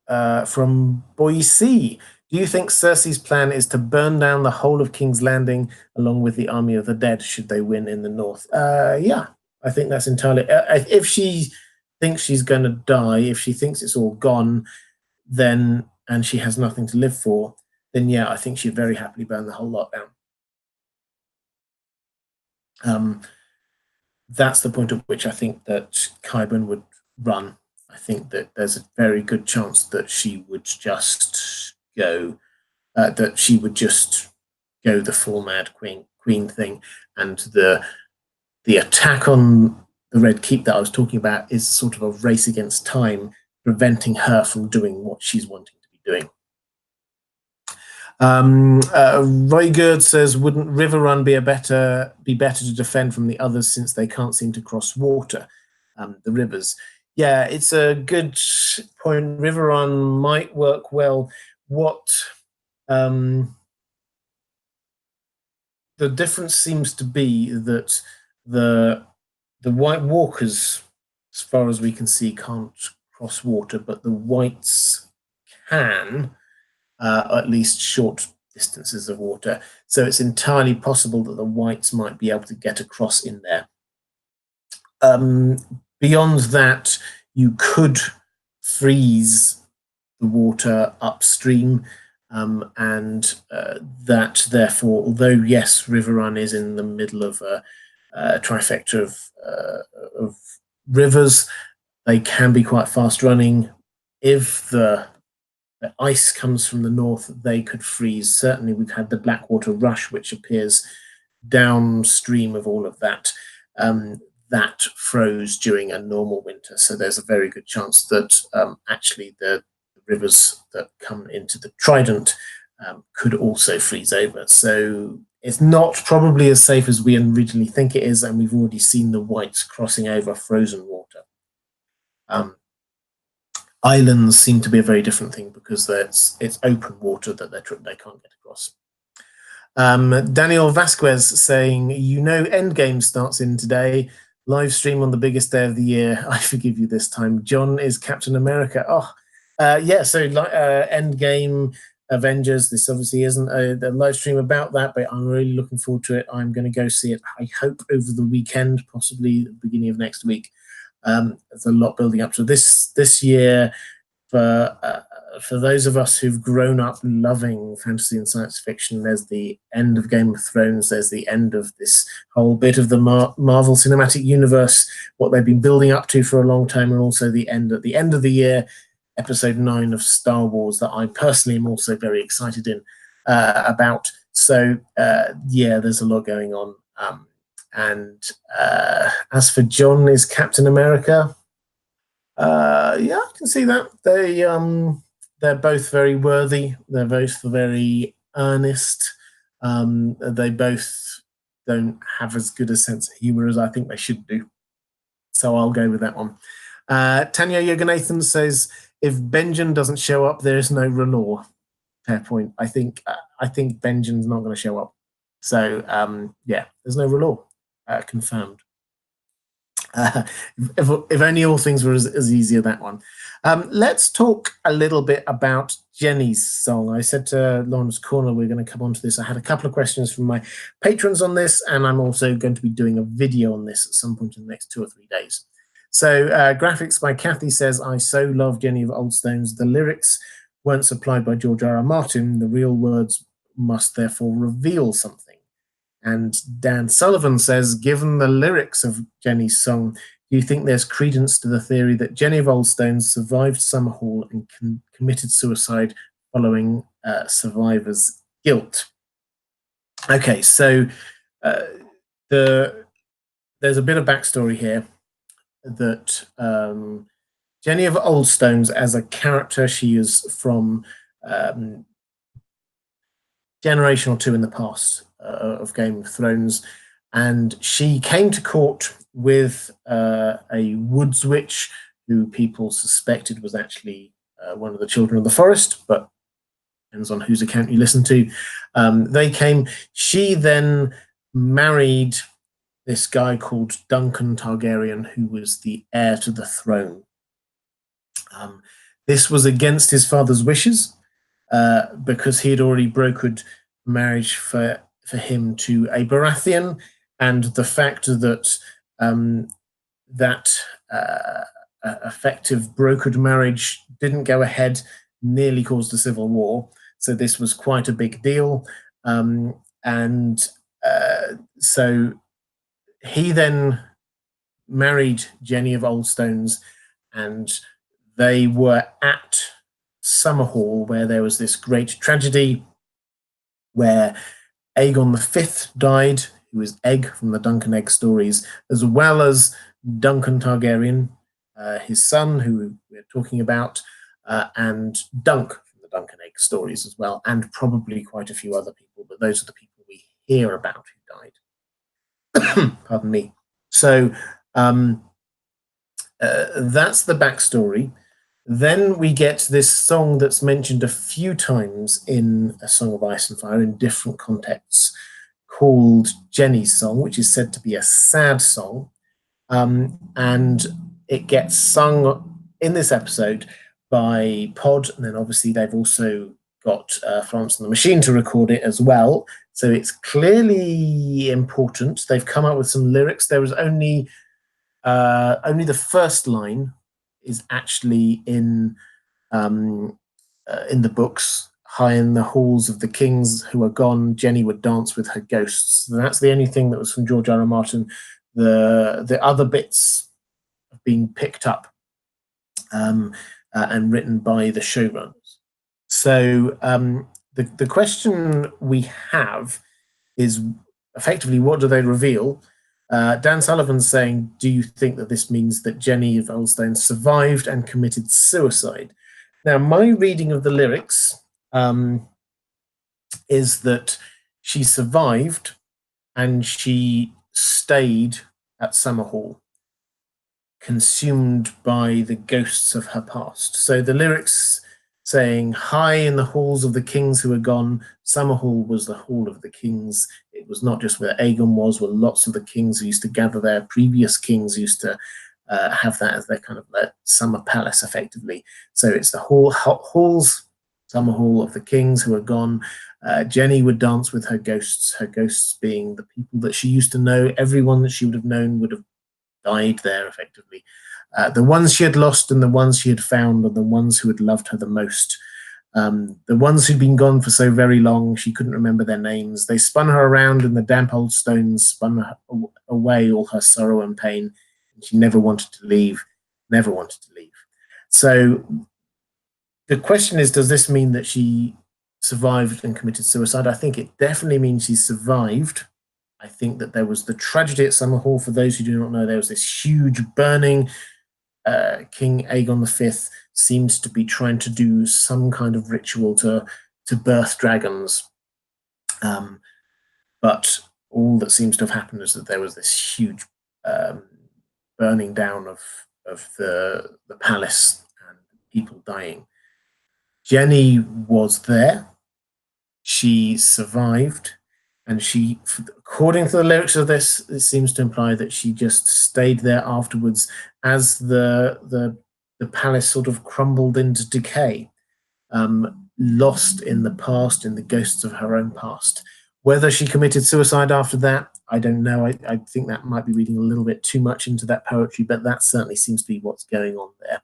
from Boise. Do you think Cersei's plan is to burn down the whole of King's Landing along with the army of the dead should they win in the north? Yeah, I think that's entirely... if she thinks she's going to die, if she thinks it's all gone, then, and she has nothing to live for, then yeah, I think she'd very happily burn the whole lot down. That's the point at which I think that Qyburn would run. I think that there's a very good chance that she would just go, the full Mad Queen thing, and the attack on the Red Keep that I was talking about is sort of a race against time, preventing her from doing what she's wanting to be doing. Rhaegar says, wouldn't River Run be better to defend from the others since they can't seem to cross water, the rivers? Yeah, it's a good point. River Run might work well. What the difference seems to be that the White Walkers, as far as we can see, can't cross water, but the Whites can, at least short distances of water. So it's entirely possible that the Whites might be able to get across in there. Beyond that, you could freeze the water upstream, and that therefore, although yes, River Run is in the middle of a trifecta of rivers, they can be quite fast running. If the the ice comes from the north, they could freeze. Certainly, we've had the Blackwater Rush, which appears downstream of all of that. That froze during a normal winter. So there's a very good chance that actually the rivers that come into the Trident could also freeze over. So it's not probably as safe as we originally think it is, and we've already seen the whites crossing over frozen water. Islands seem to be a very different thing because it's open water that they can't get across. Daniel Vasquez saying, Endgame starts in today. Live stream on the biggest day of the year. I forgive you this time. John is Captain America. So Endgame, Avengers. This obviously isn't a live stream about that, but I'm really looking forward to it. I'm going to go see it, I hope, over the weekend, possibly the beginning of next week. There's a lot building up to this year. For those of us who've grown up loving fantasy and science fiction, there's the end of Game of Thrones, there's the end of this whole bit of the Marvel Cinematic Universe, what they've been building up to for a long time, and also at the end of the year, Episode 9 of Star Wars, that I personally am also very excited about. So, there's a lot going on. As for John is Captain America, I can see that. They're both very worthy. They're both very earnest. They both don't have as good a sense of humor as I think they should do. So I'll go with that one. Tanya Yoganathan says, if Benjen doesn't show up, there is no R'hllor. Fair point. I think Benjen's not going to show up. So there's no R'hllor. Confirmed. If only all things were as easy as that one. Let's talk a little bit about Jenny's song. I said to Lawrence Corner we're going to come on to this. I had a couple of questions from my patrons on this, and I'm also going to be doing a video on this at some point in the next 2 or 3 days. So Graphics by Kathy says, I so love Jenny of Old Stones. The lyrics weren't supplied by George R.R. Martin. The real words must therefore reveal something. And Dan Sullivan says, given the lyrics of Jenny's song, do you think there's credence to the theory that Jenny of Old Stones survived Summerhall and committed suicide following survivor's guilt? Okay, so there's a bit of backstory here that Jenny of Old Stones, as a character, she is from generation or two in the past of Game of Thrones, and she came to court with a woods witch who people suspected was actually one of the children of the forest, but depends on whose account you listen to. She then married this guy called Duncan Targaryen, who was the heir to the throne. This was against his father's wishes, because he had already brokered marriage for him to a Baratheon, and the fact that effective brokered marriage didn't go ahead nearly caused a civil war. So this was quite a big deal, so he then married Jenny of Old Stones, and they were at Summerhall, where there was this great tragedy where Aegon V died, who was Egg from the Dunk and Egg stories, as well as Duncan Targaryen, his son, who we're talking about, and Dunk from the Dunk and Egg stories as well, and probably quite a few other people, but those are the people we hear about who died. Pardon me. So that's the backstory. Then we get this song that's mentioned a few times in A Song of Ice and Fire in different contexts, called Jenny's Song, which is said to be a sad song. And it gets sung in this episode by Pod, and then obviously they've also got Florence and the Machine to record it as well. So it's clearly important. They've come up with some lyrics. There was only the first line is actually in the books. High in the halls of the kings who are gone, Jenny would dance with her ghosts. So that's the only thing that was from George R.R. Martin. The other bits have been picked up and written by the showrunners. So the question we have is effectively, what do they reveal? Dan Sullivan's saying, do you think that this means that Jenny of Eldstone survived and committed suicide? Now, my reading of the lyrics is that she survived and she stayed at Summerhall, consumed by the ghosts of her past. So the lyrics saying, high in the halls of the kings who are gone, Summerhall was the hall of the kings. It was not just where Aegon was, where lots of the kings who used to gather there. Previous kings used to have that as their kind of summer palace, effectively. So it's the halls, Summerhall of the kings who are gone. Jenny would dance with her ghosts being the people that she used to know. Everyone that she would have known would have died there, effectively. The ones she had lost and the ones she had found are the ones who had loved her the most. The ones who'd been gone for so very long, she couldn't remember their names. They spun her around in the damp old stones, spun her away all her sorrow and pain, and she never wanted to leave, never wanted to leave. So the question is, does this mean that she survived and committed suicide? I think it definitely means she survived. I think that there was the tragedy at Summerhall. For those who do not know, there was this huge burning. King Aegon V seems to be trying to do some kind of ritual to birth dragons. But all that seems to have happened is that there was this huge burning down of the palace and people dying. Jenny was there. She survived. And she, according to the lyrics of this, it seems to imply that she just stayed there afterwards as the palace sort of crumbled into decay, lost in the past, in the ghosts of her own past. Whether she committed suicide after that, I don't know. I think that might be reading a little bit too much into that poetry, but that certainly seems to be what's going on there.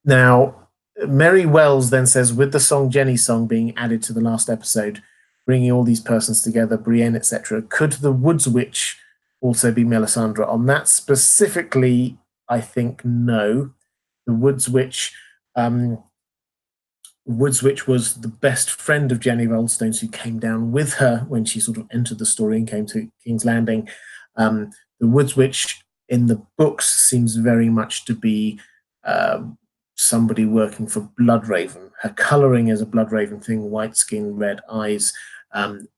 Now, Mary Wells then says, with the song Jenny's song being added to the last episode, bringing all these persons together, Brienne, etc., could the Woods Witch also be Melisandre? On that specifically, I think no. The Woods Witch was the best friend of Jenny of Eldstone's, who came down with her when she sort of entered the story and came to King's Landing. The Woods Witch in the books seems very much to be somebody working for Bloodraven. Her colouring is a Bloodraven thing, white skin, red eyes,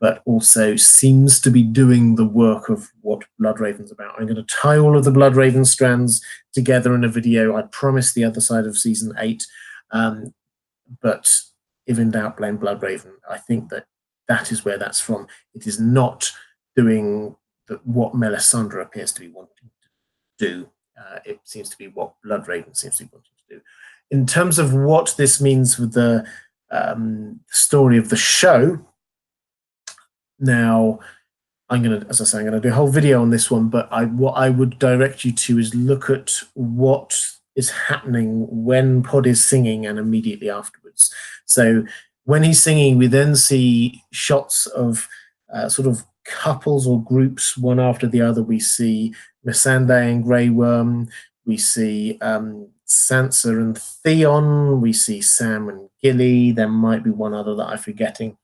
but also seems to be doing the work of what Bloodraven's about. I'm going to tie all of the Bloodraven strands together in a video. I promise the other side of season 8. But if in doubt, blame Bloodraven. I think that is where that's from. It is not doing what Melisandre appears to be wanting to do. It seems to be what Bloodraven seems to be wanting to do. In terms of what this means for the story of the show, now I'm going to, as I say, I'm going to do a whole video on this one, but what I would direct you to is look at what is happening when Pod is singing and immediately afterwards. So when he's singing, we then see shots of sort of couples or groups, one after the other. We see Missandei and Grey Worm. We see Sansa and Theon. We see Sam and Gilly. There might be one other that I'm forgetting.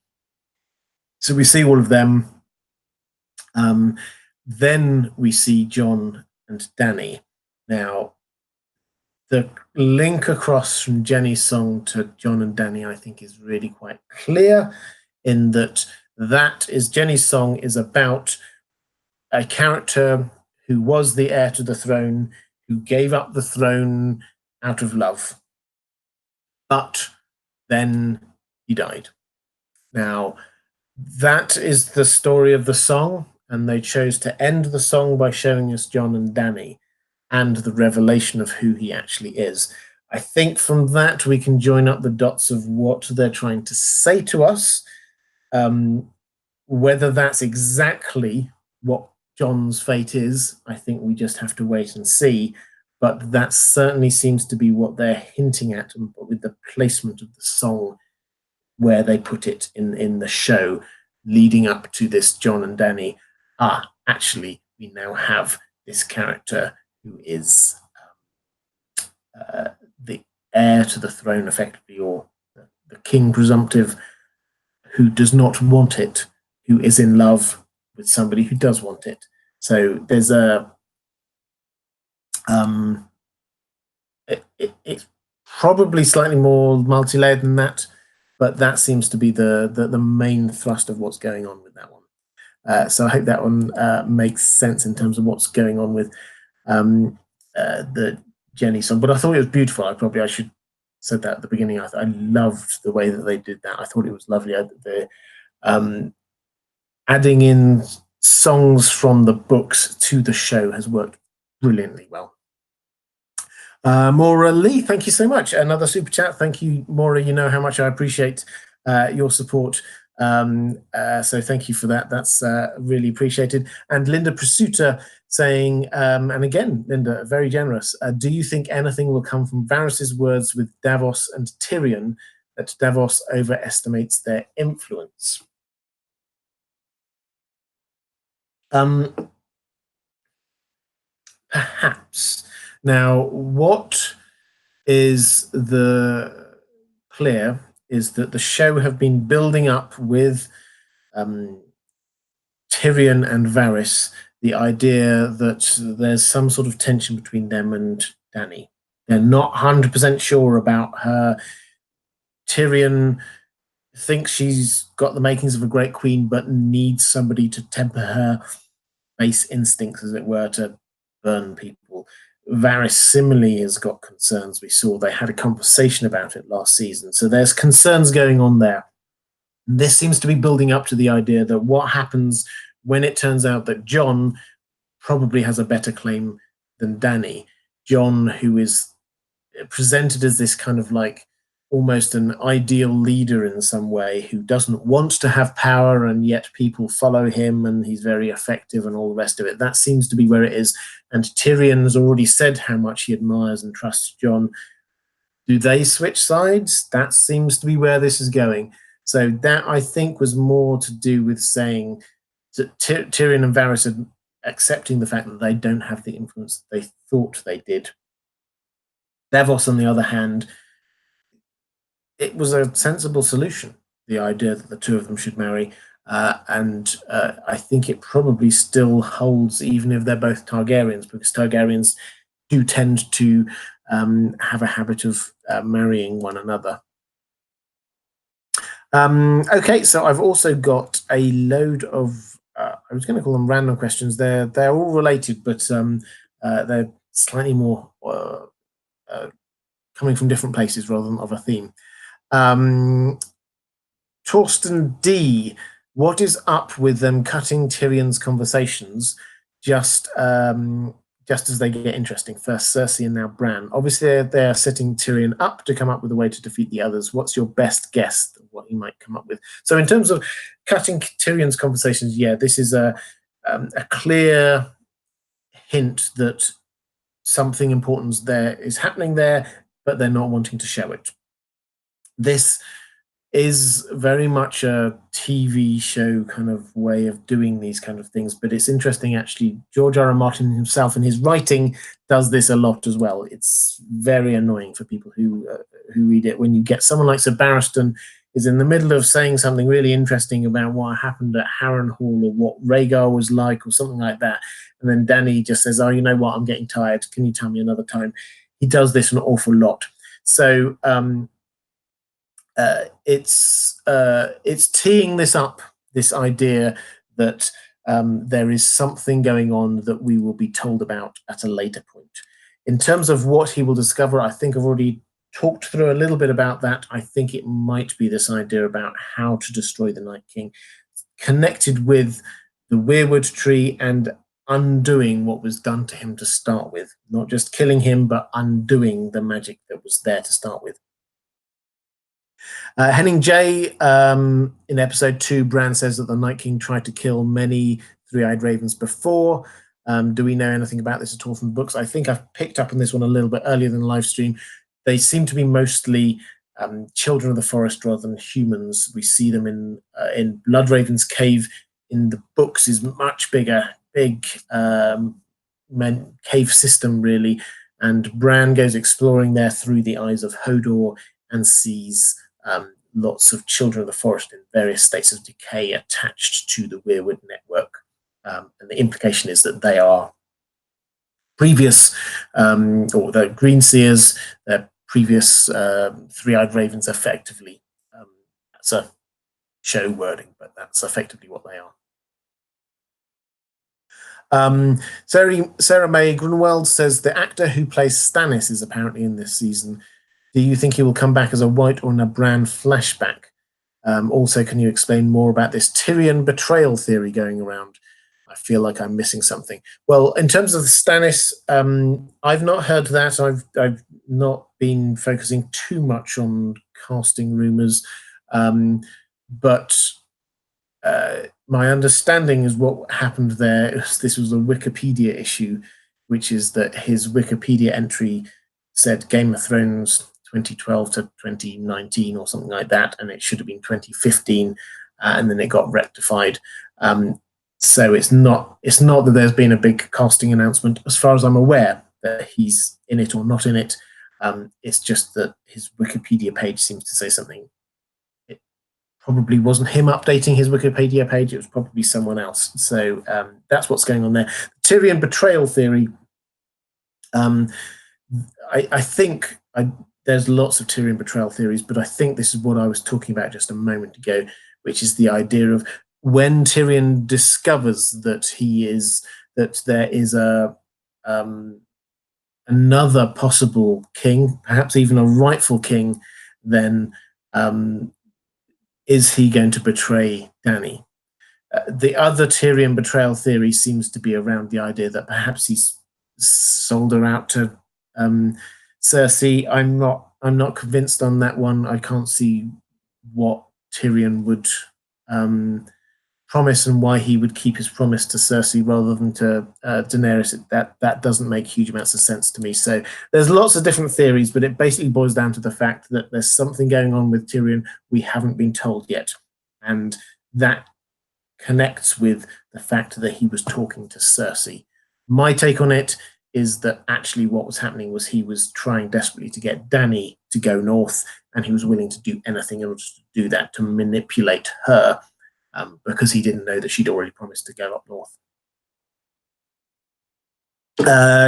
So we see all of them. Then we see Jon and Dany. Now, the link across from Jenny's song to Jon and Dany, I think, is really quite clear, in that Jenny's song is about a character who was the heir to the throne, who gave up the throne out of love, but then he died. Now, that is the story of the song, and they chose to end the song by showing us Jon and Dany and the revelation of who he actually is. I think from that we can join up the dots of what they're trying to say to us. Whether that's exactly what Jon's fate is, I think we just have to wait and see. But that certainly seems to be what they're hinting at with the placement of the song, where they put it in the show, leading up to this Jon and Dany. Actually, we now have this character who is the heir to the throne, effectively, or the king presumptive who does not want it, who is in love with somebody who does want it. So there's it's probably slightly more multi-layered than that, but that seems to be the main thrust of what's going on with that one. So I hope that one makes sense in terms of what's going on with the Jenny song. But I thought it was beautiful. I should said that at the beginning. I loved the way that they did that. I thought it was lovely. Adding in songs from the books to the show has worked brilliantly well. Maura Lee, thank you so much. Another super chat. Thank you, Maura. You know how much I appreciate your support. So thank you for that. That's really appreciated. And Linda Prasuta saying, and again, Linda, very generous. Do you think anything will come from Varys's words with Davos and Tyrion, that Davos overestimates their influence? Perhaps. Now, what is clear is that the show have been building up with Tyrion and Varys, the idea that there's some sort of tension between them and Dany. They're not 100% sure about her. Tyrion thinks she's got the makings of a great queen, but needs somebody to temper her base instincts, as it were, to burn people. Varys similarly has got concerns. We saw they had a conversation about it last season. So there's concerns going on there. This seems to be building up to the idea that what happens when it turns out that Jon probably has a better claim than Dany. Jon, who is presented as this kind of like almost an ideal leader in some way, who doesn't want to have power, and yet people follow him and he's very effective and all the rest of it. That seems to be where it is. And Tyrion has already said how much he admires and trusts Jon. Do they switch sides? That seems to be where this is going. So that, I think, was more to do with saying that Tyrion and Varys are accepting the fact that they don't have the influence that they thought they did. Davos, on the other hand, it was a sensible solution, the idea that the two of them should marry. And I think it probably still holds, even if they're both Targaryens, because Targaryens do tend to have a habit of marrying one another. Okay, so I've also got a load of, I was going to call them random questions. They're all related, but they're slightly more coming from different places rather than of a theme. Torsten D, what is up with them cutting Tyrion's conversations just as they get interesting? First Circe and now Bran. Obviously, they're setting Tyrion up to come up with a way to defeat the others. What's your best guess of what he might come up with? So in terms of cutting Tyrion's conversations, yeah, this is a clear hint that something important there is happening there, but they're not wanting to show it. This is very much a TV show kind of way of doing these kind of things, but it's interesting, actually. George R.R. Martin himself in his writing does this a lot as well. It's very annoying for people who read it when you get someone like Sir Barristan is in the middle of saying something really interesting about what happened at Harrenhal or what Rhaegar was like or something like that, and then Dany just says, "Oh, you know what? I'm getting tired. Can you tell me another time?" He does this an awful lot. So it's teeing this up, this idea that there is something going on that we will be told about at a later point. In terms of what he will discover, I think I've already talked through a little bit about that. I think it might be this idea about how to destroy the Night King, connected with the weirwood tree and undoing what was done to him to start with. Not just killing him, but undoing the magic that was there to start with. Henning J, in episode 2, Bran says that the Night King tried to kill many three-eyed ravens before. Do we know anything about this at all from the books? I think I've picked up on this one a little bit earlier than the live stream. They seem to be mostly children of the forest rather than humans. We see them in Bloodraven's cave. In the books is much bigger, big cave system, really. and Bran goes exploring there through the eyes of Hodor and sees lots of children of the forest in various states of decay attached to the Weirwood network. And the implication is that they are previous, or the Green Seers, their previous three-eyed ravens, effectively. That's a show wording, but that's effectively what they are. Sarah May Grunwald says the actor who plays Stannis is apparently in this season. Do you think he will come back as a White or in a Bran flashback? Also, can you explain more about this Tyrion betrayal theory going around? I feel like I'm missing something. Well, in terms of Stannis, I've not heard that. I've not been focusing too much on casting rumors, but my understanding is what happened there. This was a Wikipedia issue, which is that his Wikipedia entry said Game of Thrones 2012 to 2019 or something like that, and it should have been 2015, and then it got rectified. So it's not that there's been a big casting announcement, as far as I'm aware, that he's in it or not in it. It's just that his Wikipedia page seems to say something. It probably wasn't him updating his Wikipedia page, it was probably someone else. So that's what's going on there. The Tyrion betrayal theory, I think there's lots of Tyrion betrayal theories, but I think this is what I was talking about just a moment ago, which is the idea of when Tyrion discovers that there is another possible king, perhaps even a rightful king, then is he going to betray Dany? The other Tyrion betrayal theory seems to be around the idea that perhaps he's sold her out to Cersei. I'm not convinced on that one. I can't see what Tyrion would promise and why he would keep his promise to Cersei rather than to Daenerys. That doesn't make huge amounts of sense to me. So there's lots of different theories, but it basically boils down to the fact that there's something going on with Tyrion we haven't been told yet, and that connects with the fact that he was talking to Cersei. My take on it is that actually what was happening was he was trying desperately to get Dany to go north, and he was willing to do anything in order to do that, to manipulate her, because he didn't know that she'd already promised to go up north.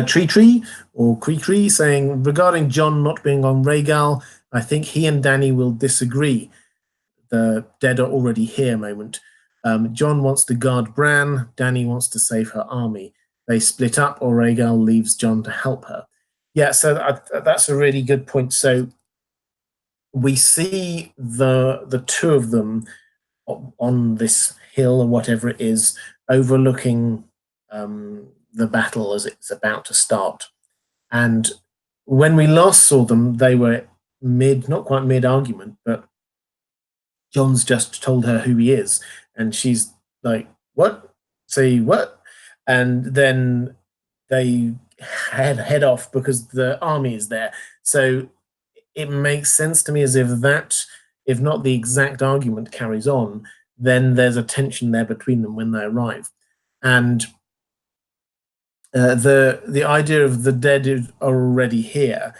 Tree or Cree saying, regarding Jon not being on Rhaegar, I think he and Dany will disagree. The dead are already here moment. Jon wants to guard Bran, Dany wants to save her army. They split up, or Rhaegar leaves Jon to help her. Yeah, so that's a really good point. So we see the two of them on this hill or whatever it is, overlooking the battle as it's about to start. And when we last saw them, they were not quite mid argument, but Jon's just told her who he is, and she's like, "What? Say what?" And then they head off because the army is there. So it makes sense to me as if that, if not the exact argument, carries on, then there's a tension there between them when they arrive. And the idea of the dead are already here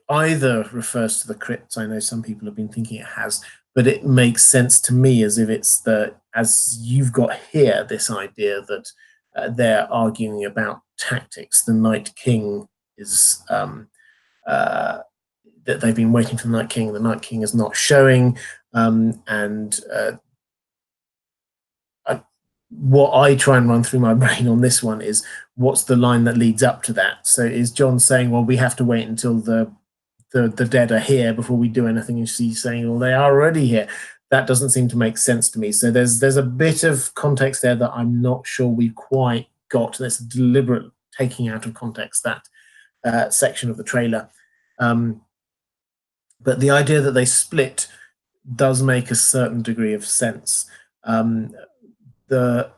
either refers to the crypts. I know some people have been thinking it has, but it makes sense to me as if it's as you've got here, this idea that they're arguing about tactics. The Night King is that they've been waiting for the Night King. The Night King is not showing, and what I try and run through my brain on this one is what's the line that leads up to that. So is Jon saying, well, we have to wait until the dead are here before we do anything, and she's saying, well, they are already here? That doesn't seem to make sense to me. So there's a bit of context there that I'm not sure we've quite got. That's a deliberate taking out of context, that section of the trailer. But the idea that they split does make a certain degree of sense. But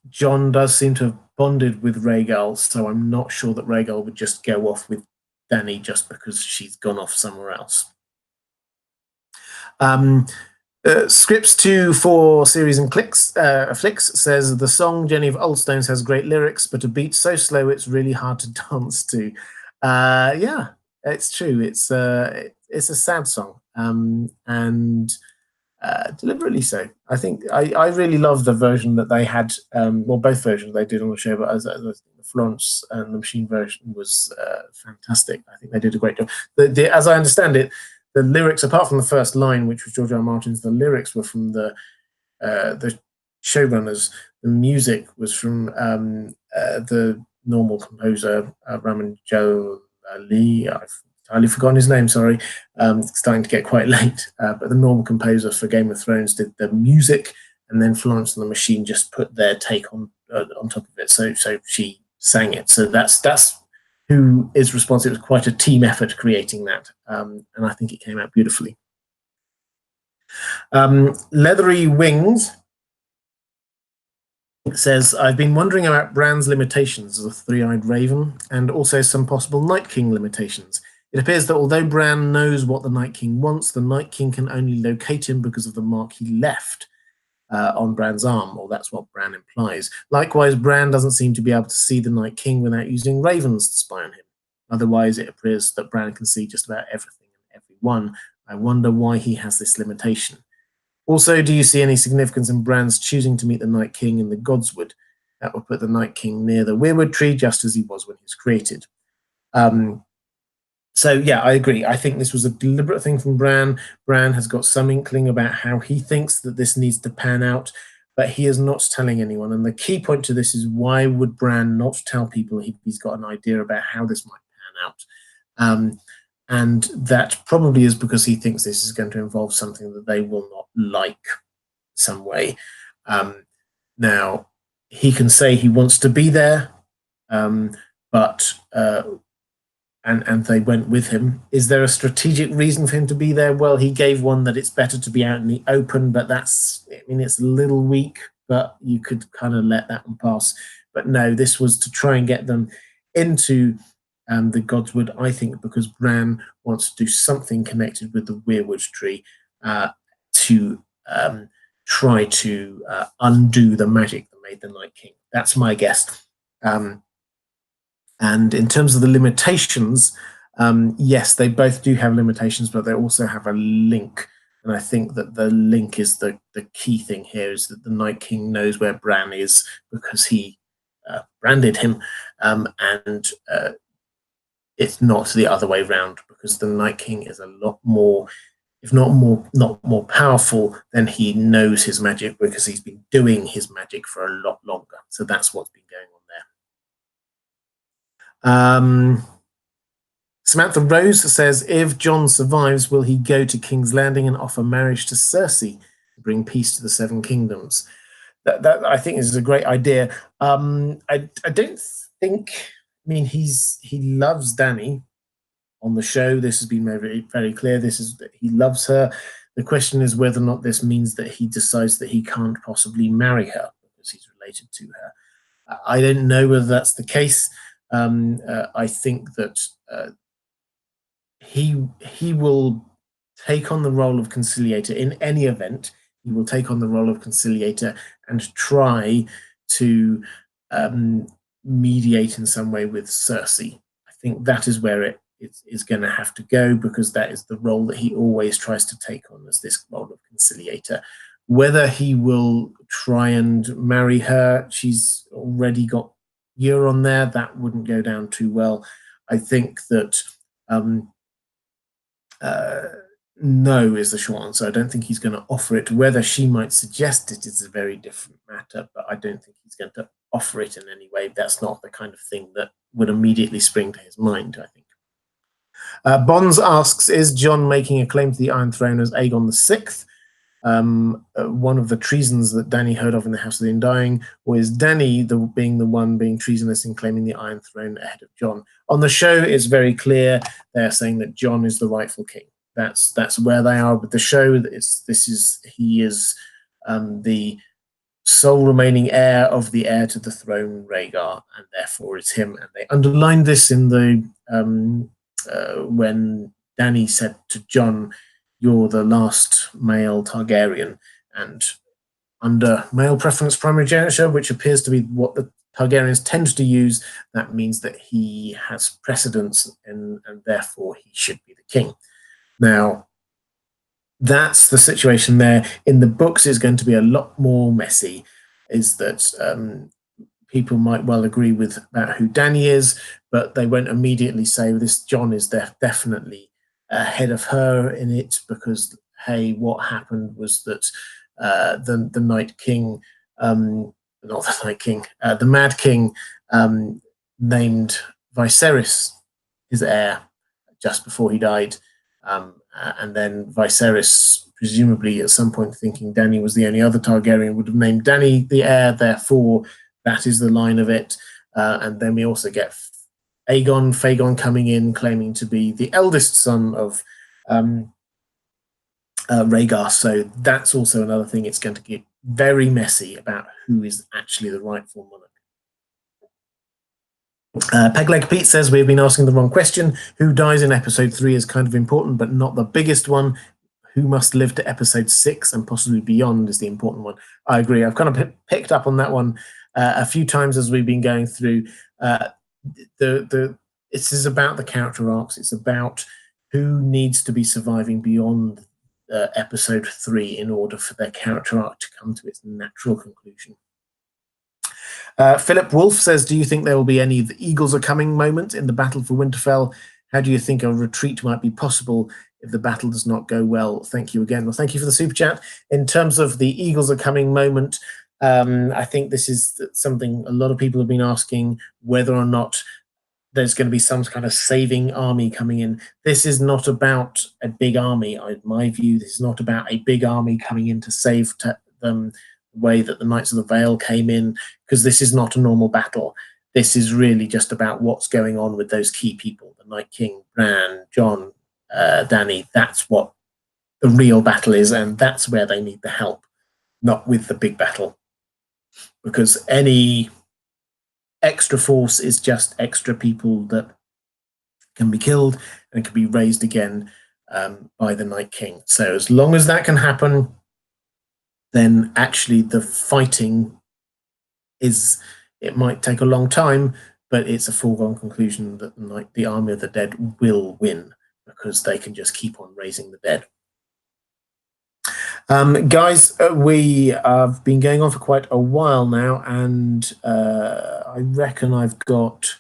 Jon does seem to have bonded with Rhaegar, so I'm not sure that Rhaegar would just go off with Dany just because she's gone off somewhere else. Scripts 2 for series and flicks says the song Jenny of Oldstones has great lyrics, but a beat so slow it's really hard to dance to. Yeah, it's true. It's a sad song, and deliberately so. I think I really love the version that they had. Well, both versions they did on the show, but as the Florence and the Machine version was fantastic. I think they did a great job. As I understand it, the lyrics, apart from the first line, which was George R. R. Martin's, the lyrics were from the showrunners. The music was from the normal composer, Raman Jalali. I've entirely forgotten his name, sorry. It's starting to get quite late. But the normal composer for Game of Thrones did the music, and then Florence and the Machine just put their take on top of it. So she sang it. So that's who is responsible. It was quite a team effort creating that, and I think it came out beautifully. Leathery Wings says, I've been wondering about Bran's limitations as a three-eyed raven, and also some possible Night King limitations. It appears that although Bran knows what the Night King wants, the Night King can only locate him because of the mark he left on Bran's arm, or that's what Bran implies. Likewise, Bran doesn't seem to be able to see the Night King without using ravens to spy on him. Otherwise, it appears that Bran can see just about everything and everyone. I wonder why he has this limitation. Also, do you see any significance in Bran's choosing to meet the Night King in the Godswood? That would put the Night King near the Weirwood tree, just as he was when he was created. So, yeah, I agree. I think this was a deliberate thing from Bran. Bran has got some inkling about how he thinks that this needs to pan out, but he is not telling anyone. And the key point to this is, why would Bran not tell people he's got an idea about how this might pan out? And that probably is because he thinks this is going to involve something that they will not like some way. Now, he can say he wants to be there, but and they went with him. Is there a strategic reason for him to be there? Well, he gave one that it's better to be out in the open, but that's, I mean, it's a little weak, but you could kind of let that one pass. But no, this was to try and get them into the Godswood, I think, because Bran wants to do something connected with the Weirwood tree to try to undo the magic that made the Night King. That's my guess. And in terms of the limitations, yes, they both do have limitations, but they also have a link. And I think that the link is the key thing here, is that the Night King knows where Bran is because he branded him, and it's not the other way around, because the Night King is a lot more, if not more powerful, then he knows his magic because he's been doing his magic for a lot longer. So that's what's been going on there. Samantha Rose says, if Jon survives, will he go to King's Landing and offer marriage to Circe to bring peace to the Seven Kingdoms? That I think is a great idea. I don't think, I mean, he loves Dany on the show. This has been very, very clear. He loves her. The question is whether or not this means that he decides that he can't possibly marry her because he's related to her. I don't know whether that's the case. I think that he will take on the role of conciliator in any event. He will take on the role of conciliator and try to mediate in some way with Circe. I think that is where it is going to have to go, because that is the role that he always tries to take on, as this role of conciliator. Whether he will try and marry her, she's already got Euron there, that wouldn't go down too well. I think that no is the short answer. I don't think he's going to offer it. Whether she might suggest it is a very different matter, but I don't think he's going to offer it in any way. That's not the kind of thing that would immediately spring to his mind, I think. Bonds asks, is Jon making a claim to the Iron Throne as Aegon VI? One of the treasons that Dany heard of in the House of the Undying, or is Dany being the one being treasonous in claiming the Iron Throne ahead of Jon? On the show, it's very clear they're saying that Jon is the rightful king. That's where they are with the show. He is the sole remaining heir of the heir to the throne, Rhaegar, and therefore it's him. And they underlined this in the when Dany said to Jon, you're the last male Targaryen, and under male preference primogeniture, which appears to be what the Targaryens tend to use, that means that he has precedence and therefore he should be the king. Now, that's the situation there. In the books, is going to be a lot more messy. Is that people might well agree with about who Dany is, but they won't immediately say this Jon is definitely ahead of her in it, because hey, what happened was that the Night King, not the Night King, the Mad King named Viserys his heir just before he died. And then Viserys, presumably at some point thinking Dany was the only other Targaryen, would have named Dany the heir, therefore that is the line of it. And then we also get Fagon coming in, claiming to be the eldest son of Rhaegar. So that's also another thing. It's going to get very messy about who is actually the rightful monarch. Pegleg Pete says we've been asking the wrong question. Who dies in episode 3 is kind of important, but not the biggest one. Who must live to episode 6 and possibly beyond is the important one. I agree. I've kind of picked up on that one a few times as we've been going through. This is about the character arcs. It's about who needs to be surviving beyond episode 3 in order for their character arc to come to its natural conclusion. Philip Wolf says, do you think there will be any "the eagles are coming" moment in the battle for Winterfell? How do you think a retreat might be possible if the battle does not go well? Thank you again. Well, thank you for the super chat. In terms of the eagles are coming moment, I think this is something a lot of people have been asking, whether or not there's going to be some kind of saving army coming in. This is not about a big army. In my view, this is not about a big army coming in to save them the way that the Knights of the Vale came in, because this is not a normal battle. This is really just about what's going on with those key people, the Night King, Bran, Jon, Dany. That's what the real battle is, and that's where they need the help, not with the big battle. Because any extra force is just extra people that can be killed and can be raised again by the Night King. So as long as that can happen, then actually the fighting is, it might take a long time, but it's a foregone conclusion that the Army of the Dead will win, because they can just keep on raising the dead. Guys, we have been going on for quite a while now, and I reckon I've got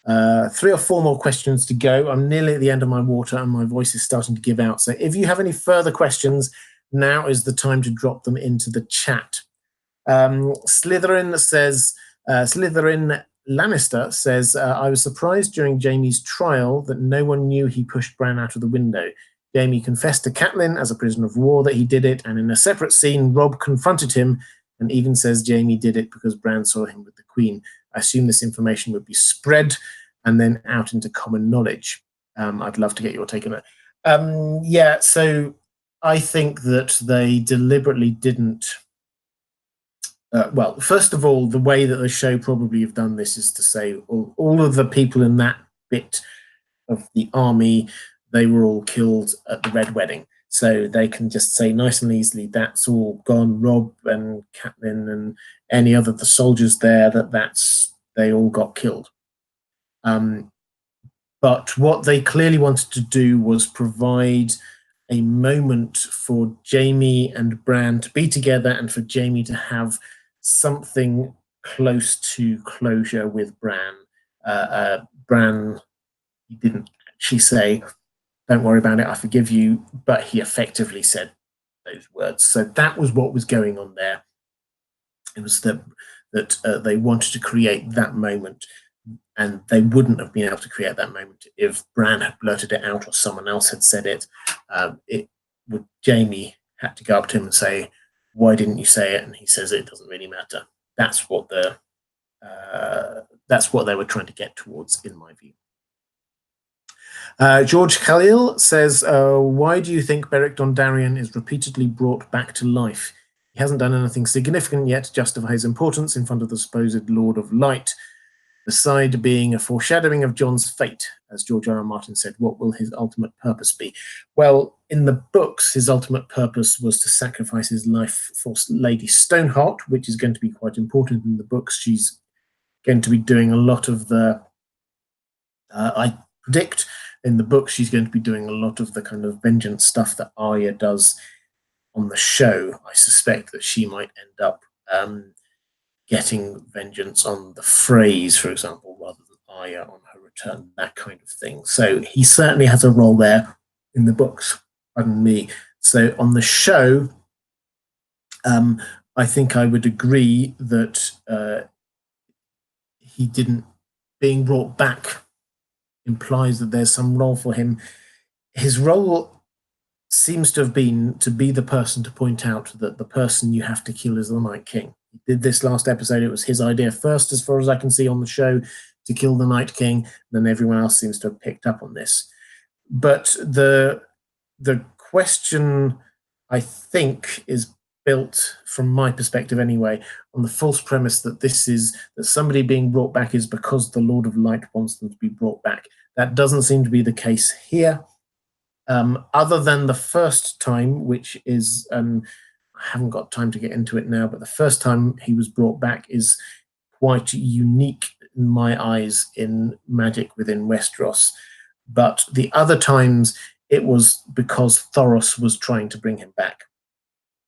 3 or 4 more questions to go. I'm nearly at the end of my water and my voice is starting to give out. So if you have any further questions, now is the time to drop them into the chat. Slytherin Lannister says, I was surprised during Jaime's trial that no one knew he pushed Bran out of the window. Jaime confessed to Catelyn as a prisoner of war that he did it, and in a separate scene, Robb confronted him and even says Jaime did it because Bran saw him with the Queen. I assume this information would be spread and then out into common knowledge. I'd love to get your take on it. Yeah, so I think that they deliberately didn't. Well, first of all, the way that the show probably have done this is to say all of the people in that bit of the army, they were all killed at the Red Wedding. So they can just say nice and easily, that's all gone. Robb and Catelyn and any other the soldiers there, they all got killed. But what they clearly wanted to do was provide a moment for Jaime and Bran to be together, and for Jaime to have something close to closure with Bran. Bran, he didn't actually say, don't worry about it, I forgive you, but he effectively said those words. So that was what was going on there. It was that they wanted to create that moment, and they wouldn't have been able to create that moment if Bran had blurted it out or someone else had said it. Jaime had to go up to him and say, why didn't you say it? And he says it doesn't really matter. That's what they were trying to get towards, in my view. George Khalil says, why do you think Beric Dondarrion is repeatedly brought back to life? He hasn't done anything significant yet to justify his importance in front of the supposed Lord of Light, beside being a foreshadowing of Jon's fate. as George R. R. Martin said, what will his ultimate purpose be? Well, in the books, his ultimate purpose was to sacrifice his life for Lady Stoneheart, which is going to be quite important in the books. She's going to be doing a lot of the, I predict in the book, she's going to be doing a lot of the kind of vengeance stuff that Arya does on the show. I suspect that she might end up getting vengeance on the Freys, for example, rather than Arya on her return, that kind of thing. So he certainly has a role there in the books, pardon me. So on the show, I think I would agree that he didn't, being brought back implies that there's some role for him. His role seems to have been to be the person to point out that the person you have to kill is the Night King. He did this last episode. It was his idea first, as far as I can see on the show, to kill the Night King. Then everyone else seems to have picked up on this. But the question, I think, is built, from my perspective anyway, on the false premise that that somebody being brought back is because the Lord of Light wants them to be brought back. That doesn't seem to be the case here. Other than the first time, which is, I haven't got time to get into it now, but the first time he was brought back is quite unique in my eyes in magic within Westeros. But the other times, it was because Thoros was trying to bring him back.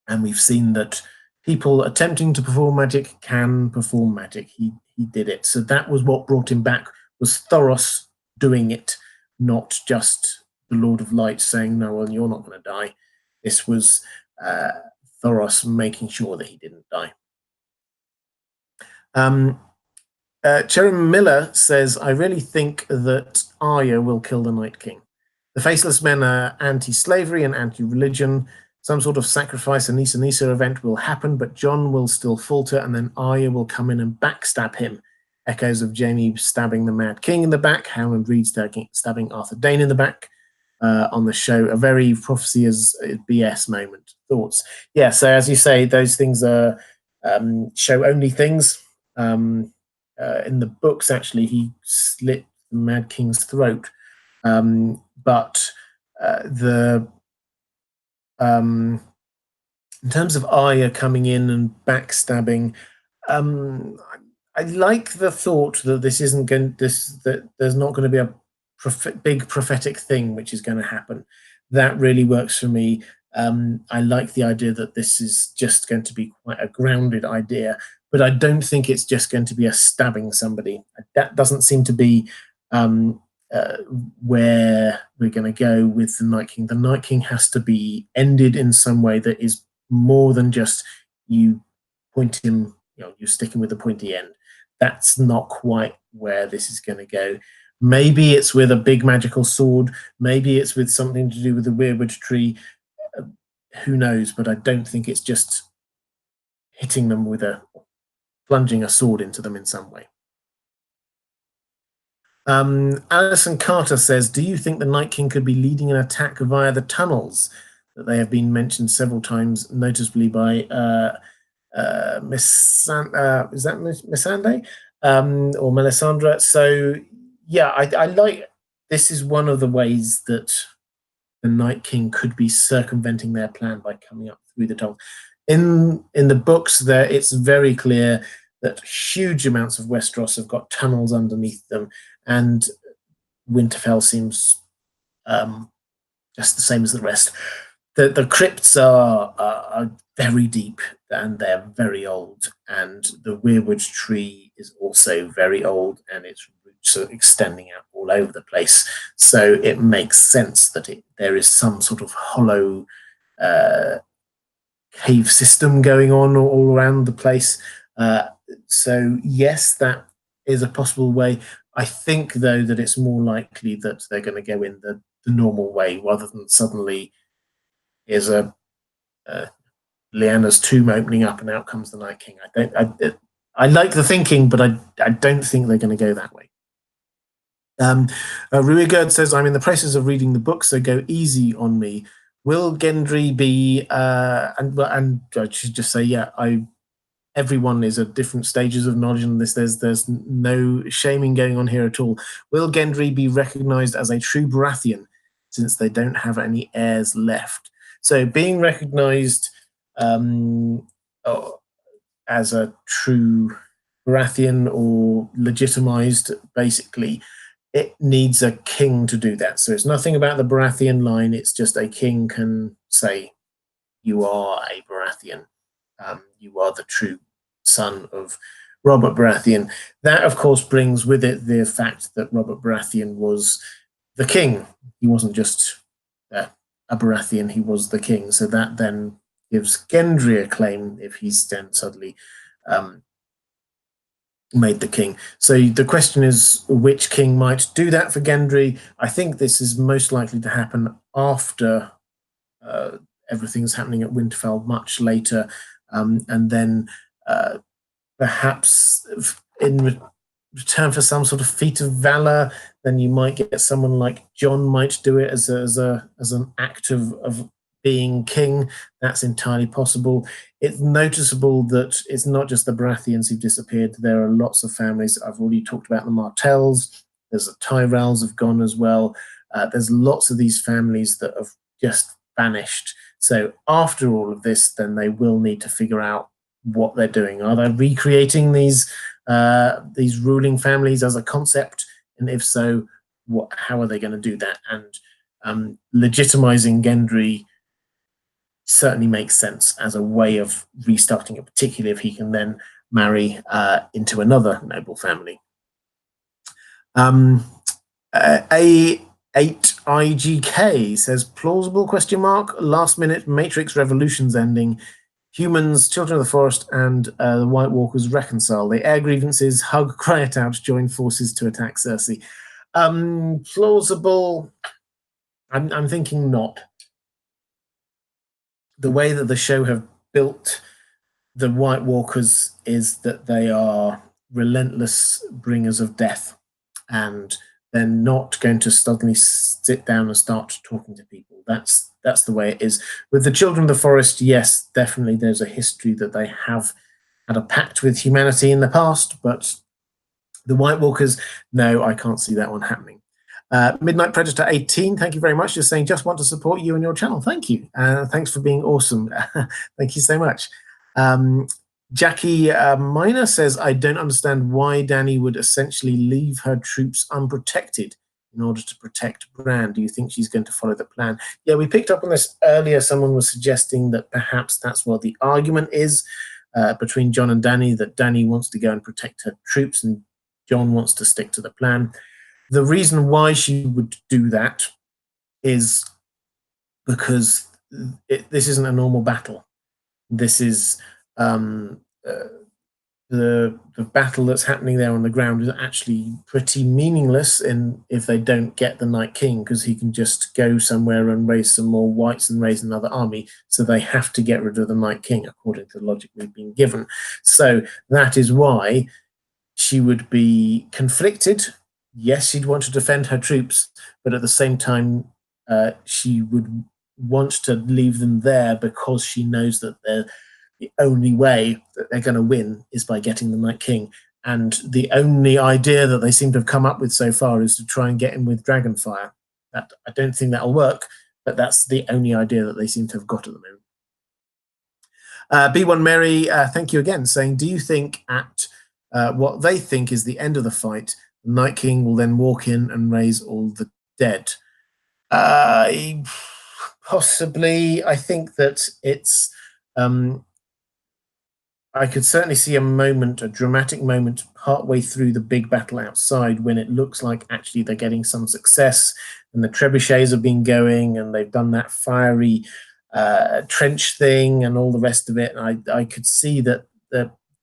And we've seen that people attempting to perform magic can perform magic. He did it. So that was what brought him back, was Thoros doing it, not just the Lord of Light saying, no, well, you're not going to die. This was Thoros making sure that he didn't die. Cherim Miller says, I really think that Arya will kill the Night King. The Faceless Men are anti-slavery and anti-religion. Some sort of sacrifice and Nisa Nisa event will happen, but Jon will still falter, and then Arya will come in and backstab him. Echoes of Jaime stabbing the Mad King in the back, Howland Reed stabbing Arthur Dayne in the back on the show. A very prophecy as BS moment. Thoughts? Yeah, so as you say, those things are show-only things. In the books, actually, he slit the Mad King's throat. But in terms of Arya coming in and backstabbing, I like the thought that this isn't going. That there's not going to be a big prophetic thing which is going to happen. That really works for me. I like the idea that this is just going to be quite a grounded idea, but I don't think it's just going to be a stabbing somebody. That doesn't seem to be where we're going to go with the Night King. The Night King has to be ended in some way that is more than just you point him, you're sticking with the pointy end. That's not quite where this is going to go. Maybe it's with a big magical sword. Maybe it's with something to do with the weirwood tree. Who knows? But I don't think it's just hitting them with plunging a sword into them in some way. Alison Carter says, do you think the Night King could be leading an attack via the tunnels that they have been mentioned several times, noticeably by Miss is that Miss Ande or Melisandre? So yeah, I like, this is one of the ways that the Night King could be circumventing their plan by coming up through the tunnel. In the books, there it's very clear that huge amounts of Westeros have got tunnels underneath them, and Winterfell seems just the same as the rest. The crypts are very deep and they're very old, and the weirwood tree is also very old and its roots are extending out all over the place. So it makes sense that there is some sort of hollow cave system going on all around the place. So yes, that is a possible way. I think, though, that it's more likely that they're going to go in the normal way rather than suddenly here's a Lyanna's tomb opening up and out comes the Night King. I like the thinking, but I don't think they're going to go that way. Rhaegar says, I'm in the process of reading the book, so go easy on me. Will Gendry be, and I should just say, yeah, everyone is at different stages of knowledge on this. There's no shaming going on here at all. Will Gendry be recognized as a true Baratheon since they don't have any heirs left? So being recognized as a true Baratheon or legitimized, basically, it needs a king to do that. So it's nothing about the Baratheon line. It's just a king can say, you are a Baratheon. You are the true son of Robert Baratheon. That, of course, brings with it the fact that Robert Baratheon was the king. He wasn't just a Baratheon, he was the king. So that then gives Gendry a claim if he's then suddenly made the king. So the question is, which king might do that for Gendry? I think this is most likely to happen after everything's happening at Winterfell much later, and then perhaps in return for some sort of feat of valor, then you might get someone like Jon might do it as an act of being king. That's entirely possible. It's noticeable that it's not just the Baratheons who've disappeared. There are lots of families. I've already talked about the Martells. There's the Tyrells have gone as well. There's lots of these families that have just vanished. So after all of this, then they will need to figure out what they're doing. Are they recreating these ruling families as a concept? And if so, how are they going to do that? And legitimizing Gendry certainly makes sense as a way of restarting it, particularly if he can then marry into another noble family. A8IGK says, plausible question mark, last minute Matrix Revolutions ending. Humans, Children of the Forest, and the White Walkers reconcile. They air grievances, hug, cry it out, join forces to attack Circe. Plausible, I'm thinking not. The way that the show have built the White Walkers is that they are relentless bringers of death, and they're not going to suddenly sit down and start talking to people. That's the way it is. With the Children of the Forest, yes, definitely there's a history that they have had a pact with humanity in the past, but the White Walkers, no, I can't see that one happening. Midnight Predator 18, thank you very much. Just saying, just want to support you and your channel. Thank you. Thanks for being awesome. Thank you so much. Jackie Miner says, I don't understand why Dany would essentially leave her troops unprotected in order to protect Bran. Do you think she's going to follow the plan? Yeah, we picked up on this earlier. Someone was suggesting that perhaps that's what the argument is between Jon and Dany, that Dany wants to go and protect her troops and Jon wants to stick to the plan. The reason why she would do that is because this isn't a normal battle. This is the battle that's happening there on the ground is actually pretty meaningless if they don't get the Night King, because he can just go somewhere and raise some more whites and raise another army. So they have to get rid of the Night King according to the logic we've been given. So that is why she would be conflicted. Yes, she'd want to defend her troops, but at the same time, she would want to leave them there because she knows that the only way that they're going to win is by getting the Night King. And the only idea that they seem to have come up with so far is to try and get him with Dragonfire. I don't think that'll work, but that's the only idea that they seem to have got at the moment. B1 Mary, thank you again, saying, do you think at what they think is the end of the fight, the Night King will then walk in and raise all the dead? Possibly. I think that it's... I could certainly see a dramatic moment partway through the big battle outside when it looks like actually they're getting some success and the trebuchets have been going and they've done that fiery trench thing and all the rest of it. I could see that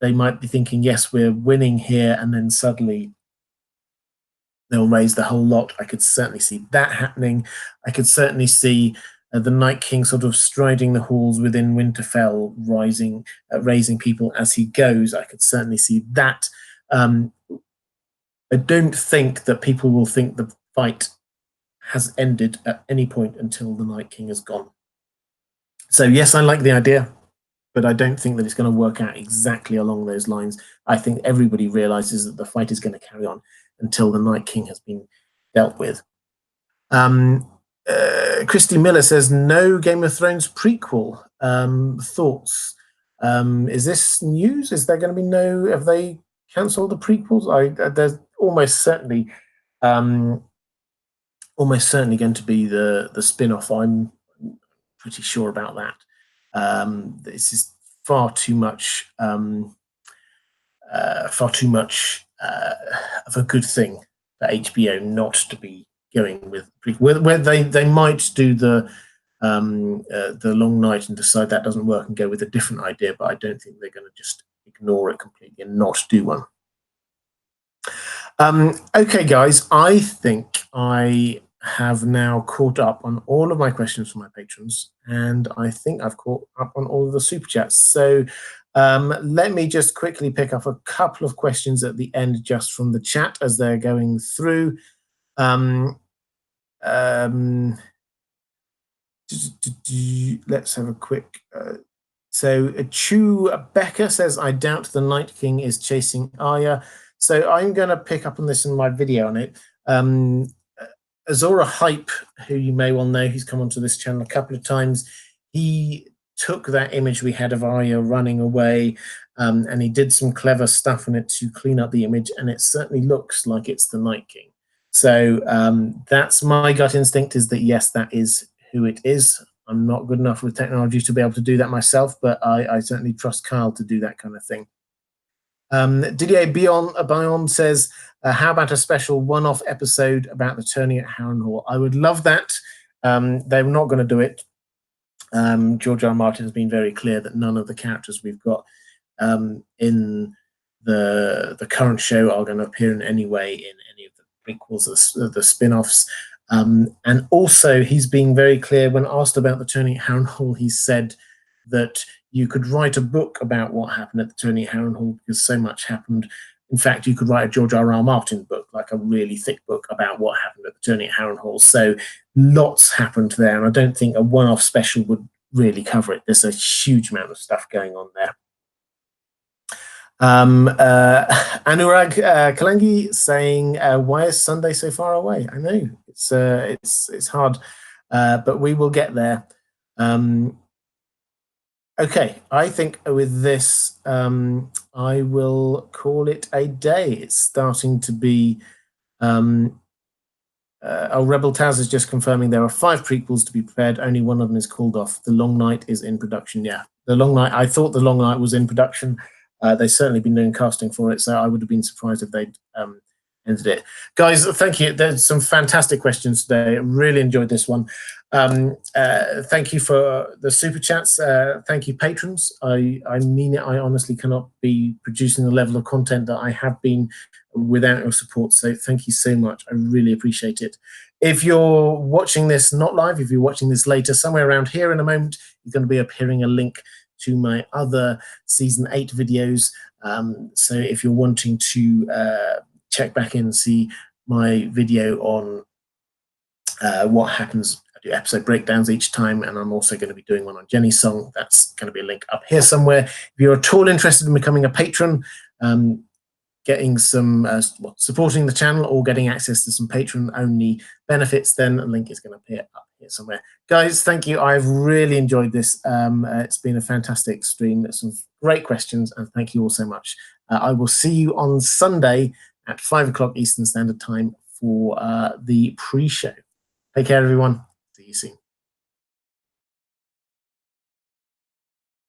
they might be thinking, yes, we're winning here, and then suddenly they'll raise the whole lot. I could certainly see that happening. I could certainly see the Night King sort of striding the halls within Winterfell, raising people as he goes. I could certainly see that. I don't think that people will think the fight has ended at any point until the Night King is gone. So yes, I like the idea. but I don't think that it's going to work out exactly along those lines. I think everybody realizes that the fight is going to carry on until the Night King has been dealt with. Christy Miller says, no Game of Thrones prequel. Thoughts? Is this news? Is there going to be no? Have they cancelled the prequels? There's almost certainly going to be the spin-off. I'm pretty sure about that. This is far too much of a good thing for HBO not to be going with prequel. Where they might do the long night and decide that doesn't work and go with a different idea, but I don't think they're going to just ignore it completely and not do one. Okay, guys, I think I have now caught up on all of my questions from my patrons, and I think I've caught up on all of the super chats. So let me just quickly pick up a couple of questions at the end just from the chat as they're going through. Let's have a quick... So Chu Becker says, I doubt the Night King is chasing Arya. So I'm going to pick up on this in my video on it. Azora Hype, who you may well know, he's come onto this channel a couple of times. He took that image we had of Arya running away, and he did some clever stuff in it to clean up the image, and it certainly looks like it's the Night King. So that's my gut instinct, is that yes, that is who it is. I'm not good enough with technology to be able to do that myself, but I certainly trust Kyle to do that kind of thing. Didier Bion says, how about a special one-off episode about the tourney at Harrenhal? I would love that. They're not going to do it. George R. R. Martin has been very clear that none of the characters we've got in the current show are going to appear in any way in any of the prequels or the spin-offs. And also, he's being very clear when asked about the tourney at Harrenhal. He said that you could write a book about what happened at the tourney at Harrenhal because so much happened. In fact, you could write a George R. R. Martin book, like a really thick book about what happened at the tourney at Harrenhal. So lots happened there, and I don't think a one-off special would really cover it. There's a huge amount of stuff going on there. Anurag Kalangi saying, why is Sunday so far away? I know, it's hard, but we will get there. Okay, I think with this, I will call it a day. It's starting to be... Rebel Taz is just confirming there are 5 prequels to be prepared. Only one of them is called off. The Long Night is in production. Yeah, The Long Night. I thought The Long Night was in production. They've certainly been doing casting for it, so I would have been surprised if they'd ended it. Guys, thank you. There's some fantastic questions today. I really enjoyed this one. Thank you for the super chats. Thank you, patrons. I mean it. I honestly cannot be producing the level of content that I have been without your support. So thank you so much. I really appreciate it. If you're watching this not live, if you're watching this later, somewhere around here in a moment, you're going to be appearing a link to my other season 8 videos. So if you're wanting to check back in and see my video on what happens, I do episode breakdowns each time, and I'm also going to be doing one on Jenny's song. That's going to be a link up here somewhere. If you're at all interested in becoming a patron, getting some supporting the channel or getting access to some patron-only benefits, then a link is going to appear up here somewhere. Guys, thank you. I've really enjoyed this. It's been a fantastic stream. There's some great questions, and thank you all so much. I will see you on Sunday at 5 o'clock Eastern Standard Time for the pre-show. Take care, everyone. See you soon.